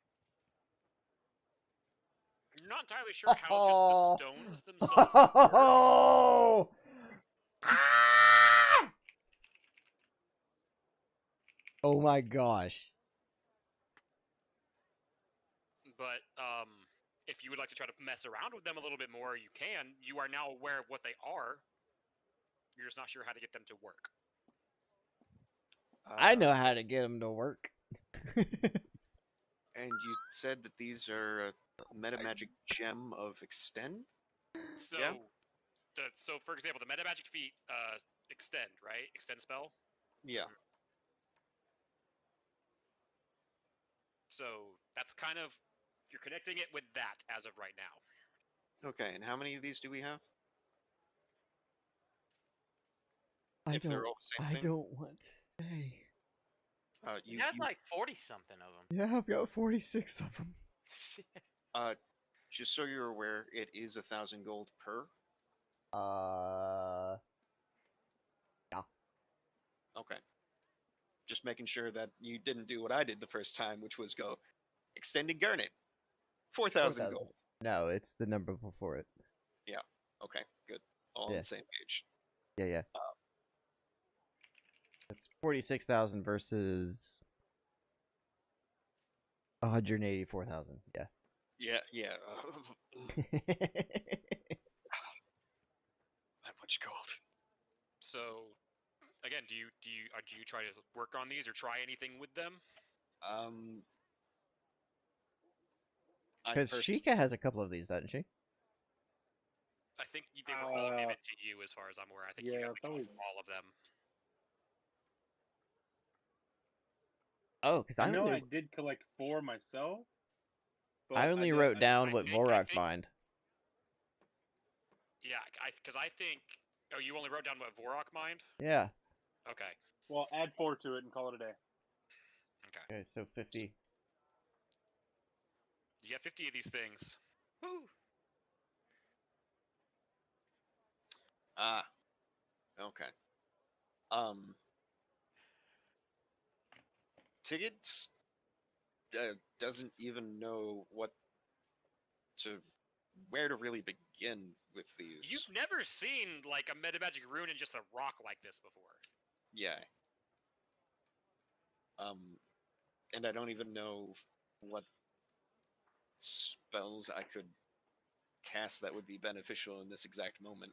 You're not entirely sure how just the stones themselves work. Oh! Ah! Oh my gosh. But if you would like to try to mess around with them a little bit more, you can. You are now aware of what they are. You're just not sure how to get them to work. I know how to get them to work. And you said that these are a metamagic gem of extend? So, Yeah. so for example, the metamagic feat extend, right? Extend spell. Yeah. So that's kind of you're connecting it with that as of right now. Okay, and how many of these do we have? I If they're all the same thing? don't want to say. You had like 40 something of them. Yeah, I've got 46 of them. Just so you're aware, it is 1,000 gold per. Okay. Just making sure that you didn't do what I did the first time, which was go extended garnet. 4,000 gold. No, it's the number before it. Okay, good. All on Yeah. the same page. Yeah. It's 46,000 versus 184,000. Yeah. Yeah. That much gold. So, again, do you try to work on these or try anything with them? Because Sheikah has a couple of these, doesn't she? I think they were all given to you, as far as I'm aware. I think you yeah, got that was. all of them. Oh, because I know I did collect 4 myself. But I only don't- wrote down I what think- Vorak mined. Yeah, because I think. Oh, you only wrote down what Vorok mined? Yeah. Okay. Well, add 4 to it and call it a day. Okay. Okay, so 50. You got 50 of these things. Woo. Okay. Tickets doesn't even know where to really begin with these. You've never seen like a metamagic rune in just a rock like this before. Yeah. And I don't even know what spells I could cast that would be beneficial in this exact moment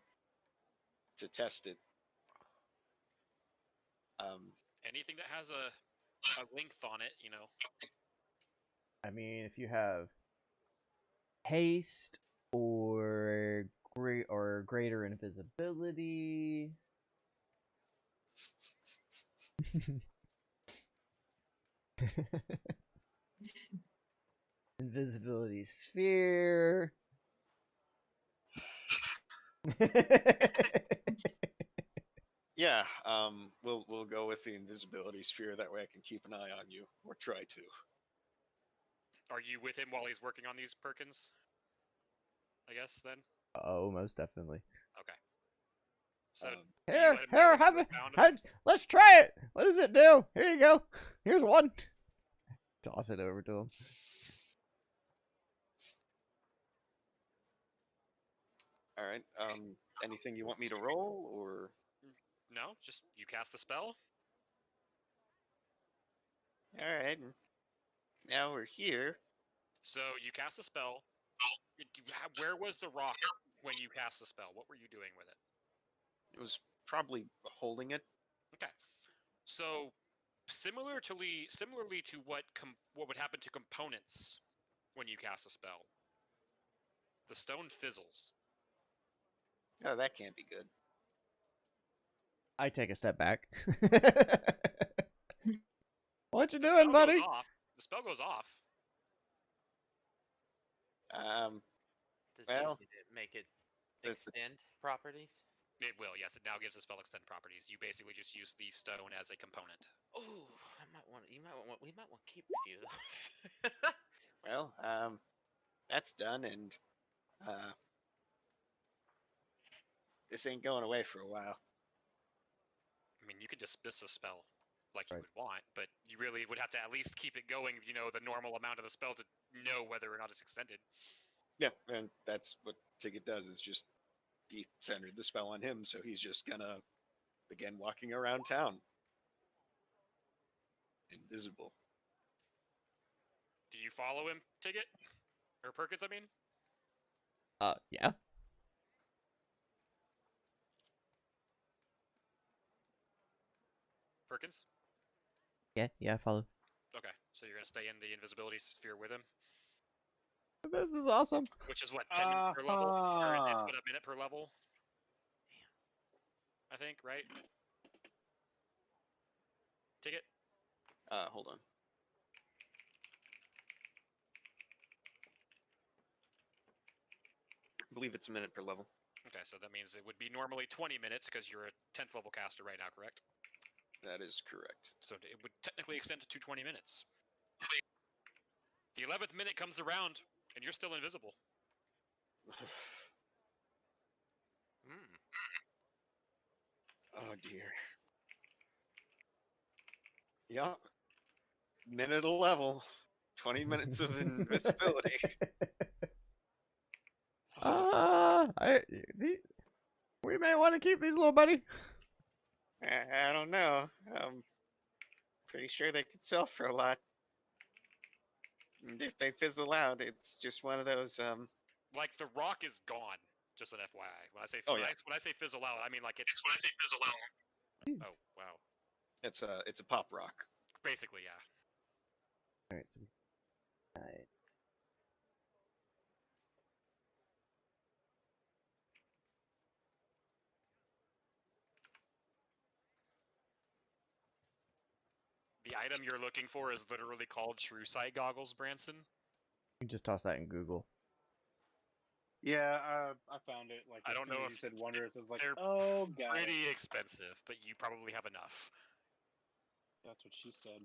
to test it. Anything that has a length on it, you know. I mean, if you have haste or greater invisibility. Invisibility sphere. Yeah, we'll go with the invisibility sphere. That way I can keep an eye on you, or try to. Are you with him while he's working on these Perkins? I guess then. Oh, most definitely. Okay. So do you Here, let him know here, what you have have it. found? Let's try it. What does it do? Here you go. Here's one. Toss it over to him. All right. Anything you want me to roll, or? No, just you cast the spell. All right. Now we're here. So you cast a spell. Where was the rock when you cast the spell? What were you doing with it? It was probably holding it. Okay. So similarly to what would happen to components when you cast a spell, the stone fizzles. Oh, that can't be good. I take a step back. What you The doing, spell buddy? goes off. The spell goes off. Does Well, it make it the- extend properties? It will, yes. It now gives the spell extend properties. You basically just use the stone as a component. Oh, we might want to keep a few of those. Well, that's done, and this ain't going away for a while. I mean, you could dismiss a spell like you Right. would want, but you really would have to at least keep it going, you know, the normal amount of the spell to know whether or not it's extended. Yeah, and that's what Ticket does. Is just he centered the spell on him, so he's just gonna begin walking around town, invisible. Do you follow him, Ticket? Or Perkins, I mean? Yeah. Perkins? Yeah, I follow. Okay, so you're gonna stay in the invisibility sphere with him, This is awesome. which is what, 10 minutes per level, or it's what, a minute per level? I think, right? Ticket. Hold on. I believe it's a minute per level. Okay, so that means it would be normally 20 minutes because you're a 10th level caster right now, correct? That is correct. So it would technically extend to 220 minutes. The 11th minute comes around, and you're still invisible. Hmm. Oh dear. Yeah. Minute a level. 20 minutes of invisibility. We may want to keep these, little buddy. I don't know. I'm pretty sure they could sell for a lot. And if they fizzle out, it's just one of those. Like the rock is gone. Just an FYI. When I say Oh, yeah. when I say fizzle out, I mean like it's when I say fizzle out. Oh wow. It's a pop rock. Basically, yeah. All right. So, all right. The item you're looking for is literally called True Sight Goggles, Branson. You can just toss that in Google. Yeah, I found it. Like, I as don't soon know as if you said Wondrous, I was like, they're oh, got it. pretty expensive, but you probably have enough. That's what she said.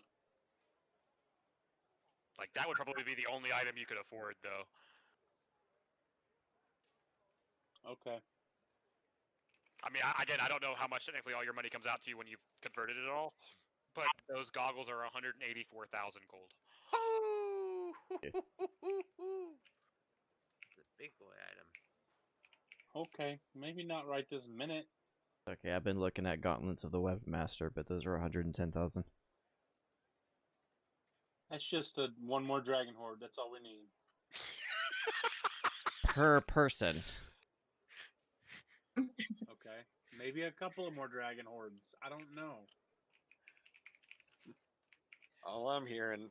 Like that would probably be the only item you could afford, though. Okay. I mean, again, I don't know how much technically all your money comes out to you when you've converted it all, but those goggles are 184,000 gold. Oh! Yeah. It's a big boy item. Okay. Maybe not right this minute. Okay, I've been looking at Gauntlets of the Webmaster, but those are 110,000 That's just one more Dragon Horde. That's all we need. per person. Okay. Maybe a couple of more Dragon Hordes. I don't know. All I'm hearing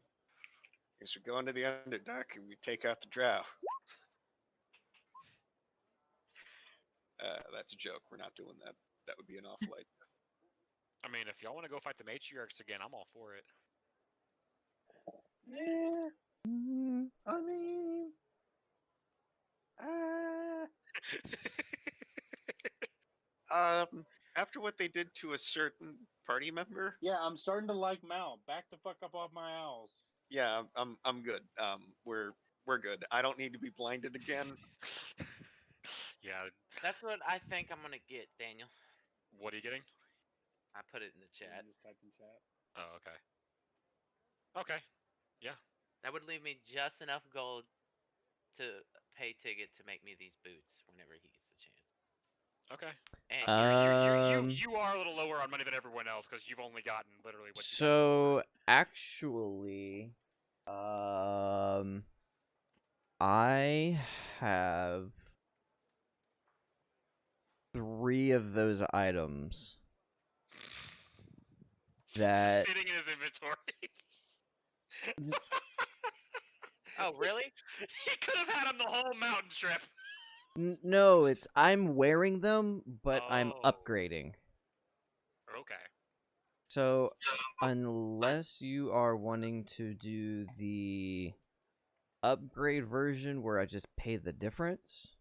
is we go into the Underdark and we take out the Drow. That's a joke. We're not doing that. That would be an awful idea. I mean, if y'all want to go fight the matriarchs again, I'm all for it. Yeah. I mean. After what they did to a certain party member, Yeah, I'm starting to like Mal. Back the fuck up off my owls. yeah, I'm good. We're good. I don't need to be blinded again. Yeah. That's what I think I'm gonna get, Daniel. What are you getting? I put it in the chat. Just type in chat. Oh, okay. Okay. That would leave me just enough gold to pay Ticket to make me these boots whenever he gets the chance. Okay. And You are a little lower on money than everyone else because you've only gotten literally what you So actually, I have 3 of those items that sitting in his inventory. oh, really? He could have had him the whole mountain trip. no, it's I'm wearing them, but I'm Oh. upgrading. Okay. So unless you are wanting to do the upgrade version where I just pay the difference,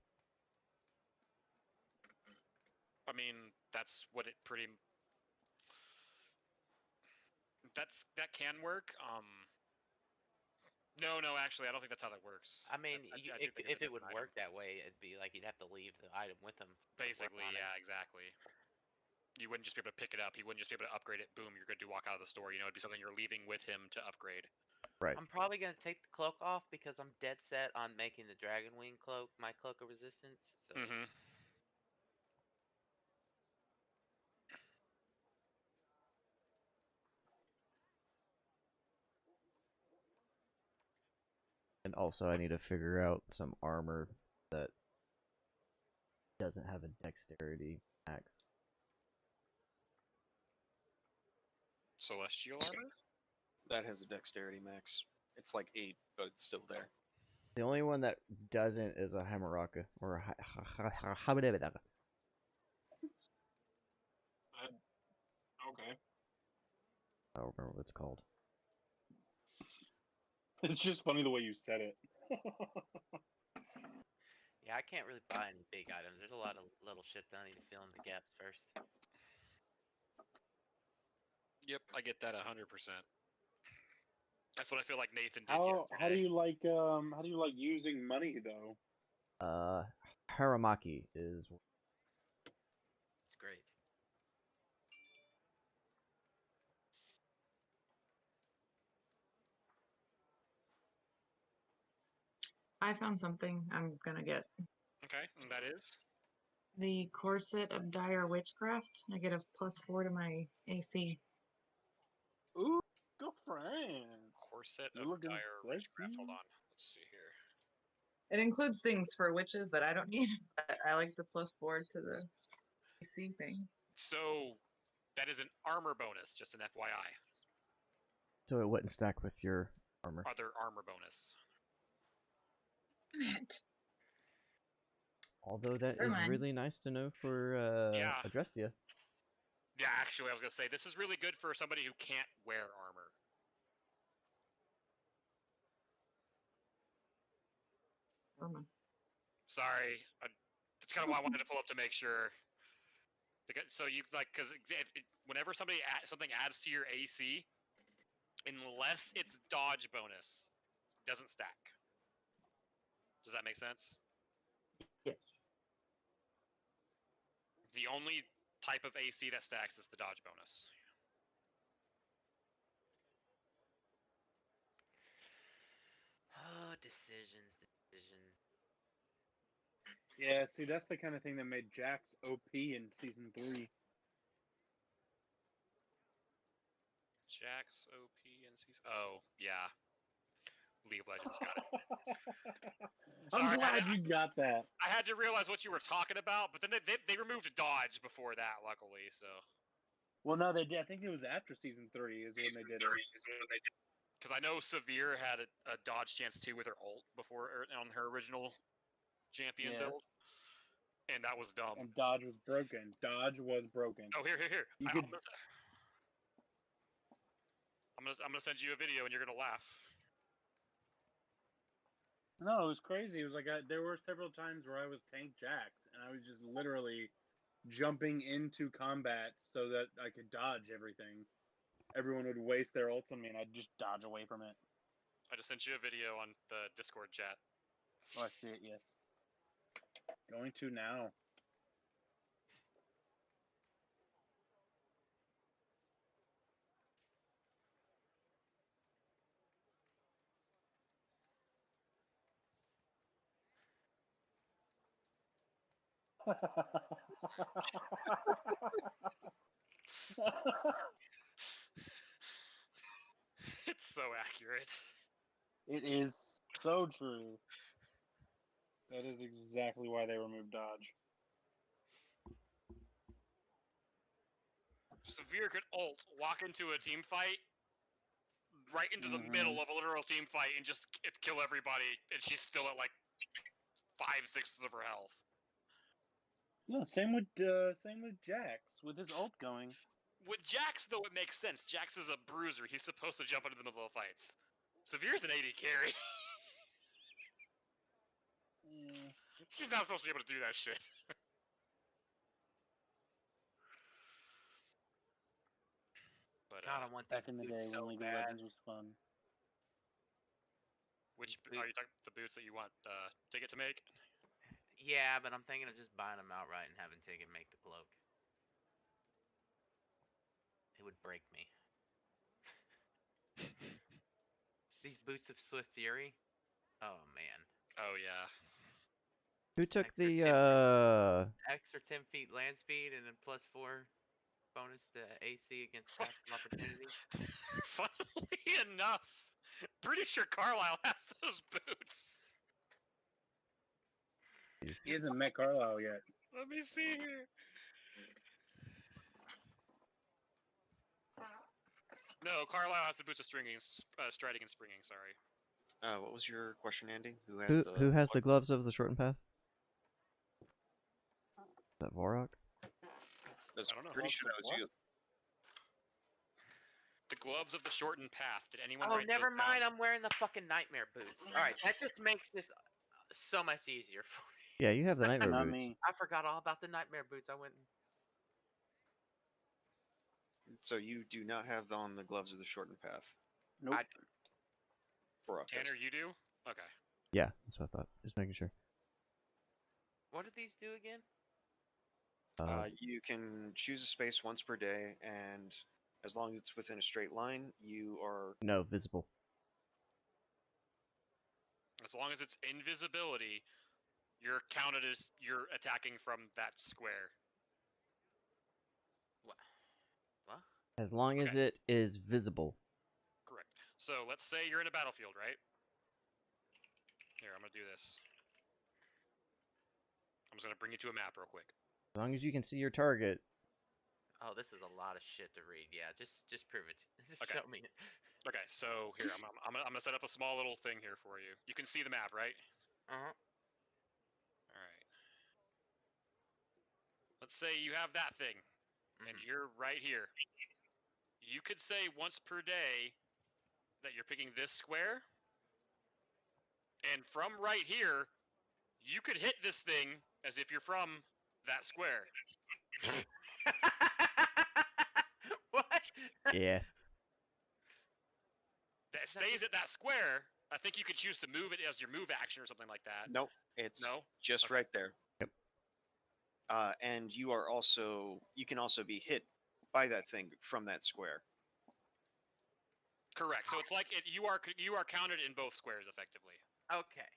I mean, that's what it pretty. That can work. No, actually, I don't think that's how that works. I mean, I do think if it's a it would different work item. that way, it'd be like you'd have to leave the item with him. to work Basically, on it. yeah, exactly. You wouldn't just be able to pick it up. He wouldn't just be able to upgrade it. Boom, you're good to walk out of the store. You know, it'd be something you're leaving with him to upgrade. right? I'm probably gonna take the cloak off because I'm dead set on making the dragon wing cloak my cloak of resistance. So Mm-hmm. And also, I need to figure out some armor that doesn't have a dexterity max. Celestial armor? That has a dexterity max. It's like 8, but it's still there. The only one that doesn't is a Hamaraka or a Habadabada. Okay. I don't remember what it's called. It's just funny the way you said it. Yeah, I can't really buy any big items. There's a lot of little shit that I need to fill in the gaps first. Yep, I get that 100%. That's what I feel like Nathan did How do yesterday. you like using money though? Haramaki is It's great. I found something I'm gonna get. Okay, and that is? The Corset of Dire Witchcraft. I get a +4 to my AC. Ooh, go friends. Corset You're of looking Dire Witchcraft. sexy. Hold on. Let's see here. It includes things for witches that I don't need, but I like the +4 to the AC thing. So, that is an armor bonus, just an FYI. so it wouldn't stack with your armor. Other armor bonus. Damn it. Although that Never is mind. really nice to know for Yeah. Adrestia. Yeah, actually, I was going to say, this is really good for somebody who can't wear armor. Never mind. Sorry. That's kind of why I wanted to pull up to make sure. Because whenever something adds to your AC, unless it's dodge bonus, doesn't stack. Does that make sense? Yes. The only type of AC that stacks is the dodge bonus. Oh, decisions. Yeah, see, that's the kind of thing that made Jax OP in season 3. Jax OP and season. Oh yeah, League of Legends got it. I'm Sorry, glad you got that. I had to realize what you were talking about, but then they removed dodge before that, luckily. So. Well, no, they did. I think it was after season 3 is when they did it. Because I know Severe had a dodge chance too with her ult before on her original champion Yes. build, and that was dumb. And dodge was broken. Dodge was broken. Oh, here. You I'm could- gonna send you a video, and you're gonna laugh. No, it was crazy. It was like there were several times where I was tank Jax, and I was just literally jumping into combat so that I could dodge everything. Everyone would waste their ults on me, and I'd just dodge away from it. I just sent you a video on the Discord chat. Oh, I see it, yes. Going to now. It's so accurate. It is so true. That is exactly why they removed dodge. Severe could ult, walk into a team fight, right into the middle of a literal team fight, and just kill everybody, and she's still at like 5/6 of her health. Yeah, same with Jax with his ult going. With Jax, though, it makes sense. Jax is a bruiser. He's supposed to jump into the middle of fights. Severe's an AD carry. Yeah. She's not supposed to be able to do that shit. But God, I want Back this in the boot day so when League of bad. Legends was fun. which These are you talking the boots that you want Ticket to make? Yeah, but I'm thinking of just buying them outright and having Ticket make the cloak. It would break me. These boots of Swift Fury. Oh man. Oh yeah. Who took Extra the Extra 10 feet land speed and then +4 bonus to AC against attacks of opportunity. Funnily enough, pretty sure Carlisle has those boots. He hasn't met Carlisle yet. Let me see here. No, Carlisle has the boots of stringing, striding and springing. Sorry. What was your question, Andy? Who Who has the gloves of the shortened path? Is that Vorok? That's I don't know. pretty sure that was you. The gloves of the shortened path. Did anyone Oh, write never those mind. down? I'm wearing the fucking nightmare boots. All right, that just makes this so much easier for me. Yeah, you have the nightmare Not boots. me. I forgot all about the nightmare boots. I went. So you do not have on the gloves of the shortened path. Nope. For us. Tanner, you do? Okay. Yeah, that's what I thought. Just making sure. What did these do again? You can choose a space once per day, and as long as it's within a straight line, you are... No, visible. As long as it's invisibility, you're counted as you're attacking from that square. What? What? As long as it is visible. Correct. So let's say you're in a battlefield, right? Here, I'm gonna do this. I'm just gonna bring you to a map real quick. As long as you can see your target. Oh, this is a lot of shit to read. Yeah, just prove it. Just Okay. show me it. Okay, so here I'm gonna set up a small little thing here for you. You can see the map, right? Uh-huh. All right. Let's say you have that thing, and you're right here. You could say once per day that you're picking this square, and from right here, you could hit this thing as if you're from that square. What? Yeah. That stays at that square. I think you could choose to move it as your move action or something like that. Nope, it's No? just Okay. right there. Yep. And you can also be hit by that thing from that square. Correct. So it's like you are counted in both squares effectively. Okay.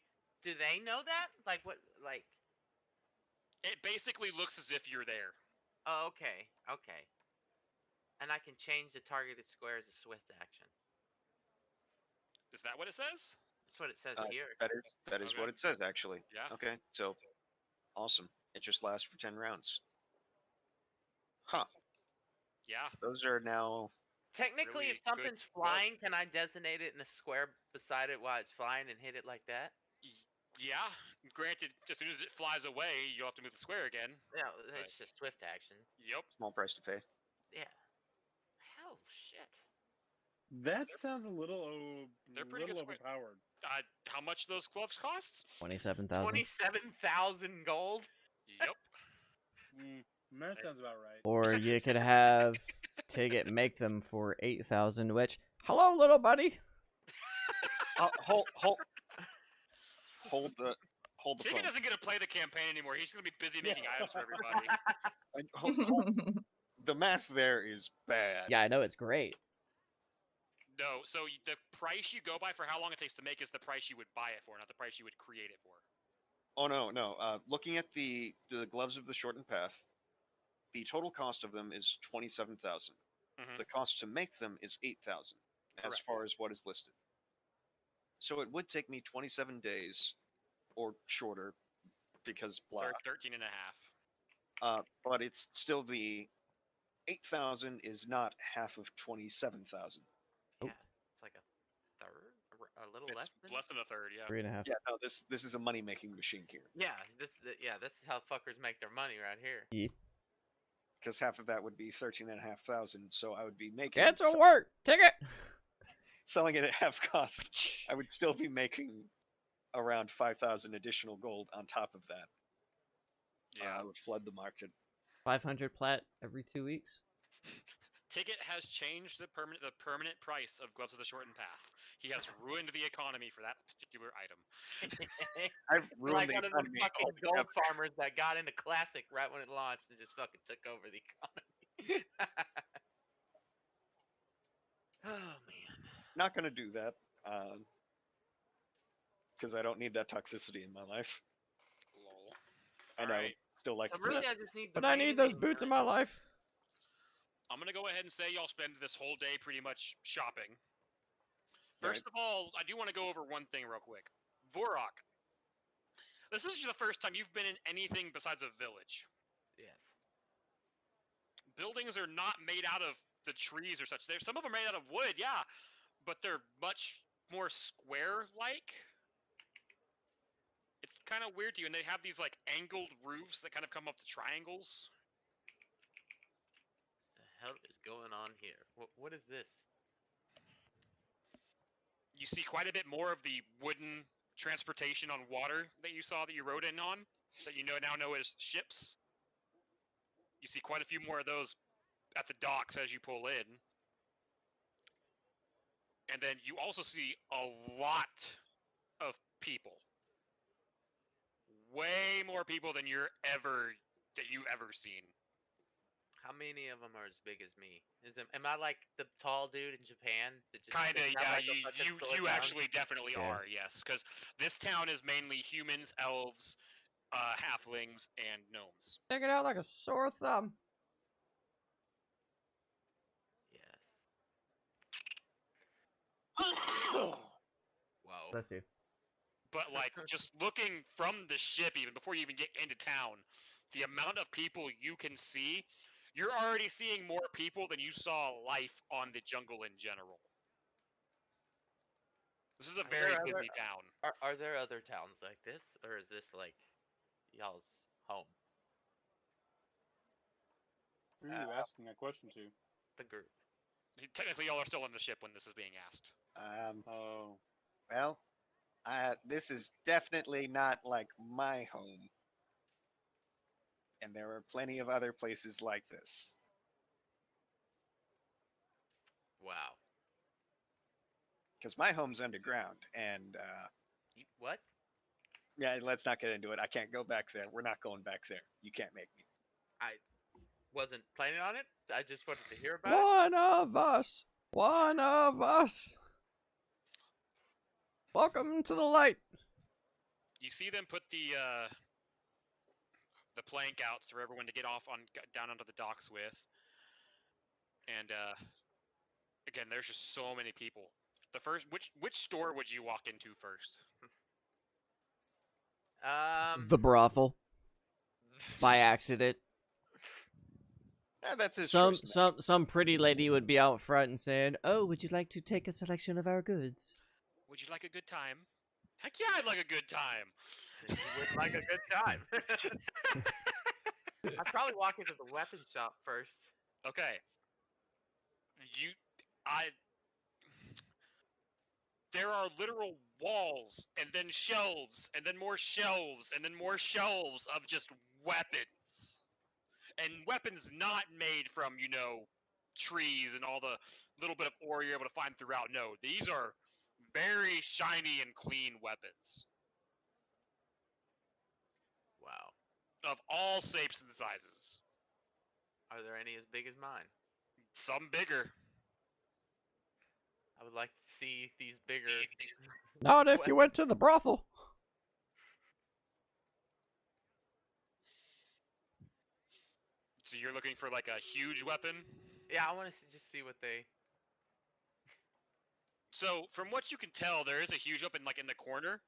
Do they know that? Like what? Like. It basically looks as if you're there. Oh, okay. Okay. And I can change the targeted square as a swift action. Is that what it says? That's what it says here. That is Okay. what it says, actually. Yeah. Okay, so awesome. It just lasts for 10 rounds. Huh. Yeah. Those are now... Technically, Really if something's good glove. flying, can I designate it in a square beside it while it's flying and hit it like that? Yeah. Granted, as soon as it flies away, you'll have to move the square again. Yeah, it's just swift action. Yep. Small price to pay. Yeah. Hell, shit. That sounds a little, They're pretty good overpowered. How much do those gloves cost? 27,000. 27,000 gold. Yep. That sounds about right. Or you could have Tigget make them for 8,000, which... Hello, little buddy! Hold the Tigger phone. doesn't get to play the campaign anymore. He's going to be busy making items for everybody. The math there is bad. Yeah, I know, it's great. No, so the price you go by for how long it takes to make is the price you would buy it for, not the price you would create it for. Oh, no. Looking at the gloves of the shortened path, the total cost of them is 27,000. Mhm. The cost to make them is 8,000, as Correct. far as what is listed. So it would take me 27 days, or shorter, because blah. 13 and a half. But it's still the 8,000 is not half of 27,000. Yeah, it's like a third, a little It's less than. a third, yeah. 3.5. Yeah, no, this is a money making machine here. Yeah, this is how fuckers make their money right here. Yeet. Because half of that would be 13,500, so I would be making Get to work! Ticket! selling it at half cost. I would still be making around 5,000 additional gold on top of that. Yeah. I would flood the market. 500 plat every 2 weeks? Ticket has changed the permanent price of gloves of the shortened path. He has ruined the economy for that particular item. I've ruined Like the one of them economy fucking gold altogether. farmers that got into Classic right when it launched and just fucking took over the economy. Oh man. Not gonna do that. Because I don't need that toxicity in my life. Lol. And I would Alright. still like So to really, think- I just need. The But I need those banding boots in my life. I'm going to go ahead and say y'all spend this whole day pretty much shopping. Right. First of all, I do want to go over one thing real quick. Vorok, This is the first time you've been in anything besides a village. Yes. Buildings are not made out of the trees or such. Some of them are made out of wood, yeah, but they're much more square-like. It's kind of weird to you, and they have these like angled roofs that kind of come up to triangles. The hell is going on here? What is this? You see quite a bit more of the wooden transportation on water that you saw that you rode in on, that you now know as ships. You see quite a few more of those at the docks as you pull in. And then you also see a lot of people. Way more people than you've ever seen. How many of them are as big as me? Am I like the tall dude in Japan? That just Kinda, sticks out yeah. like a fucking sore You thumb? actually definitely Yeah. are, yes. Because this town is mainly humans, elves, halflings, and gnomes. Stick it out like a sore thumb. Yes. Wow. Bless you. But like, just looking from the ship, even before you even get into town, the amount of people you can see, you're already seeing more people than you saw life on the jungle in general. This is a Are very there busy town. Are there other towns like this, or is this like y'all's home? Who are you asking that question to? The group. Technically, y'all are still on the ship when this is being asked. Oh. Well, this is definitely not like my home. And there are plenty of other places like this. Wow. Because my home's underground, and What? yeah, let's not get into it. I can't go back there. We're not going back there. You can't make me. I wasn't planning on it. I just wanted to hear about it. One of us. One of us. Welcome to the light. You see them put the plank out for everyone to get off on down onto the docks with, and again, there's just so many people. The first, which store would you walk into first? The brothel. By accident. That's his Some choice, man. some pretty lady would be out front and saying, "Oh, would you like to take a selection of our goods?" Would you like a good time? Heck yeah, I'd like a good time. You would like a good time. I'd probably walk into the weapon shop first. Okay. There are literal walls, and then shelves, and then more shelves, and then more shelves of just weapons. And weapons not made from, trees and all the little bit of ore you're able to find throughout. No, these are very shiny and clean weapons. Wow. Of all shapes and sizes. Are there any as big as mine? Some bigger. I would like to see these bigger. Not if you went to the brothel. So you're looking for like a huge weapon? Yeah, I want to just see what they. So from what you can tell, there is a huge weapon like in the corner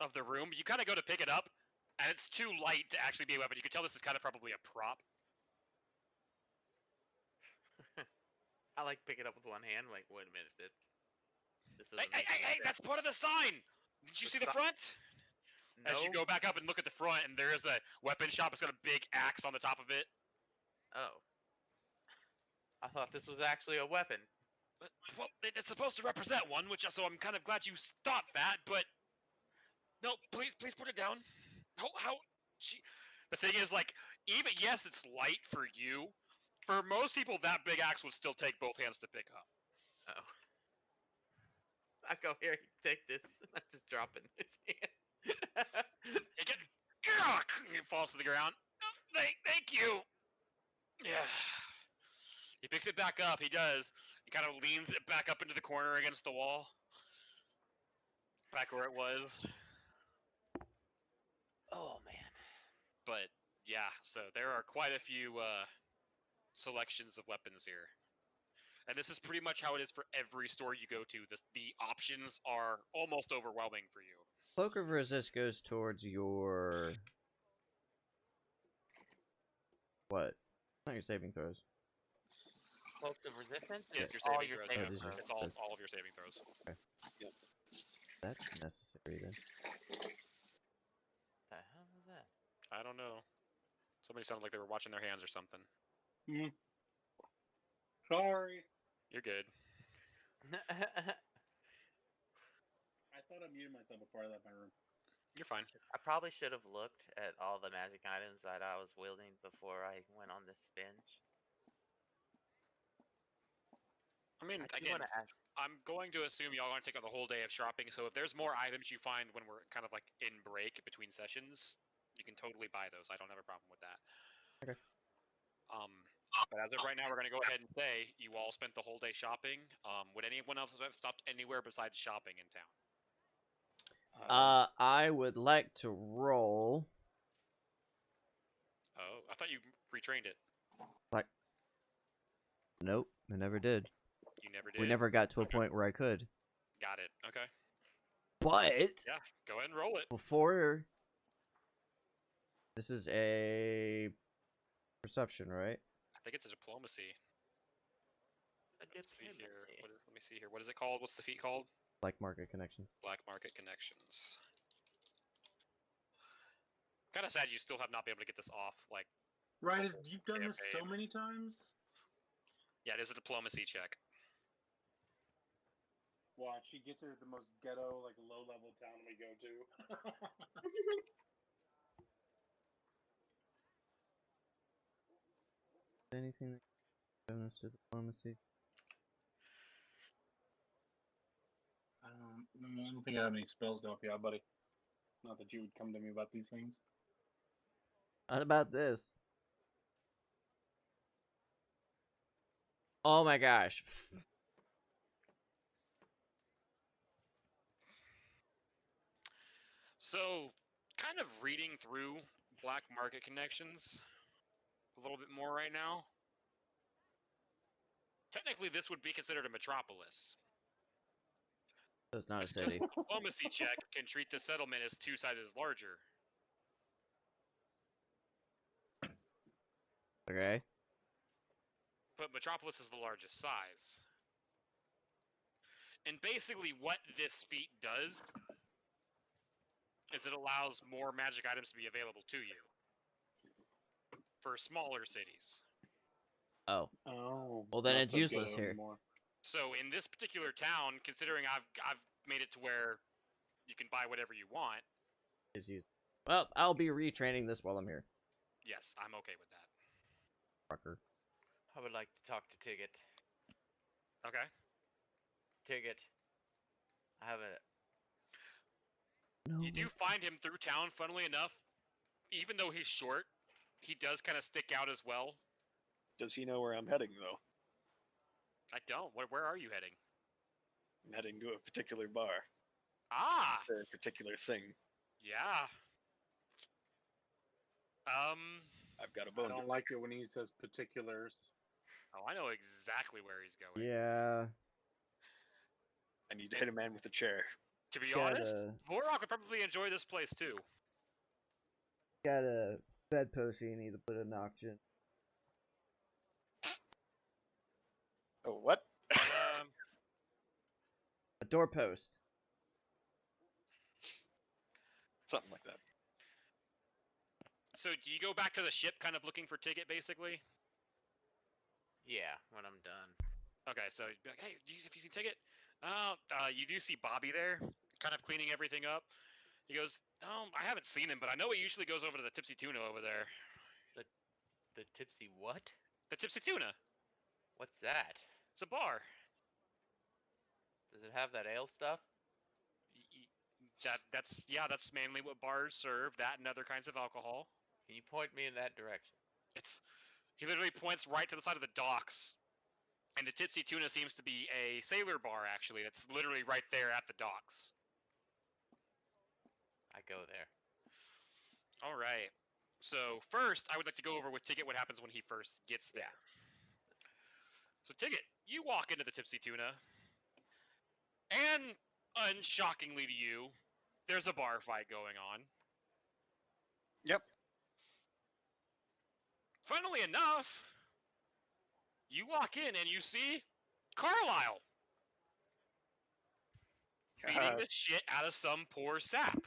of the room. You kind of go to pick it up, and it's too light to actually be a weapon. You can tell this is kind of probably a prop. I like pick it up with one hand. Like, wait a minute, this Hey, that's part of the sign! Did you see the front? No. As you go back up and look at the front, and there is a weapon shop. It's got a big axe on the top of it. Oh. I thought this was actually a weapon. Well, it's supposed to represent one, so I'm kind of glad you stopped that, but... No, please put it down. The thing is, like, even, yes, it's light for you. For most people, that big axe would still take both hands to pick up. Oh. I go here, take this. I just drop it in his hand. It falls to the ground. Oh, thank you. Yeah. He picks it back up. He does. He kind of leans it back up into the corner against the wall. Back where it was. Oh, man. But, yeah, so there are quite a few selections of weapons here. And this is pretty much how it is for every store you go to. The options are almost overwhelming for you. Cloak of Resist goes towards your... What? Not your saving throws. Cloak of resistance. Yes, It's your all saving your throws. saving Oh, this is- throws. It's all of your saving throws. That's necessary then. The hell was that? I don't know. Somebody sounded like they were watching their hands or something. Sorry. You're good. I thought I muted myself before I left my room. You're fine. I probably should have looked at all the magic items that I was wielding before I went on this binge. I mean, I do again, want to ask. I'm going to assume y'all are going to take out the whole day of shopping, so if there's more items you find when we're kind of like in break between sessions, you can totally buy those. I don't have a problem with that. Okay. But as of right now, we're going to go ahead and say you all spent the whole day shopping. Would anyone else have stopped anywhere besides shopping in town? I would like to roll... Oh, I thought you retrained it. Nope, I never did. You never did? We never got to a Okay. point where I could. Got it. Okay. But... Yeah, go ahead and roll it. Before... This is a... Perception, right? I think it's a diplomacy. A Let's see here. diplomacy. Let me see here. What is it called? What's the feat called? Like market connections. Black Market Connections. Kind of sad you still have not been able to get this off. Like, Right, you've done this so campaign. many times. yeah, it is a diplomacy check. Watch, she gets it at the most ghetto, like low-level town we go to. Anything that bonus to diplomacy? I don't think I have any spells to help you out, buddy. Not that you would come to me about these things. Not about this. Oh my gosh. So, kind of reading through Black Market Connections a little bit more right now. Technically, this would be considered a metropolis. So it's not a It's just city. diplomacy check can treat the settlement as 2 sizes larger. Okay. But Metropolis is the largest size. And basically what this feat does is it allows more magic items to be available to you for smaller cities. Oh. Oh. Well, then not it's so useless ghetto here. anymore. So in this particular town, considering I've made it to where you can buy whatever you want, Is used. Well, I'll be retraining this while I'm here. yes, I'm okay with that. Fucker. I would like to talk to Tigget. Okay. Tigget. I have a. No. You do find him through town, funnily enough. Even though he's short, he does kind of stick out as well. Does he know where I'm heading, though? I don't. Where are you heading? I'm heading to a particular bar. Ah! For a particular thing. Yeah. I've got a I bone. don't like it when he says particulars. Oh, I know exactly where he's going. Yeah. I need to hit a man with a chair. To be Got honest, a- Vorok would probably enjoy this place too. Got a bedpost you need to put in auction. Oh, what? Um, A doorpost. Something like that. so do you go back to the ship kind of looking for Tigget, basically? Yeah, when I'm done. Okay, so you'd be like, hey, have you seen Tigget? You do see Bobby there, kind of cleaning everything up. He goes, I haven't seen him, but I know he usually goes over to the Tipsy Tuna over there. The tipsy what? The Tipsy Tuna. What's that? It's a bar. Does it have that ale stuff? That's mainly what bars serve. That and other kinds of alcohol. Can you point me in that direction? He literally points right to the side of the docks. And the Tipsy Tuna seems to be a sailor bar, actually. That's literally right there at the docks. I go there. All right. So first, I would like to go over with Tigget what happens when he first gets there. So Tigget, you walk into the Tipsy Tuna, and unshockingly to you, there's a bar fight going on. Yep. Funnily enough, you walk in and you see Carlisle beating the shit out of some poor sap.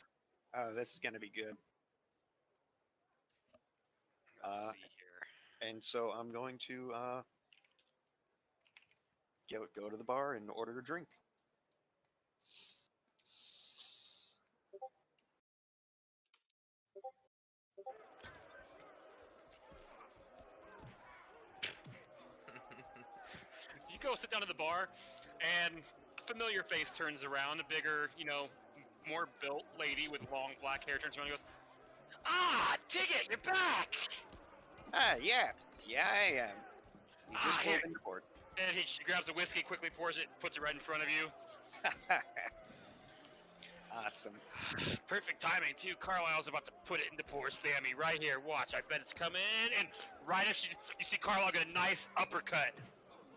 Oh, this is gonna be good. Let's see here. And so I'm going to go to the bar and order a drink. You go sit down at the bar, and a familiar face turns around. A bigger, more built lady with long black hair turns around and goes, "Ah, Ticket, you're back!" Yeah, I am. You just here. rolled in the board. And she grabs a whiskey, quickly pours it, puts it right in front of you. Awesome. Perfect timing, too. Carlisle's about to put it into poor Sammy right here. Watch, I bet it's coming. And right as you see Carlisle get a nice uppercut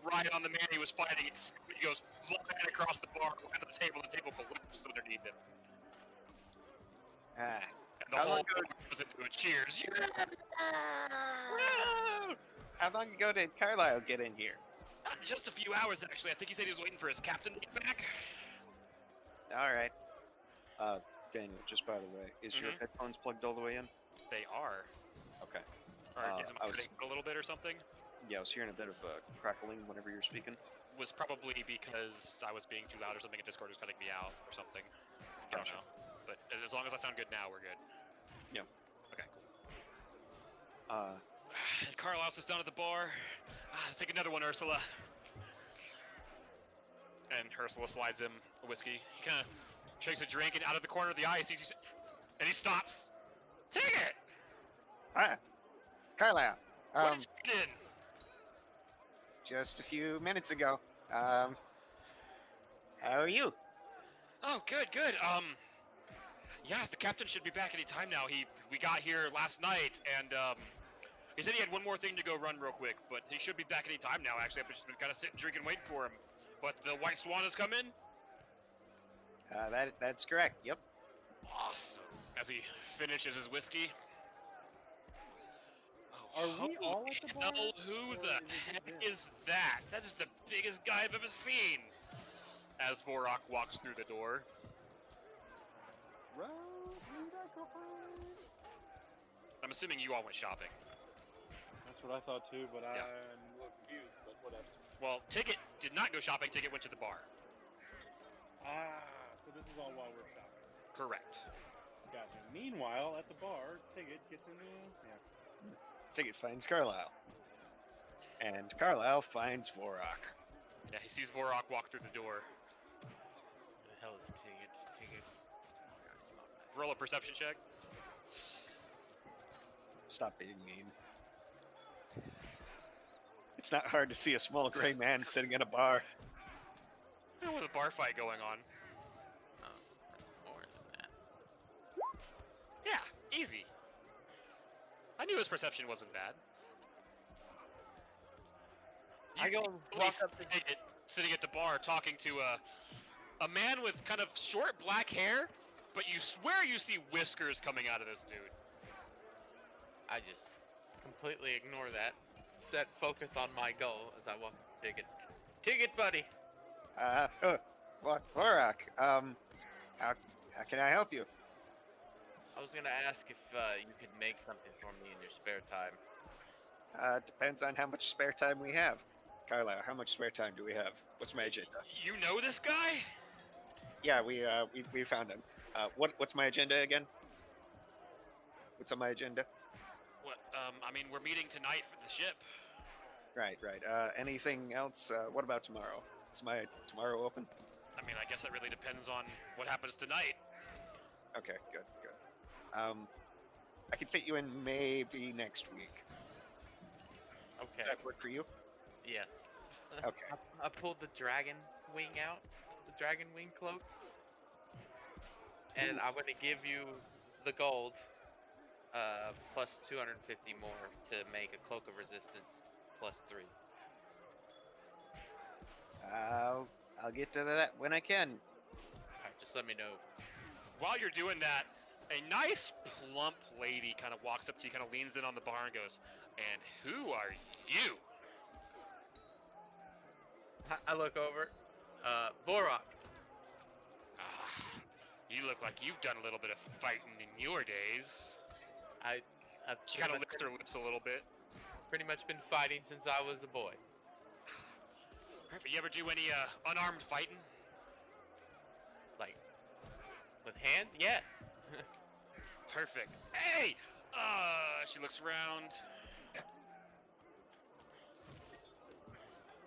right on the man he was fighting. He goes flying across the bar, right to the table collapses underneath him. Ah. And the How whole long ago- bar goes into a cheers. Woo! How long ago did Carlisle get in here? Just a few hours, actually. I think he said he was waiting for his captain to get back. All right. Daniel, just by the way, is your headphones plugged all the way in? They are. Okay. Or is it I was- a little bit or something? Yeah, I was hearing a bit of crackling whenever you were speaking. Was probably because I was being too loud or something, and Discord was cutting me out or something. I don't Gotcha. know. But as long as I sound good now, we're good. Yeah. Okay, cool. Carlisle sits down at the bar. Take another one, Ursula. And Ursula slides him a whiskey. He kind of shakes a drink, and out of the corner of the eye, he sees you, and he stops. Take it! Carlisle. What did you get in? Just a few minutes ago. How are you? Oh, good. Yeah, the captain should be back any time now. We got here last night, and he said he had one more thing to go run real quick, but he should be back any time now. Actually, I've just been kind of sitting, drinking, waiting for him. But the White Swan has come in. That's correct. Yep. Awesome. As he finishes his whiskey. Are we all at the bar? Hell, who or the is it heck just him? is that? That is the biggest guy I've ever seen. As Vorok walks through the door. Run, girlfriend. I'm assuming you all went shopping. That's what I thought too, but Yeah. I'm a little confused, but whatever. Well, Ticket did not go shopping. Ticket went to the bar. So this is all while we're shopping. Correct. Gotcha. Meanwhile, at the bar, Ticket gets into Ticket finds Carlisle. And Carlisle finds Vorok. Yeah, he sees Vorok walk through the door. Who the hell is Ticket? Roll a perception check. Stop being mean. It's not hard to see a small gray man sitting in a bar. With a bar fight going on. Oh, more than that. Yeah, easy. I knew his perception wasn't bad. I go walk up to Ticket sitting at the bar talking to a man with kind of short black hair, but you swear you see whiskers coming out of this dude. I just completely ignore that. Set focus on my goal as I walk up to Ticket. Ticket, buddy. Vorok, how can I help you? I was gonna ask if you could make something for me in your spare time. Depends on how much spare time we have. Carlisle, how much spare time do we have? What's my agenda? You know this guy? Yeah, we found him. What's my agenda again? What's on my agenda? What? I mean, we're meeting tonight for the ship. Right. Anything else? What about tomorrow? Is my tomorrow open? I mean, I guess it really depends on what happens tonight. Okay, good. I could fit you in maybe next week. Okay. Does that work for you? Yes. Okay. I pulled the dragon wing out, the dragon wing cloak, and I'm gonna give you the gold, plus 250 more to make a cloak of resistance, plus 3. I'll get to that when I can. Alright, just let me know while you're doing that, a nice plump lady kind of walks up to you, kind of leans in on the bar and goes, "And who are you?" I look over. Borak. You look like you've done a little bit of fighting in your days. I've She pretty kind of much licks her lips a little bit. pretty much been fighting since I was a boy. Perfect. You ever do any unarmed fighting? Like, with hands? Yes. Perfect. Hey! She looks around.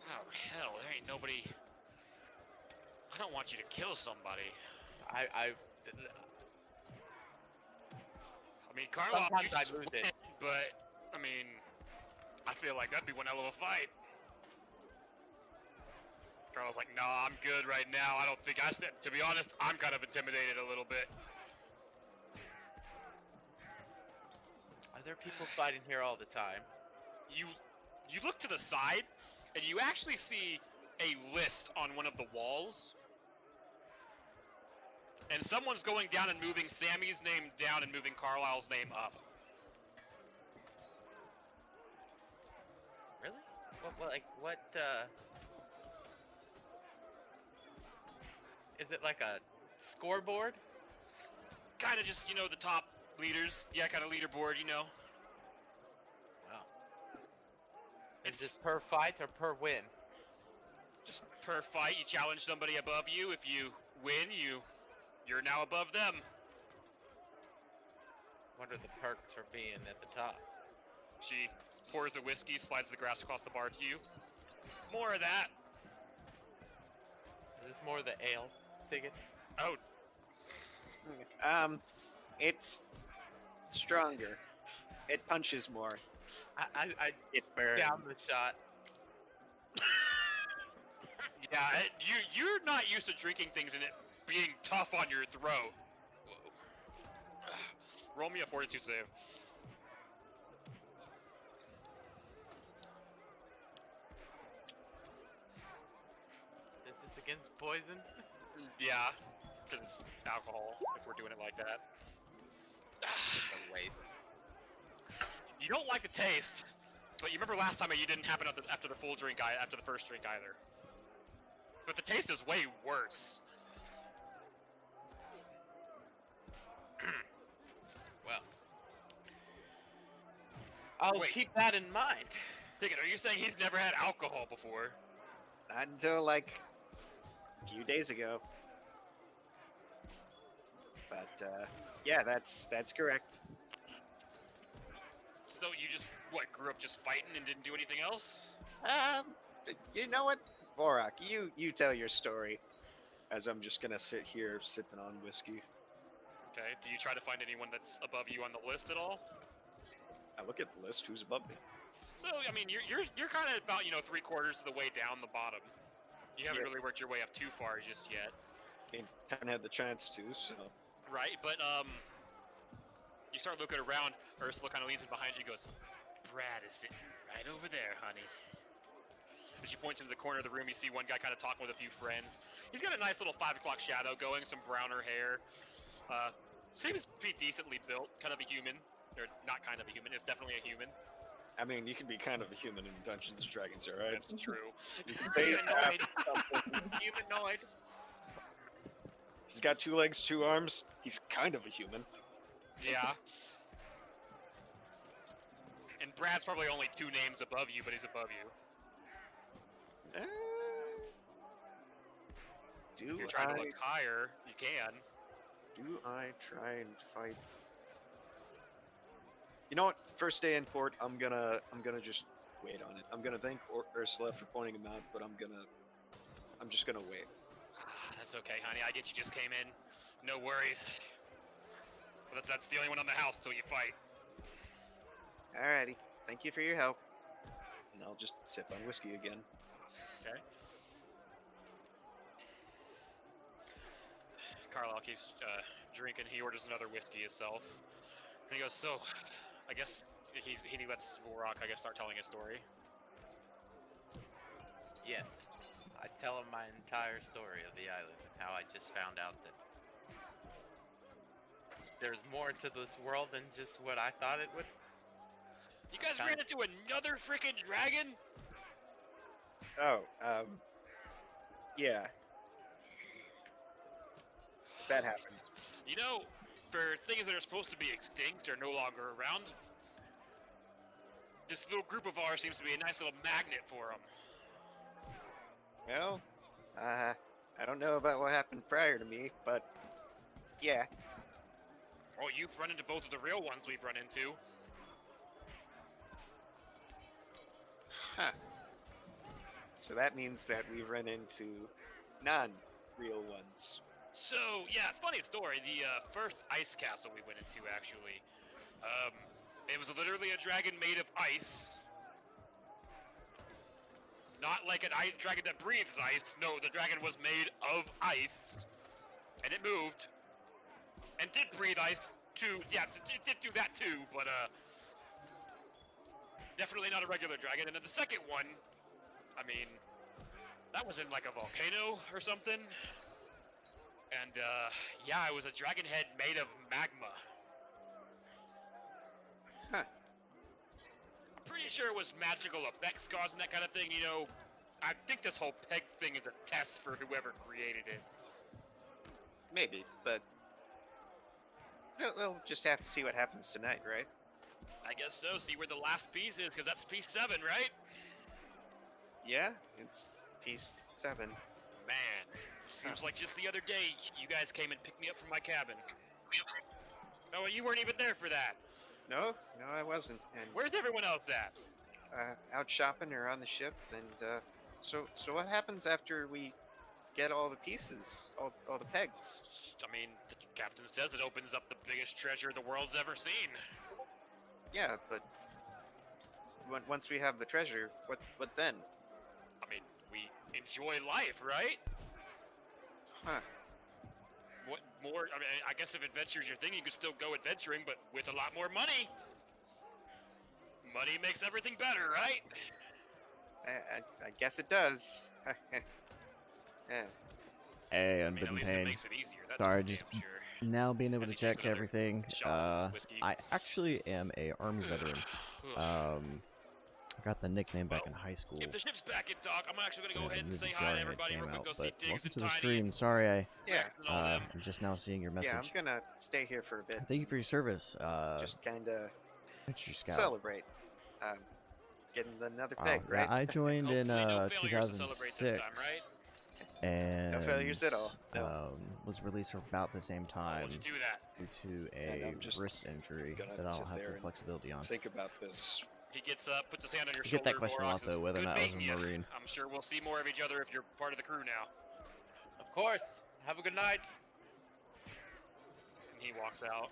Oh, hell, there ain't nobody. I don't want you to kill somebody. I mean, Carlon, sometimes you I just lose win, it. but, I mean, I feel like that'd be one hell of a fight. Carlon's like, nah, I'm good right now. I don't think to be honest, I'm kind of intimidated a little bit. Are there people fighting here all the time? You look to the side, and you actually see a list on one of the walls. And someone's going down and moving Sammy's name down and moving Carlisle's name up. Really? What, is it like a scoreboard? Kind of just, the top leaders. Yeah, kind of leaderboard, Wow. It's Is this per fight or per win? just per fight. You challenge somebody above you. If you win, you're now above them. What are the perks for being at the top? She pours a whiskey, slides the glass across the bar to you. More of that. Is this more the ale ticket? Oh, It's stronger. It punches more. I It burns. down the shot. yeah. You're not used to drinking things and it being tough on your throat. Whoa. Roll me a fortitude save. Is this against poison? Yeah, because it's alcohol. If we're doing it like that. Just a waste. You don't like the taste, but you remember last time you didn't happen after the full drink, after the first drink either. But the taste is way worse. Well, I'll Wait. keep that in mind. Ticket, are you saying he's never had alcohol before? Not until like a few days ago. But yeah, that's correct. So you just, grew up just fighting and didn't do anything else? You know what, Borak, you tell your story. As I'm just gonna sit here sipping on whiskey. Okay, do you try to find anyone that's above you on the list at all? I look at the list. Who's above me? So, I mean, you're kind of about, 3/4 of the way down the bottom. You haven't Yeah. really worked your way up too far just yet. Haven't had the chance to, so. Right, but, you start looking around, Ursula kind of leans in behind you and goes, "Brad is sitting right over there, honey." And she points into the corner of the room. You see one guy kind of talking with a few friends. He's got a nice little 5 o'clock shadow going, some browner hair. Seems to be decently built, kind of a human. Or not kind of a human, it's definitely a human. I mean, you can be kind of a human in Dungeons and Dragons, alright? That's true. You can say you have Humanoid. Humanoid. He's got 2 legs, 2 arms. He's kind of a human. Yeah. And Brad's probably only 2 names above you, but he's above you. Do If you're trying I to look higher, you can. do I try and fight? You know what? First day in port, I'm gonna just wait on it. I'm gonna thank Ursula for pointing him out, but I'm just gonna wait. That's okay, honey. I get you just came in. No worries. But that's the only one on the house till you fight. Alrighty. Thank you for your help. And I'll just sip on whiskey again. Okay. Carlisle keeps drinking. He orders another whiskey himself. And he goes, "So, I guess he lets Vorak, start telling his story." Yes. I tell him my entire story of the island and how I just found out that there's more to this world than just what I thought it would. You guys ran into another freaking dragon? Oh, yeah. That happened. You know, for things that are supposed to be extinct or no longer around, this little group of ours seems to be a nice little magnet for them. Well, I don't know about what happened prior to me, but yeah. Oh, you've run into both of the real ones we've run into. Huh. So that means that we run into non-real ones. So, yeah, funny story. The first ice castle we went into, actually, it was literally a dragon made of ice. Not like an ice dragon that breathes ice. No, the dragon was made of ice, and it moved, and did breathe ice too. Yeah, it did do that too, but definitely not a regular dragon. And then the second one, I mean, that was in like a volcano or something. And yeah, it was a dragon head made of magma. Huh. I'm pretty sure it was magical effect scars and that kind of thing. You know, I think this whole peg thing is a test for whoever created it. Maybe, but we'll just have to see what happens tonight, right? I guess so. See where the last piece is, because that's piece 7, right? Yeah, it's piece 7. Man, seems like just the other day you guys came and picked me up from my cabin. Oh, you weren't even there for that. No, I wasn't. And Where's everyone else at? out shopping or on the ship. And so what happens after we get all the pieces, all the pegs? I mean, the captain says it opens up the biggest treasure the world's ever seen. Yeah, but once we have the treasure, what then? I mean, we enjoy life, right? Huh. What more? I mean, I guess if adventure's your thing, you could still go adventuring, but with a lot more money. Money makes everything better, right? I guess it does. Yeah. Hey, I I'm mean, at been least it pain. makes it easier. That's Sorry, for just damn sure. now being able As to he takes check another everything. shot of whiskey. I actually am a army veteran. I got the nickname back in Well, high school. If the ship's back in dock, I'm actually gonna go Yeah, ahead and the say movie hi to Jarhead everybody came real quick. out, Go see but Diggs welcome and to the Tiny. stream. Sorry, Yeah. and all them. I'm just now seeing your Yeah, I'm message. gonna stay here for a bit. Thank you for your service. Just kinda Picture Scout. celebrate. Getting another Wow, peg, yeah, right? I joined in Hopefully no failures to celebrate this 2006, time, right? and No failures at all, no. was released about the same Why time would you do that? due to And a I'm just wrist injury gonna that I sit don't have there full and flexibility on. Think about this. He gets up, puts his hand on your I shoulder. get that question a lot Borax says, though, whether or "Good not I was a meeting ya. Marine. I'm sure we'll see more of each other if you're part of the crew now." Of course. Have a good night. And he walks out.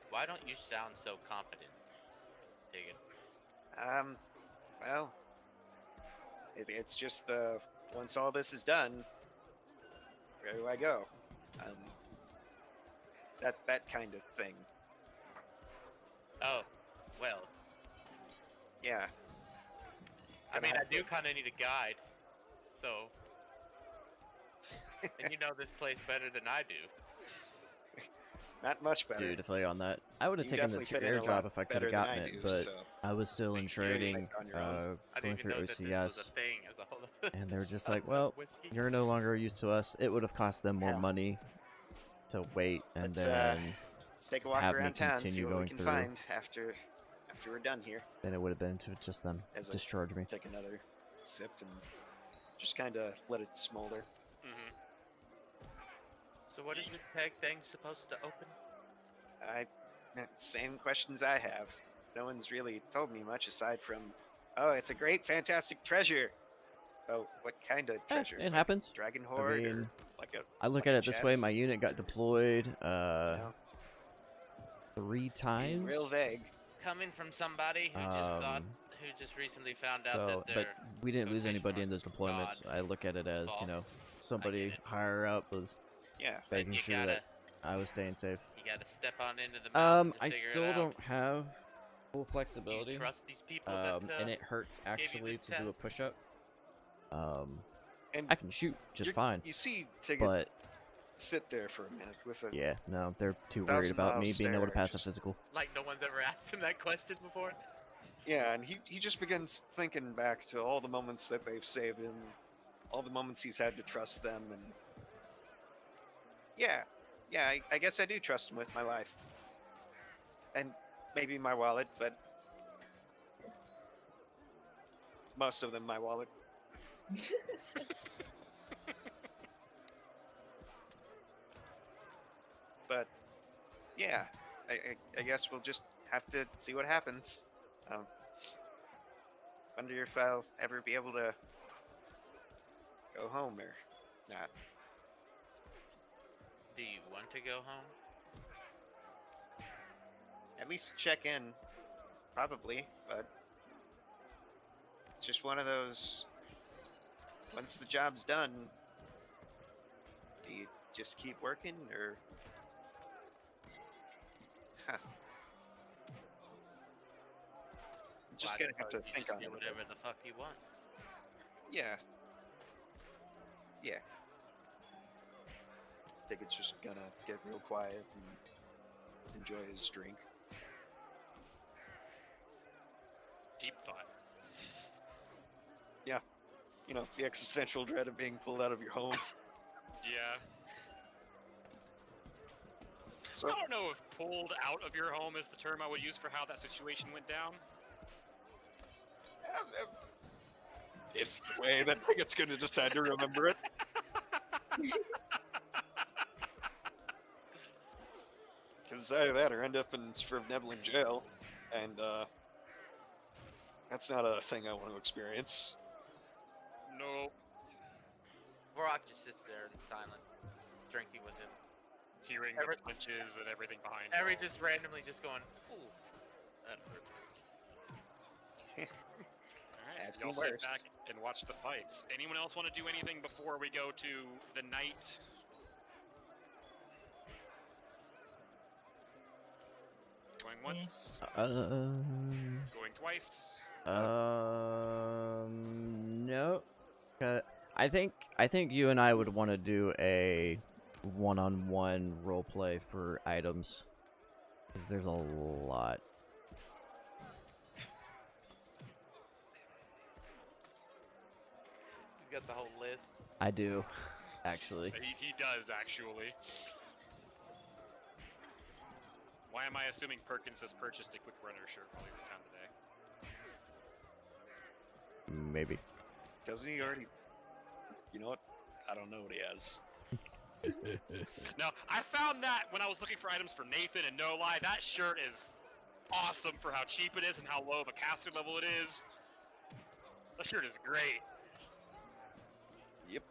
Why don't you sound so confident? Diggin'. Well, it's just once all this is done, where do I go? That kind of thing. Oh, well. Yeah. I mean, I do kind of need a guide. So. And you know this place better than I do. Not much better. Dude, to tell you on that, I would have You taken the definitely fit in a airdrop lot if I could better have than gotten I it, do, but so. I was still in Like, trading, like on your own. I going didn't even through know that this was OCS, a thing as a whole. and they were just like, "Well, Whiskey? you're no longer used to us." It would have cost them more Yeah. money to wait, and Let's, then Let's take a walk have me around town, see continue what we going can through. find after we're done here. then it would have been to just them As I discharge me. take another sip and just kind of let it smolder. Mm-hmm. So what is this peg thing supposed to open? Same questions I have. No one's really told me much aside from, oh, it's a great, fantastic treasure. Oh, what kind of treasure? It happens. Dragon hoard, mean, or like a? I look like at a it this way: chest? my unit got deployed No, 3 being times. real vague. Coming from somebody who who just recently found out So, that but they're we didn't lose quotation anybody in those marks, deployments. God, I look at it as, you know, false. somebody it. higher up was Yeah. making you sure gotta that I was staying safe. you gotta step on into the mountain to I figure still it out. don't have full Do flexibility. you trust these people And it hurts you actually this to do a test? push-up. And I can shoot just you're- fine, You see, Tigger, but sit there for a minute with a Yeah, no, they're too 1,000 worried about me miles being able to stare, pass a just- physical. Like no one's ever asked him that question before. Yeah, and he just begins thinking back to all the moments that they've saved him, all the moments he's had to trust them, and yeah, I guess I do trust him with my life, and maybe my wallet, but most of them my wallet. But yeah, I guess we'll just have to see what happens. Wonder if I'll ever be able to go home or not. Do you want to go home? At least check in, probably, but it's just one of those. Once the job's done, do you just keep working or? Huh. Just Well, I gonna have to suppose you think just on do it. a whatever bit. the fuck you want. Yeah. Yeah. I think it's just gonna get real quiet and enjoy his drink. Deep thought. You know, the existential dread of being pulled out of your home. Yeah. So, I don't know if pulled out of your home is the term I would use for how that situation went down. it's the way that it's gonna decide to remember it. Because either that or end up in Svrneblin jail, and that's not a thing I want to experience. No. Vorok just sits there in silence, drinking with him. Hearing Everett- the punches and everything behind Every you. just randomly just going, ooh, that hurt. Alright, That's so y'all the sit worst. back and watch the fights. Anyone else want to do anything before we go to the night? Going once, going twice. No. I think you and I would want to do a one-on-one roleplay for items, because there's a lot. He's got the whole list. I do, actually. He does, actually. Why am I assuming Perkins has purchased a quick runner shirt while he's in town today? Maybe. Doesn't he already? You know what? I don't know what he has. No, I found that when I was looking for items for Nathan, and no lie, that shirt is awesome for how cheap it is and how low of a caster level it is. That shirt is great. Yep.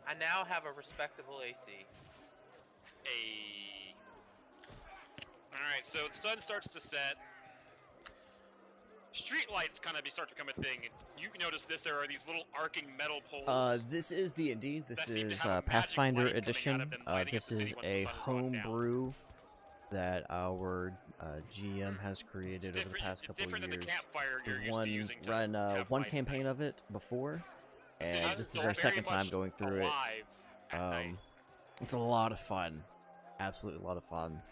I now have a respectable AC. Alright, so the sun starts to set. Street lights kind of start to become a thing. You can notice this, there are these little arcing metal poles. This is D&D. This That seem to is have a magic Pathfinder light coming out edition. of them, lighting This up the city is once the a sun has gone down. homebrew that our GM has created It's over the past it's couple of different than years. the campfire you're We've used to using to run have one light at campaign night. of it before, The and city this still is our very second time much going through it. alive at night. It's a lot of fun. Absolutely a lot of fun.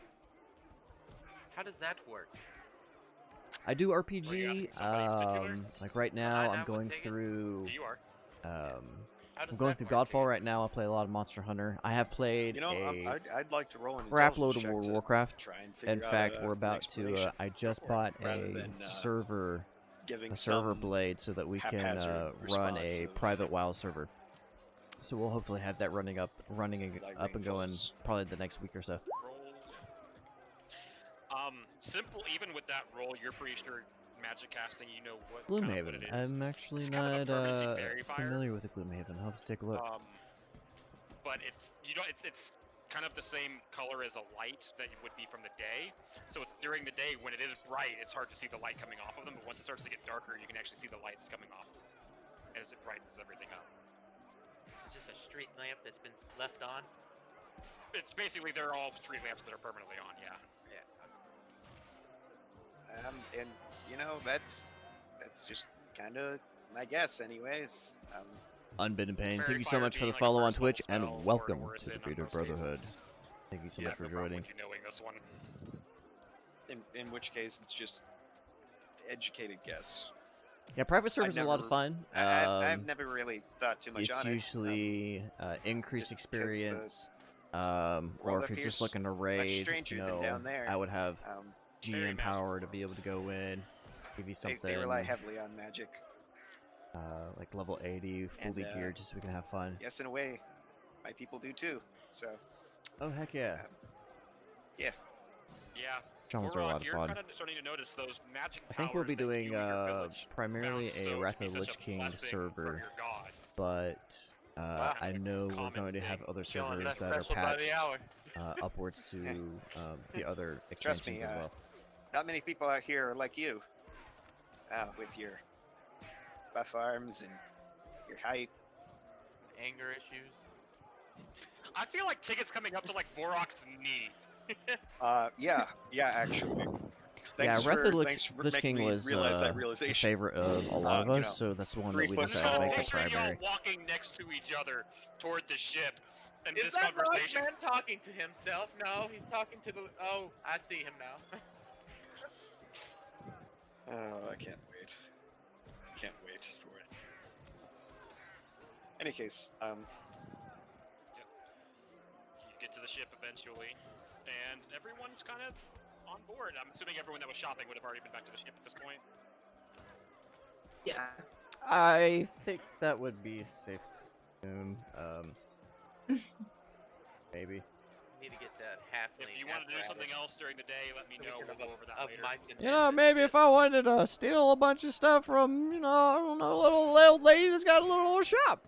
How does that work? I do Were you RPG. asking somebody in particular? Like right now, I I'm would going take it. through. You are. How does I'm going that through work for Godfall you? right now. I play a lot of Monster Hunter. I have played You know, a I'd like to roll an crap load intelligence of World check of to Warcraft. try and figure In out fact, an we're about to. explanation, I just for it, bought rather a than, server, giving a server some blade, so that we can haphazard run a response of, private WoW server. So we'll hopefully have that running up like and going rainfalls. probably the next week or so. Roll. Simple. Even with that roll, you're pretty sure magic casting. You know what kind of what Gloomhaven. it is. I'm actually It's kind of a not permanency verifier. familiar with the Gloomhaven. I'll have to take a look. But it's it's kind of the same color as a light that it would be from the day. So it's during the day when it is bright, it's hard to see the light coming off of them. But once it starts to get darker, you can actually see the lights coming off as it brightens everything up. It's just a street lamp that's been left on. It's basically they're all street lamps that are permanently on. Yeah. And you know that's just kind of I guess, anyways. Unbidden Pain, Fairy thank you so Fire much for being the like a follow on first Twitch, level and spell, welcome or to the in Bearded most Brotherhood. cases. Thank you so Yeah, much for No problem joining. with you knowing this one. In which case, it's just educated guess. Yeah, private server is a lot of never- fun. I've never really thought too much It's on it. usually increased just 'cause the experience, or world if you're just appears looking to much raid, stranger you than know, down there. I would have Very GM power to magical. be able to go in, give you something they rely heavily on magic. like level 80, fully And, geared, just so we can have fun. Yes, in a way, my people do too. So, Oh heck yeah, Yeah. Shamans are a Korlon, lot of you're fun. kind of starting to notice those magic I think we'll powers be that you doing and your village primarily found a so Wrath to be of the such Lich a King blessing from server, your god. but Wow. I know we're Common going to have thing. other Killing servers that that are special by the patched hour. upwards to the other Trust me, expansions as well. not many people out here are like you, with your buff arms and your height. Anger issues. I feel like Ticket's coming up to like Vorok's knee. Yeah, actually. Yeah, Thanks Wrath of the thanks for Lich making King me was realize that the realization. favorite of a lot of you us, know, so that's the one 3 that we foot decided to tall. make the Picturing y'all primary. walking next to each other toward the ship, and Is this that conversation. man talking to himself? No, he's talking to the. Oh, I see him now. Oh, I can't wait. Can't wait for it. Any case, You get to the ship eventually, and everyone's kind of on board. I'm assuming everyone that was shopping would have already been back to the ship at this point. Yeah. I think that would be safe to assume. Maybe. Need to get that halfling. If you want to do something else during the day, let me know. We'll go over that later. You know, maybe if I wanted to steal a bunch of stuff from, you know, I don't know, a little old lady that's got a little old shop.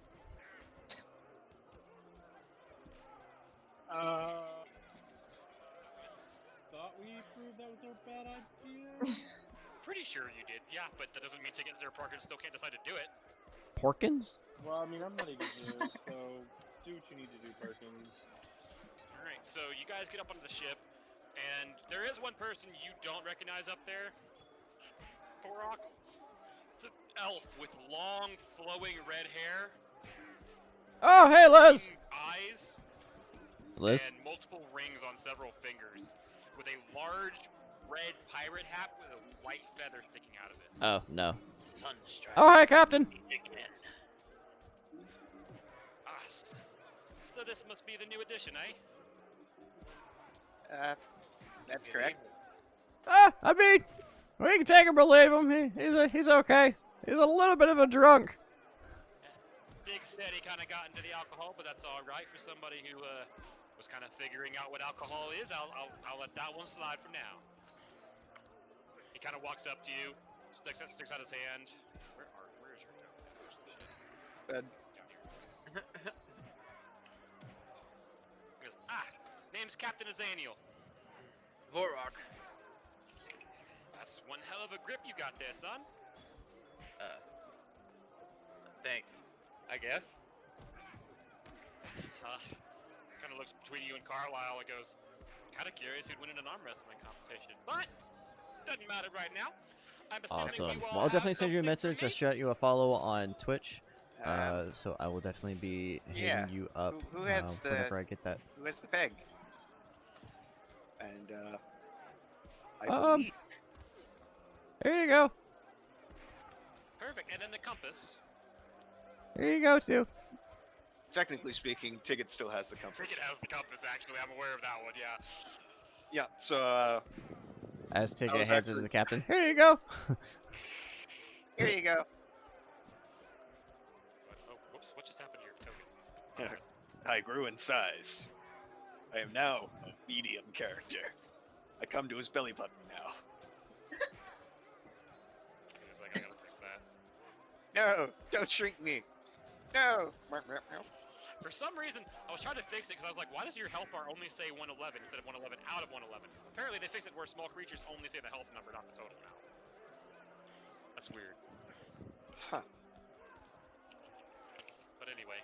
Thought we proved that was a bad idea. Pretty sure you did, yeah, but that doesn't mean Ticket Zero Parker still can't decide to do it. Porkins? Well, I mean, I'm not even here, so do what you need to do, Perkins. Alright, so you guys get up onto the ship, and there is one person you don't recognize up there. Vorok. It's an elf with long, flowing red hair, Oh, hey, Liz! eyes, Liz? and multiple rings on several fingers, with a large red pirate hat with a white feather sticking out of it. Oh, no. Sunstrike. Oh, hi, Captain! So this must be the new edition, eh? that's correct. I mean, we can take him or leave him. He's okay. He's a little bit of a drunk. Dig said he kind of got into the alcohol, but that's all right for somebody who was kind of figuring out what alcohol is. I'll let that one slide for now. He kind of walks up to you, sticks out his hand. Where is your note? Bed. Down here. He goes, name's Captain Azaniel. Vorok. That's one hell of a grip you got there, son. Thanks. I guess. Kind of looks between you and Carlisle and goes, kind of curious who'd win in an arm wrestling competition, but doesn't matter right now. I'm assuming Awesome. you all Well, I'll have definitely send you a something message. for I'll me? shout you a follow on Twitch. Um, So I will definitely be hitting yeah. you up Who has the- whenever I get that. Who has the peg? And I Um, believe Here you go. Perfect, and then the compass. Here you go, too. technically speaking, Ticket still has the compass. Ticket has the compass, actually. I'm aware of that one, yeah. Yeah. So As I Ticket was hands it to actually- the captain. Here you go. here you go. Oh, whoops, what just happened to your token? I grew in size. I am now a medium character. I come to his belly button now. He's like, I gotta fix that. No, don't shrink me. No. For some reason, I was trying to fix it because I was like, why does your health bar only say 111 instead of 111 out of 111? Apparently they fixed it where small creatures only say the health number, not the total now. That's weird. Huh. But anyway.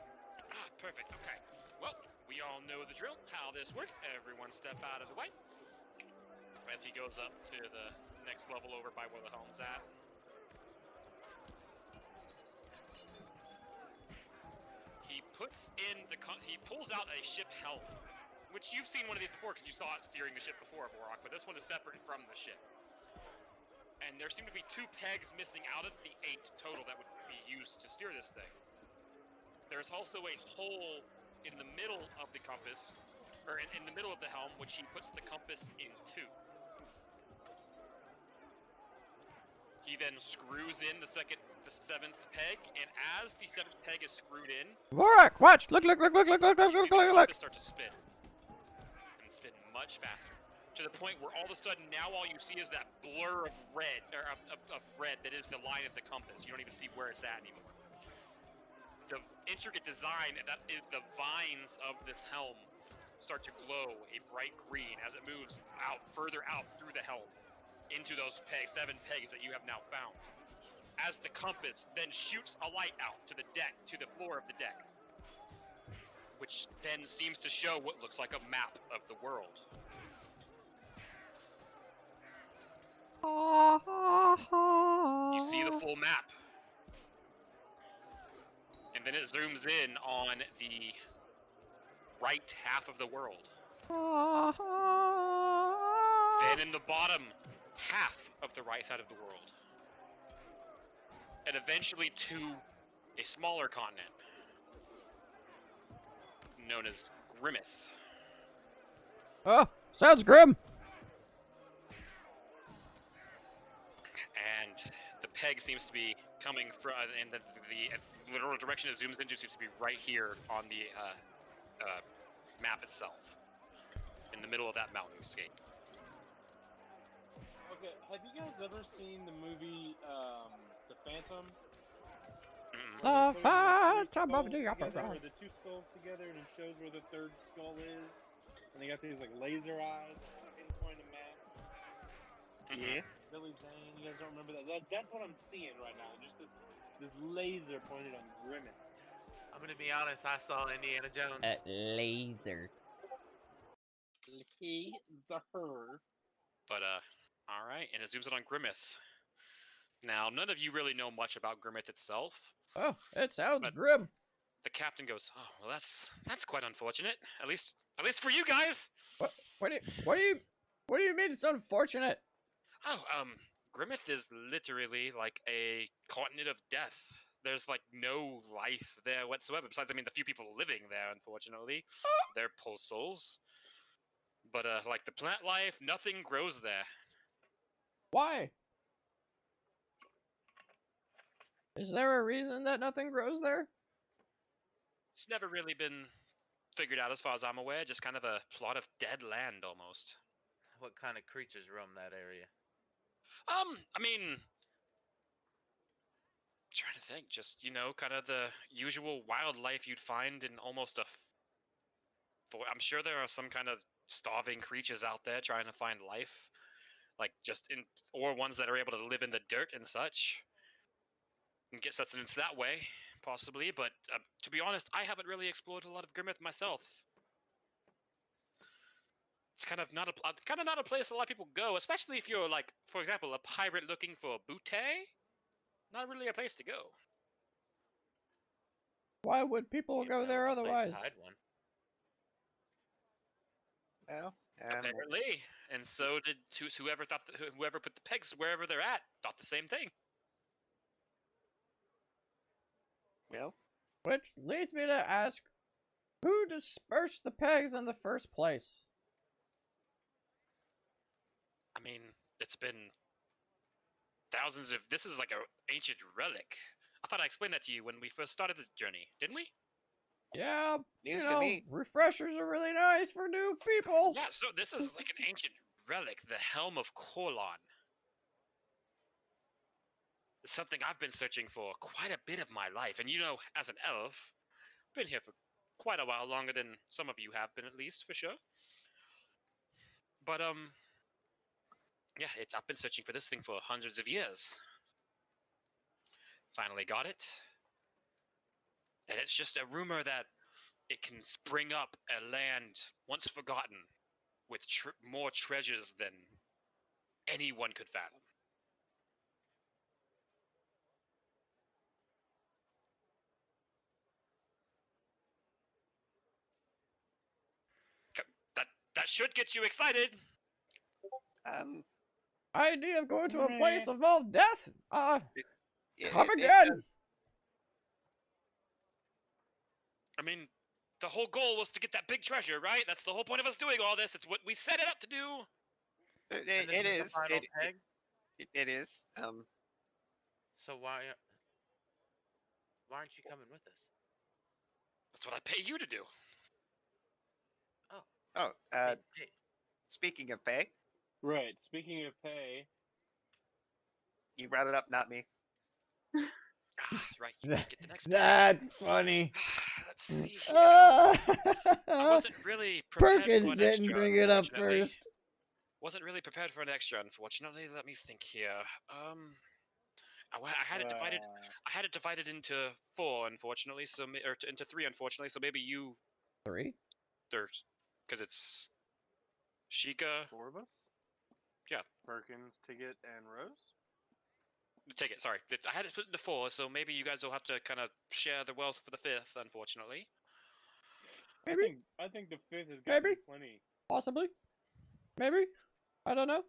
Perfect, okay. Well, we all know the drill, how this works. Everyone step out of the way. As he goes up to the next level over by where the helm's at. puts in he pulls out a ship helm, which you've seen one of these before because you saw it steering the ship before, Borok, but this one is separate from the ship. And there seem to be 2 pegs missing out of the 8 total that would be used to steer this thing. There's also a hole in the middle of the compass, or in the middle of the helm, which he puts the compass into. He then screws in the 7th peg, and as the 7th peg is screwed in, Vorak, watch! Look! you see the compass start to spin, and spin much faster. To the point where all of a sudden now all you see is that blur of red, or of red that is the line of the compass. You don't even see where it's at anymore. The intricate design that is the vines of this helm start to glow a bright green as it moves out, further out through the helm into those 7 pegs that you have now found. As the compass then shoots a light out to the deck, to the floor of the deck, which then seems to show what looks like a map of the world. You see the full map. And then it zooms in on the right half of the world. Then in the bottom half of the right side of the world. And eventually to a smaller continent known as Grimmeth. Oh, sounds grim. And the peg seems to be coming from, and the literal direction it zooms into seems to be right here on the map itself, in the middle of that mountainscape. Okay, have you guys ever seen the movie The Phantom? The Phantom of Where the Opera. the 2 skulls together and it shows where the 3rd skull is, and they got these like laser eyes pinpoint a map. Yeah. Billy Zane, you guys don't remember that? That's what I'm seeing right now. Just this laser pointed on Grimmeth. I'm gonna be honest, I saw Indiana Jones. Laser. But all right, and it zooms in on Grimmeth. Now, none of you really know much about Grimmeth itself. Oh, it sounds But- grim. The captain goes, "Oh, well, that's quite unfortunate. At least for you guys." What do you mean it's unfortunate? Oh, Grimmeth is literally like a continent of death. There's like no life there whatsoever. Besides, I mean, the few people living there, unfortunately, they're post souls. But like the plant life, nothing grows there. Why? Is there a reason that nothing grows there? It's never really been figured out, as far as I'm aware. Just kind of a plot of dead land, almost. What kind of creatures roam that area? I mean, trying to think, just, kind of the usual wildlife you'd find in almost I'm sure there are some kind of starving creatures out there trying to find life, like or ones that are able to live in the dirt and such, and get sustenance that way, possibly. But to be honest, I haven't really explored a lot of Grimmeth myself. It's kind of not a place a lot of people go, especially if you're like, for example, a pirate looking for booty. Not really a place to go. Why would people You go know, there a place to otherwise? hide one. Well, Apparently, and so did whoever put the pegs wherever they're at thought the same thing. well, Which leads me to ask, who dispersed the pegs in the first place? I mean, it's been thousands of. This is like an ancient relic. I thought I explained that to you when we first started this journey, didn't we? Yeah, news to me. refreshers are really nice for new people. Yeah. So this is like an ancient relic, the Helm of Korlon. It's something I've been searching for quite a bit of my life, and as an elf, I've been here for quite a while, longer than some of you have been, at least, for sure. But yeah, I've been searching for this thing for hundreds of years. Finally got it. And it's just a rumor that it can spring up a land once forgotten with more treasures than anyone could fathom. that should get you excited. Idea of going to a place of all death? Come it again! does- I mean, the whole goal was to get that big treasure, right? That's the whole point of us doing all this. It's what we set it up to do. It, And this it is the is. final peg? It is. So why aren't you coming with us? That's what I pay you to do. Hey, hey, Speaking of pay, Right. Speaking of pay, you brought it up, not me. Right. You get the next pay. That's funny. Let's see. Here. I I wasn't really prepared Perkins for an didn't extra, bring it up unfortunately. first. Wasn't really prepared for an extra, unfortunately. Let me think here. I had it divided. I had it divided into 4, unfortunately. So into 3, unfortunately. So maybe you 3? there's because it's Sheikah. 4 of us? Yeah. Perkins, Ticket, and Rose? Take it. Sorry, I had it split into 4. So maybe you guys will have to kind of share the wealth for the 5th, unfortunately. Maybe. I think the 5th has got Maybe. plenty. Possibly. Maybe. I don't know.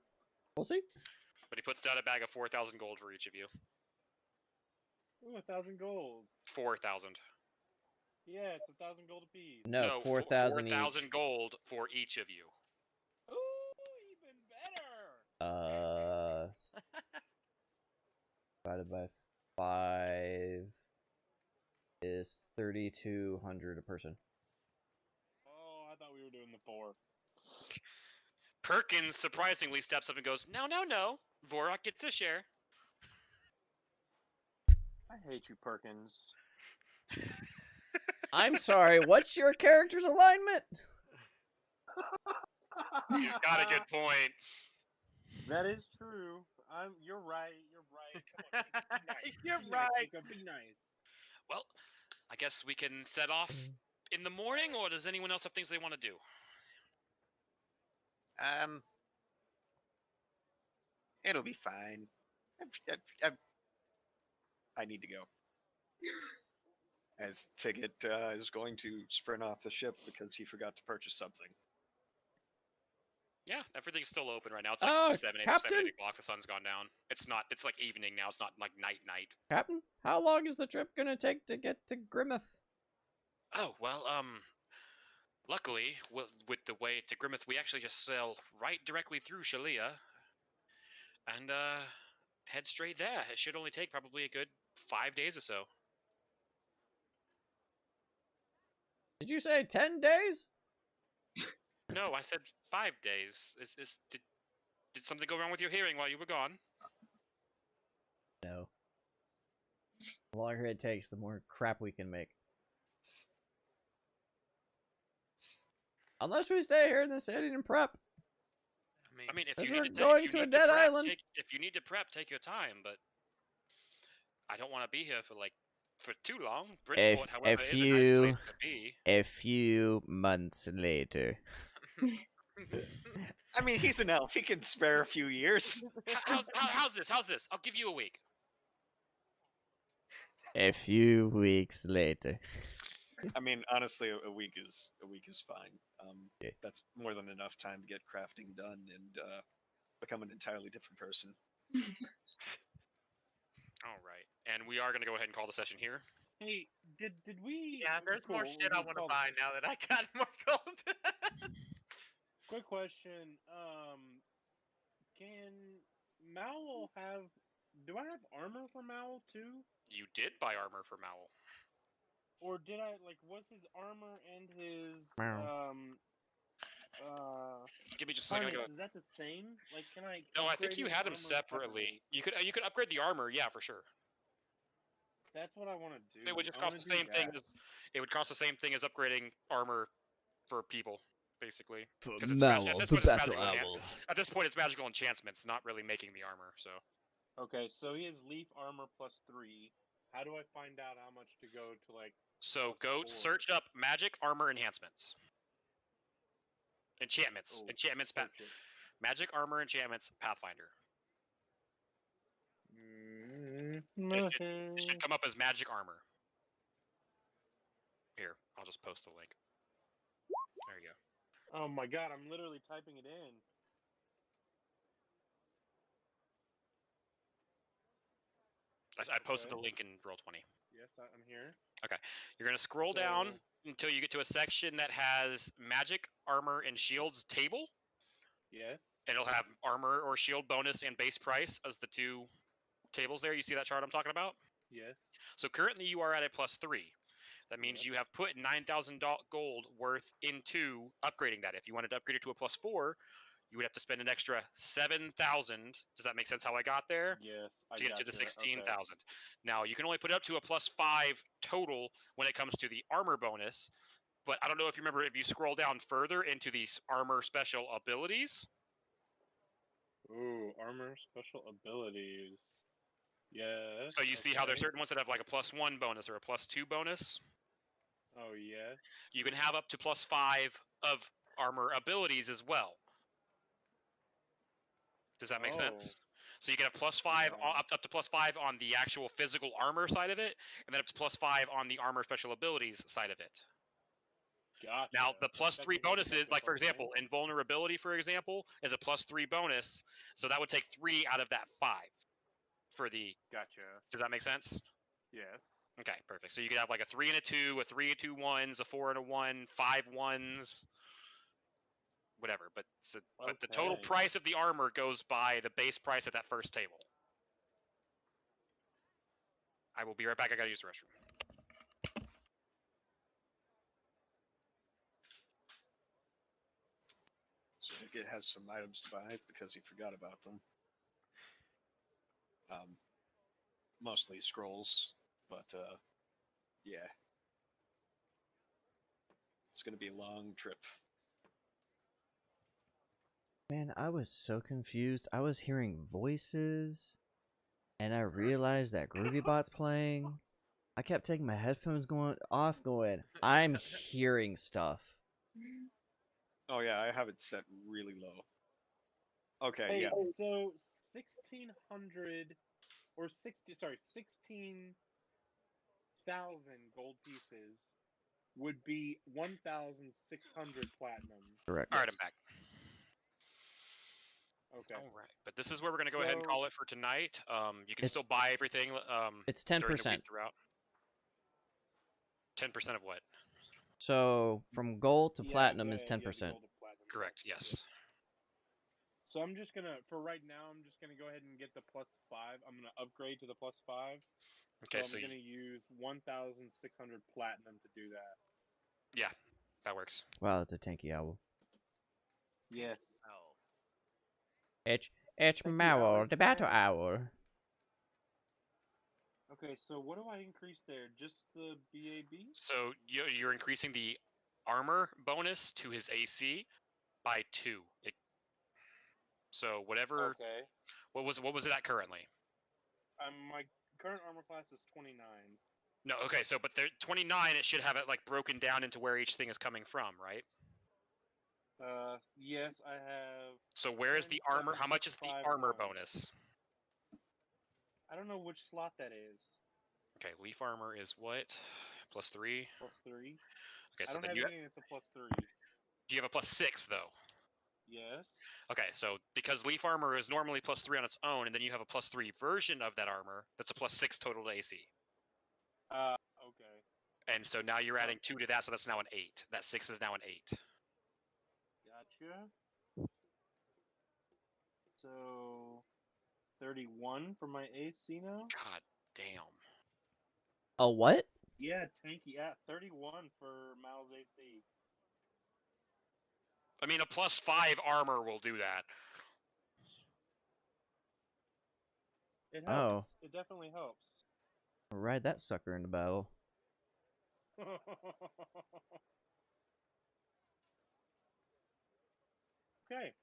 We'll see. But he puts down a bag of 4,000 gold for each of you. Ooh, 1,000 gold. 4,000. Yeah, it's 1,000 gold apiece. No, 4,000 4,000 each. gold for each of you. Ooh, even better. Divided by 5 is 3,200 a person. Oh, I thought we were doing the 4. Perkins surprisingly steps up and goes, "No, no, no. Vorak gets a share." I hate you, Perkins. I'm sorry, what's your character's alignment? He's got a good point. That is true. You're right. You're right. Come on, be nice. You're Be right. Nice, Luca, be nice. Well, I guess we can set off in the morning, or does anyone else have things they want to do? It'll be fine. I need to go. As Ticket is going to sprint off the ship because he forgot to purchase something. Yeah, everything's still open right now. It's like Oh, 7 Captain? o'clock. The sun's gone down. It's not. It's like evening now. It's not like night. Captain, how long is the trip gonna take to get to Grimmeth? Oh well. Luckily, with the way to Grimmeth, we actually just sail right directly through Shalia, and head straight there. It should only take probably a good 5 days or so. Did you say 10 days? No, I said 5 days. Did something go wrong with your hearing while you were gone? No. The longer it takes, the more crap we can make. Unless we stay here in the city and prep. I mean, if Because you we're need to, going if to you a need dead prep, island. if you need to prep, take your time. But I don't want to be here for too long. Bridgeport, however, is a nice place to be. A few months later. I mean, he's an elf. He can spare a few years. How's this? How's this? I'll give you a week. A few weeks later. I mean, honestly, a week is fine. Okay. That's more than enough time to get crafting done and become an entirely different person. All right, and we are going to go ahead and call the session here. Hey, did we? Yeah, there's more Cool, shit I we'll want to call buy it. now that I got more gold. Quick question. Can Maul have? Do I have armor for Maul too? You did buy armor for Maul. Or did I was his armor and his Give me just a second. harness, is that the same? Like, can I? No, I think upgrade you his had them armor separately. You could upgrade the armor, yeah, for sure. That's what I want to do. It would just I cost wanna the do same thing that. as it would cost the same thing as upgrading armor for people, basically. For 'Cause it's Mallow, at this the point, it's battle magical owl. At this point, it's magical enchantments, not really making the armor. So Okay, so he has leaf armor +3. How do I find out how much to go to go +4? search up magic armor enhancements. Enchantments. Oh, Enchantments. search it. Magic armor enchantments. Pathfinder. It should come up as magic armor. Here, I'll just post a link. There you go. Oh my god, I'm literally typing it in. I posted Okay. the link in Roll20. Yes, I'm here. You're going to scroll down So- until you get to a section that has magic, armor, and shields table. Yes. It'll have armor or shield bonus and base price as the two tables there. You see that chart I'm talking about? Yes. So currently you are at a +3. That means Yes. you have put 9,000 gold worth into upgrading that. If you wanted to upgrade it to a +4, you would have to spend an extra 7,000. Does that make sense how I got there? Yes. I To get got to the you. 16,000. Now, you can only put it up to a +5 total when it comes to the armor bonus. But I don't know if you remember, if you scroll down further into these armor special abilities. Okay. Ooh, armor special abilities. Yes. So you see how there's okay. certain ones that have like a +1 bonus or a +2 bonus. Oh, yes. You can have up to +5 of armor abilities as well. Does that make sense? So you get a +5 Yeah. up to +5 on the actual physical armor side of it, and then up to +5 on the armor special abilities side of it. Gotcha. Now the +3 Technically, bonuses, that's a like for +9. example, invulnerability, for example, is a +3 bonus, so that would take 3 out of that 5 for the. Gotcha. Does that make sense? Yes. Okay, perfect. So you could have like a 3 and a 2, a 3 and 2 1s, a 4 and a 1, 5 1s, whatever. But the total Okay. price of the armor goes by the base price of that first table. I will be right back. I gotta use the restroom. So it has some items to buy because he forgot about them. Mostly scrolls, but yeah. It's going to be a long trip. Man, I was so confused. I was hearing voices, and I realized that GroovyBot's playing. I kept taking my headphones off, going, I'm hearing stuff. Oh yeah, I have it set really low. Okay, Hey, yeah. so 1,600 or 16,000 gold pieces would be 1,600 platinum. Correct. All right, I'm back. Okay. All right, but this is where we're gonna go ahead and So- call it for tonight. You can It's- still buy everything. It's during the week 10%. throughout. 10% of what? So from gold to Yeah, platinum go is ahead, 10%. gold to platinum, Correct. Yes. So I'm just gonna, for right now, I'm just gonna go ahead and get the +5. I'm gonna upgrade to the +5. Okay, So so I'm gonna use 1,600 platinum to do that. yeah, that works. Wow, that's a tanky owl. Yes. Oh. It's Thank you, Mowl, Alice. the battle owl. Okay, so what do I increase there? Just the BAB? So you're increasing the armor bonus to his AC by 2. So whatever. Okay. What was it at currently? My current armor class is 29. No. Okay. So but there 29. It should have it like broken down into where each thing is coming from, right? Yes, I have. So where is 10, the armor? 7, How much 6, is the 5, armor 1. bonus? I don't know which slot that is. Okay, leaf armor is what? +3. +3. Okay, I so don't then have you anything that's a +3. do you have a +6 though? Yes. Okay, so because leaf armor is normally +3 on its own, and then you have a +3 version of that armor that's a +6 total to AC. Okay. And so now you're adding 2 to that, so that's now an 8. That 6 is now an 8. Gotcha. So 31 for my AC now? God damn. A what? Yeah, tanky. Yeah, 31 for Mal's AC. I mean, a +5 armor will do that. It Oh. helps. It definitely helps. I'll ride that sucker into battle. Okay.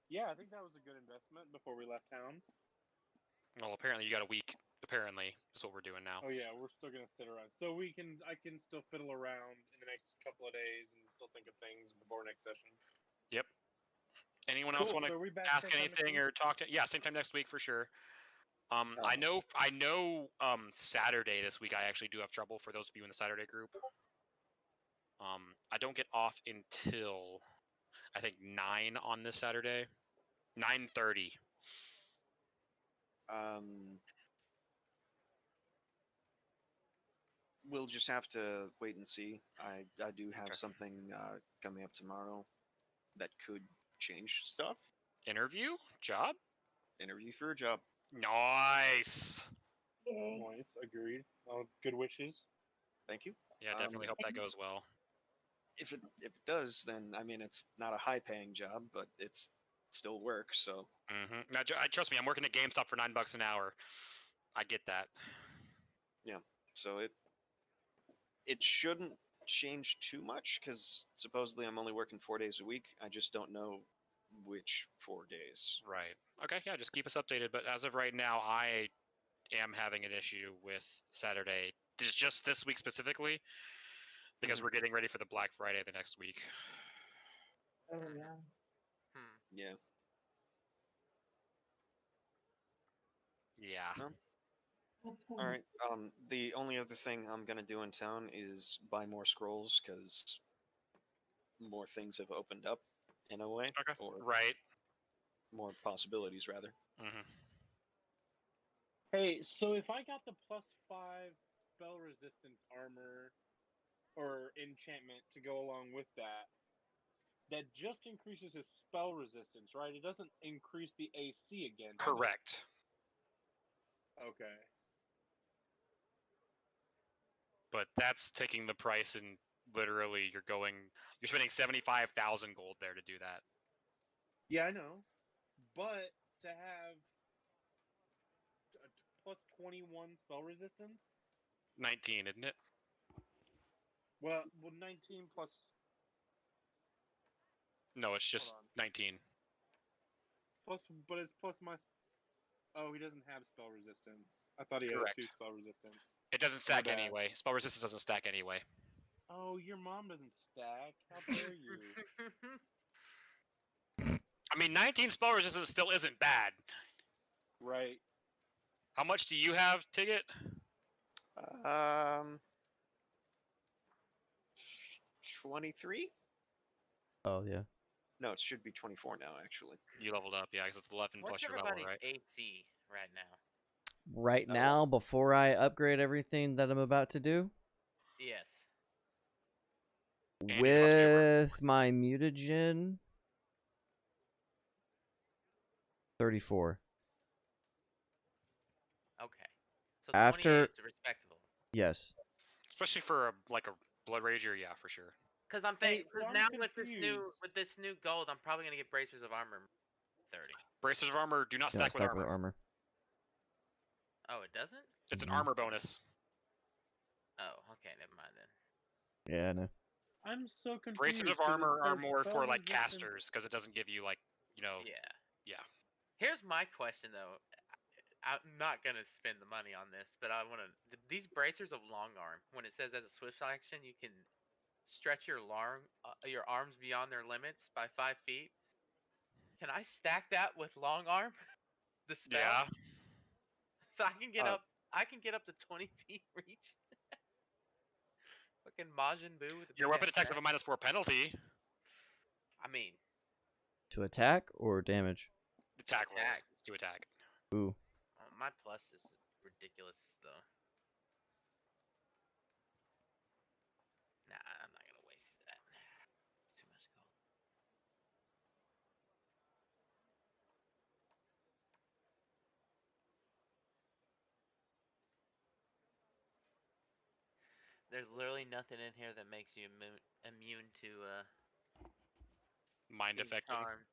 Yeah, I think that was a good investment before we left town. Well, apparently you got a week. Apparently, is what we're doing now. Oh yeah, we're still gonna sit around. So I can still fiddle around in the next couple of days and still think of things before next session. Yep. Anyone else Cool, want to so are we back ask same time next anything week? or talk to? Yeah, same time next week for sure. I know. Saturday this week I actually do have trouble for those of you in the Saturday group. I don't get off until I think 9 on this Saturday. 9:30. We'll just have to wait and see. I do have Okay. something coming up tomorrow that could change stuff. Interview? Job? Interview for a job. Nice. Nice, agreed. Good wishes. Thank you. Yeah, definitely hope that goes well. If it does, then I mean it's not a high paying job, but it's still work. So Now, trust me, I'm working at GameStop for $9 an hour. I get that. so it shouldn't change too much because supposedly I'm only working 4 days a week. I just don't know which 4 days. Right. Okay, yeah, just keep us updated. But as of right now, I am having an issue with Saturday. Just this week specifically, because we're getting ready for the Black Friday the next week. Oh yeah. Yeah. Yeah. No. All right. The only other thing I'm gonna do in town is buy more scrolls because more things have opened up in a way, Okay. or Right. more possibilities rather. Hey, so if I got the +5 spell resistance armor or enchantment to go along with that, that just increases his spell resistance, right? It doesn't increase the AC again. does it? Correct. Okay. But that's taking the price and literally you're spending 75,000 gold there to do that. Yeah, I know. But to have a +21 spell resistance, 19, isn't it? well, 19 plus. No, it's just Hold on. 19. But it's plus my. Oh, he doesn't have spell resistance. I thought he had Correct. 2 spell resistance. It doesn't stack bad. anyway. Spell resistance doesn't stack anyway. Oh, your mom doesn't stack. How dare you? I mean, 19 spell resistance still isn't bad. Right. How much do you have, Ticket? 23? Oh yeah. No, it should be 24 now, actually. You leveled up, yeah, because it's 11 What's plus your level, everybody's right? AC right now? Right now, before I upgrade everything that I'm about to do, Yes. Andy's about to go with my mutagen, 34. Okay. So After- 28 is respectable. Yes. Especially for a Blood Rager, yeah, for sure. Because I'm Hey, thinking, so I'm now confused. with this new gold, I'm probably gonna get bracers of armor 30. Bracers of armor do not Do not stack with stack with armor. armor. Oh, it doesn't? It's an Mhm. armor bonus. Oh, okay, never mind then. Yeah, no. I'm so confused. Bracers of 'cause it armor are says more spell for like resistance- casters because it doesn't give you like Yeah. Yeah. Here's my question though. I'm not gonna spend the money on this, but I wanna. These bracers of long arm. When it says as a swift action, you can stretch your arms beyond their limits by 5 feet. Can I stack that with long arm? The spell. Yeah. So I can get up. I can get up to 20 feet reach. Fucking Majin Buu with a Your big weapon ass attacks have a staff. -4 penalty. I mean, To attack or damage? Attack rolls Attack. to attack. Ooh. my plus is ridiculous though. Nah, I'm not gonna waste that. It's too much gold. There's literally nothing in here that makes you immune to Mind being affecting. charmed.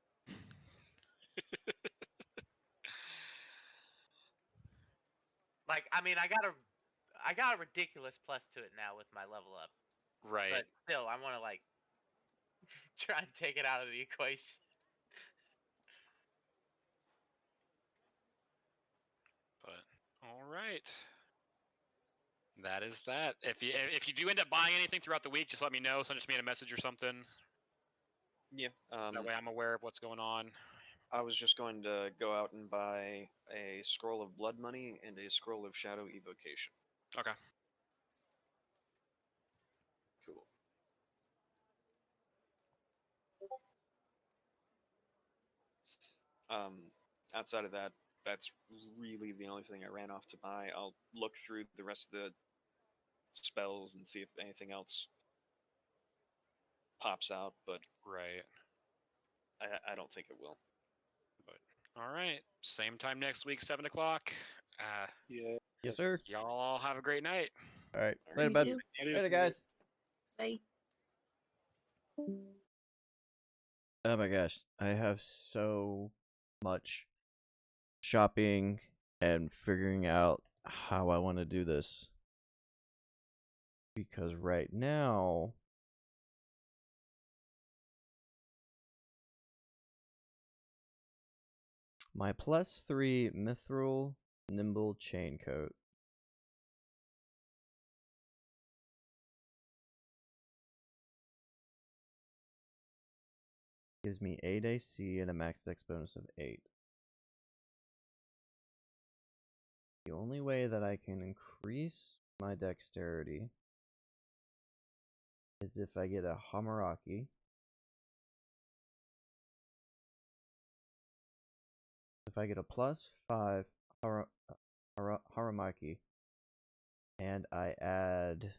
Like, I mean, I got a ridiculous plus to it now with my level up. Right. But still, I want to like try and take it out of the equation. But all right. That is that. If you do end up buying anything throughout the week, just let me know. Send me a message or something. Yeah. That way I'm aware of what's going on. I was just going to go out and buy a scroll of blood money and a scroll of shadow evocation. Okay. Cool. Outside of that, that's really the only thing I ran off to buy. I'll look through the rest of the spells and see if anything else pops out, but Right. I don't think it will. But all right. Same time next week, 7 o'clock. Yeah. Yes, sir. Y'all have a great night. All right. All Later, You bud. too. Later, guys. Bye. Oh my gosh. I have so much shopping and figuring out how I want to do this. Because right now, my +3 mithril nimble chain coat gives me 8 AC and a max dex bonus of 8. The only way that I can increase my dexterity is if I get a Hamaraki. If I get a +5 Haramaki, and I add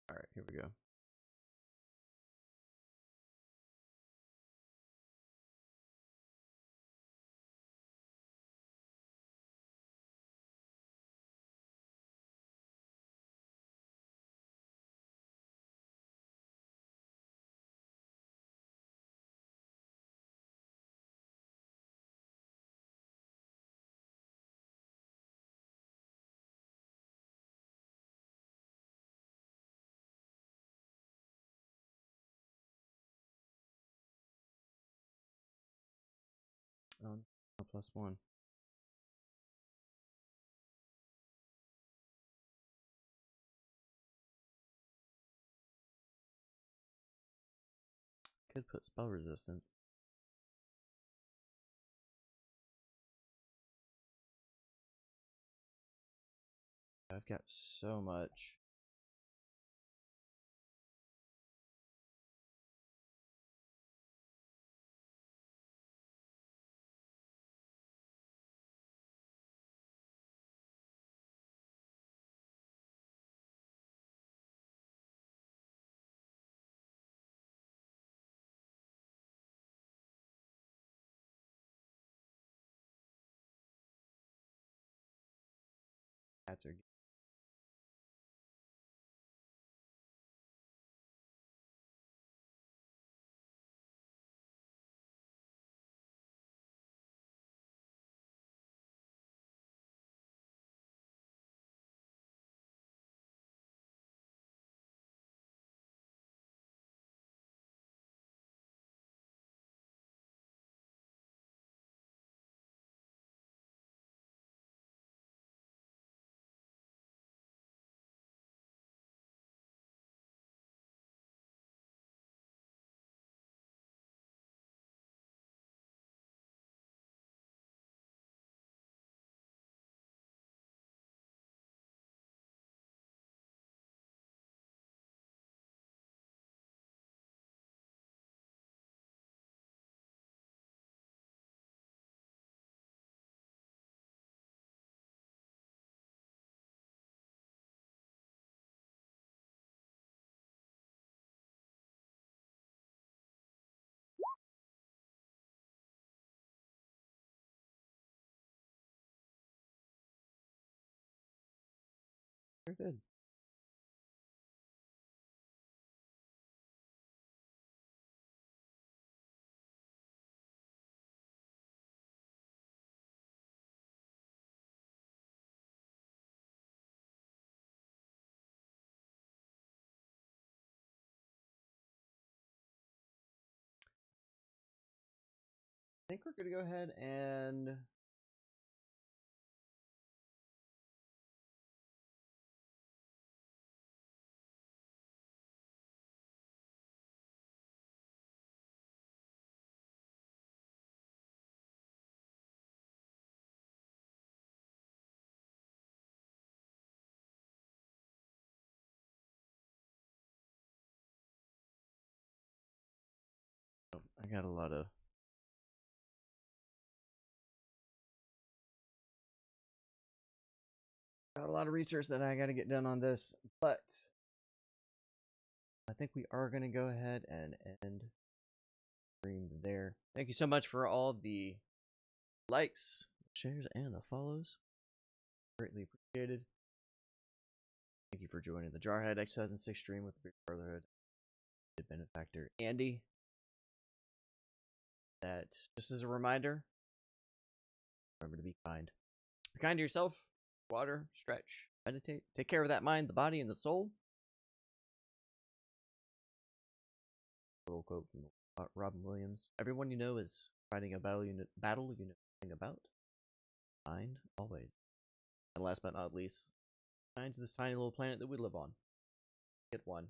all right, here we go. +1. Could put spell resistance. I've got so much. Cats are Very good. I think we're going to go ahead and I got a lot of research that I got to get done on this, but I think we are going to go ahead and end stream there. Thank you so much for all the likes, shares, and the follows. Greatly appreciated. Thank you for joining the Jarhead X2006 stream with the Greek Brotherhood benefactor Andy. That just as a reminder, remember to be kind. Be kind to yourself. Water, stretch, meditate. Take care of that mind, the body, and the soul. A little quote from Robin Williams. Everyone you know is fighting a battle you know nothing about. Mind always. And last but not least, kind to this tiny little planet that we live on. Get one.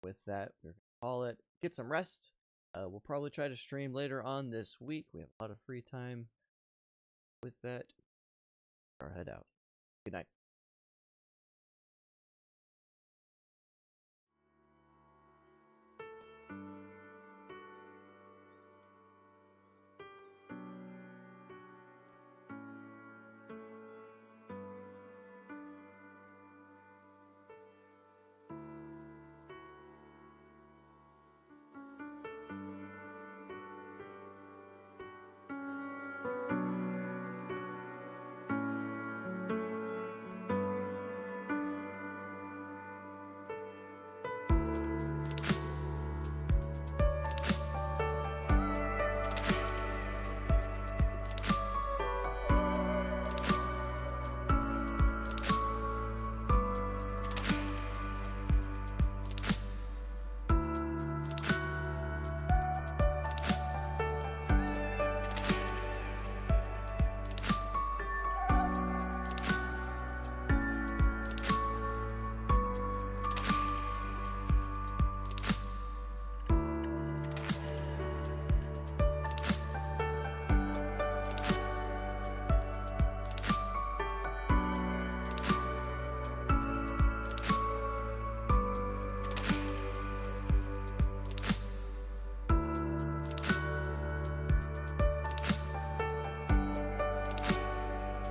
With that, we're going to call it. Get some rest. We'll probably try to stream later on this week. We have a lot of free time. With that, our head out. Good night.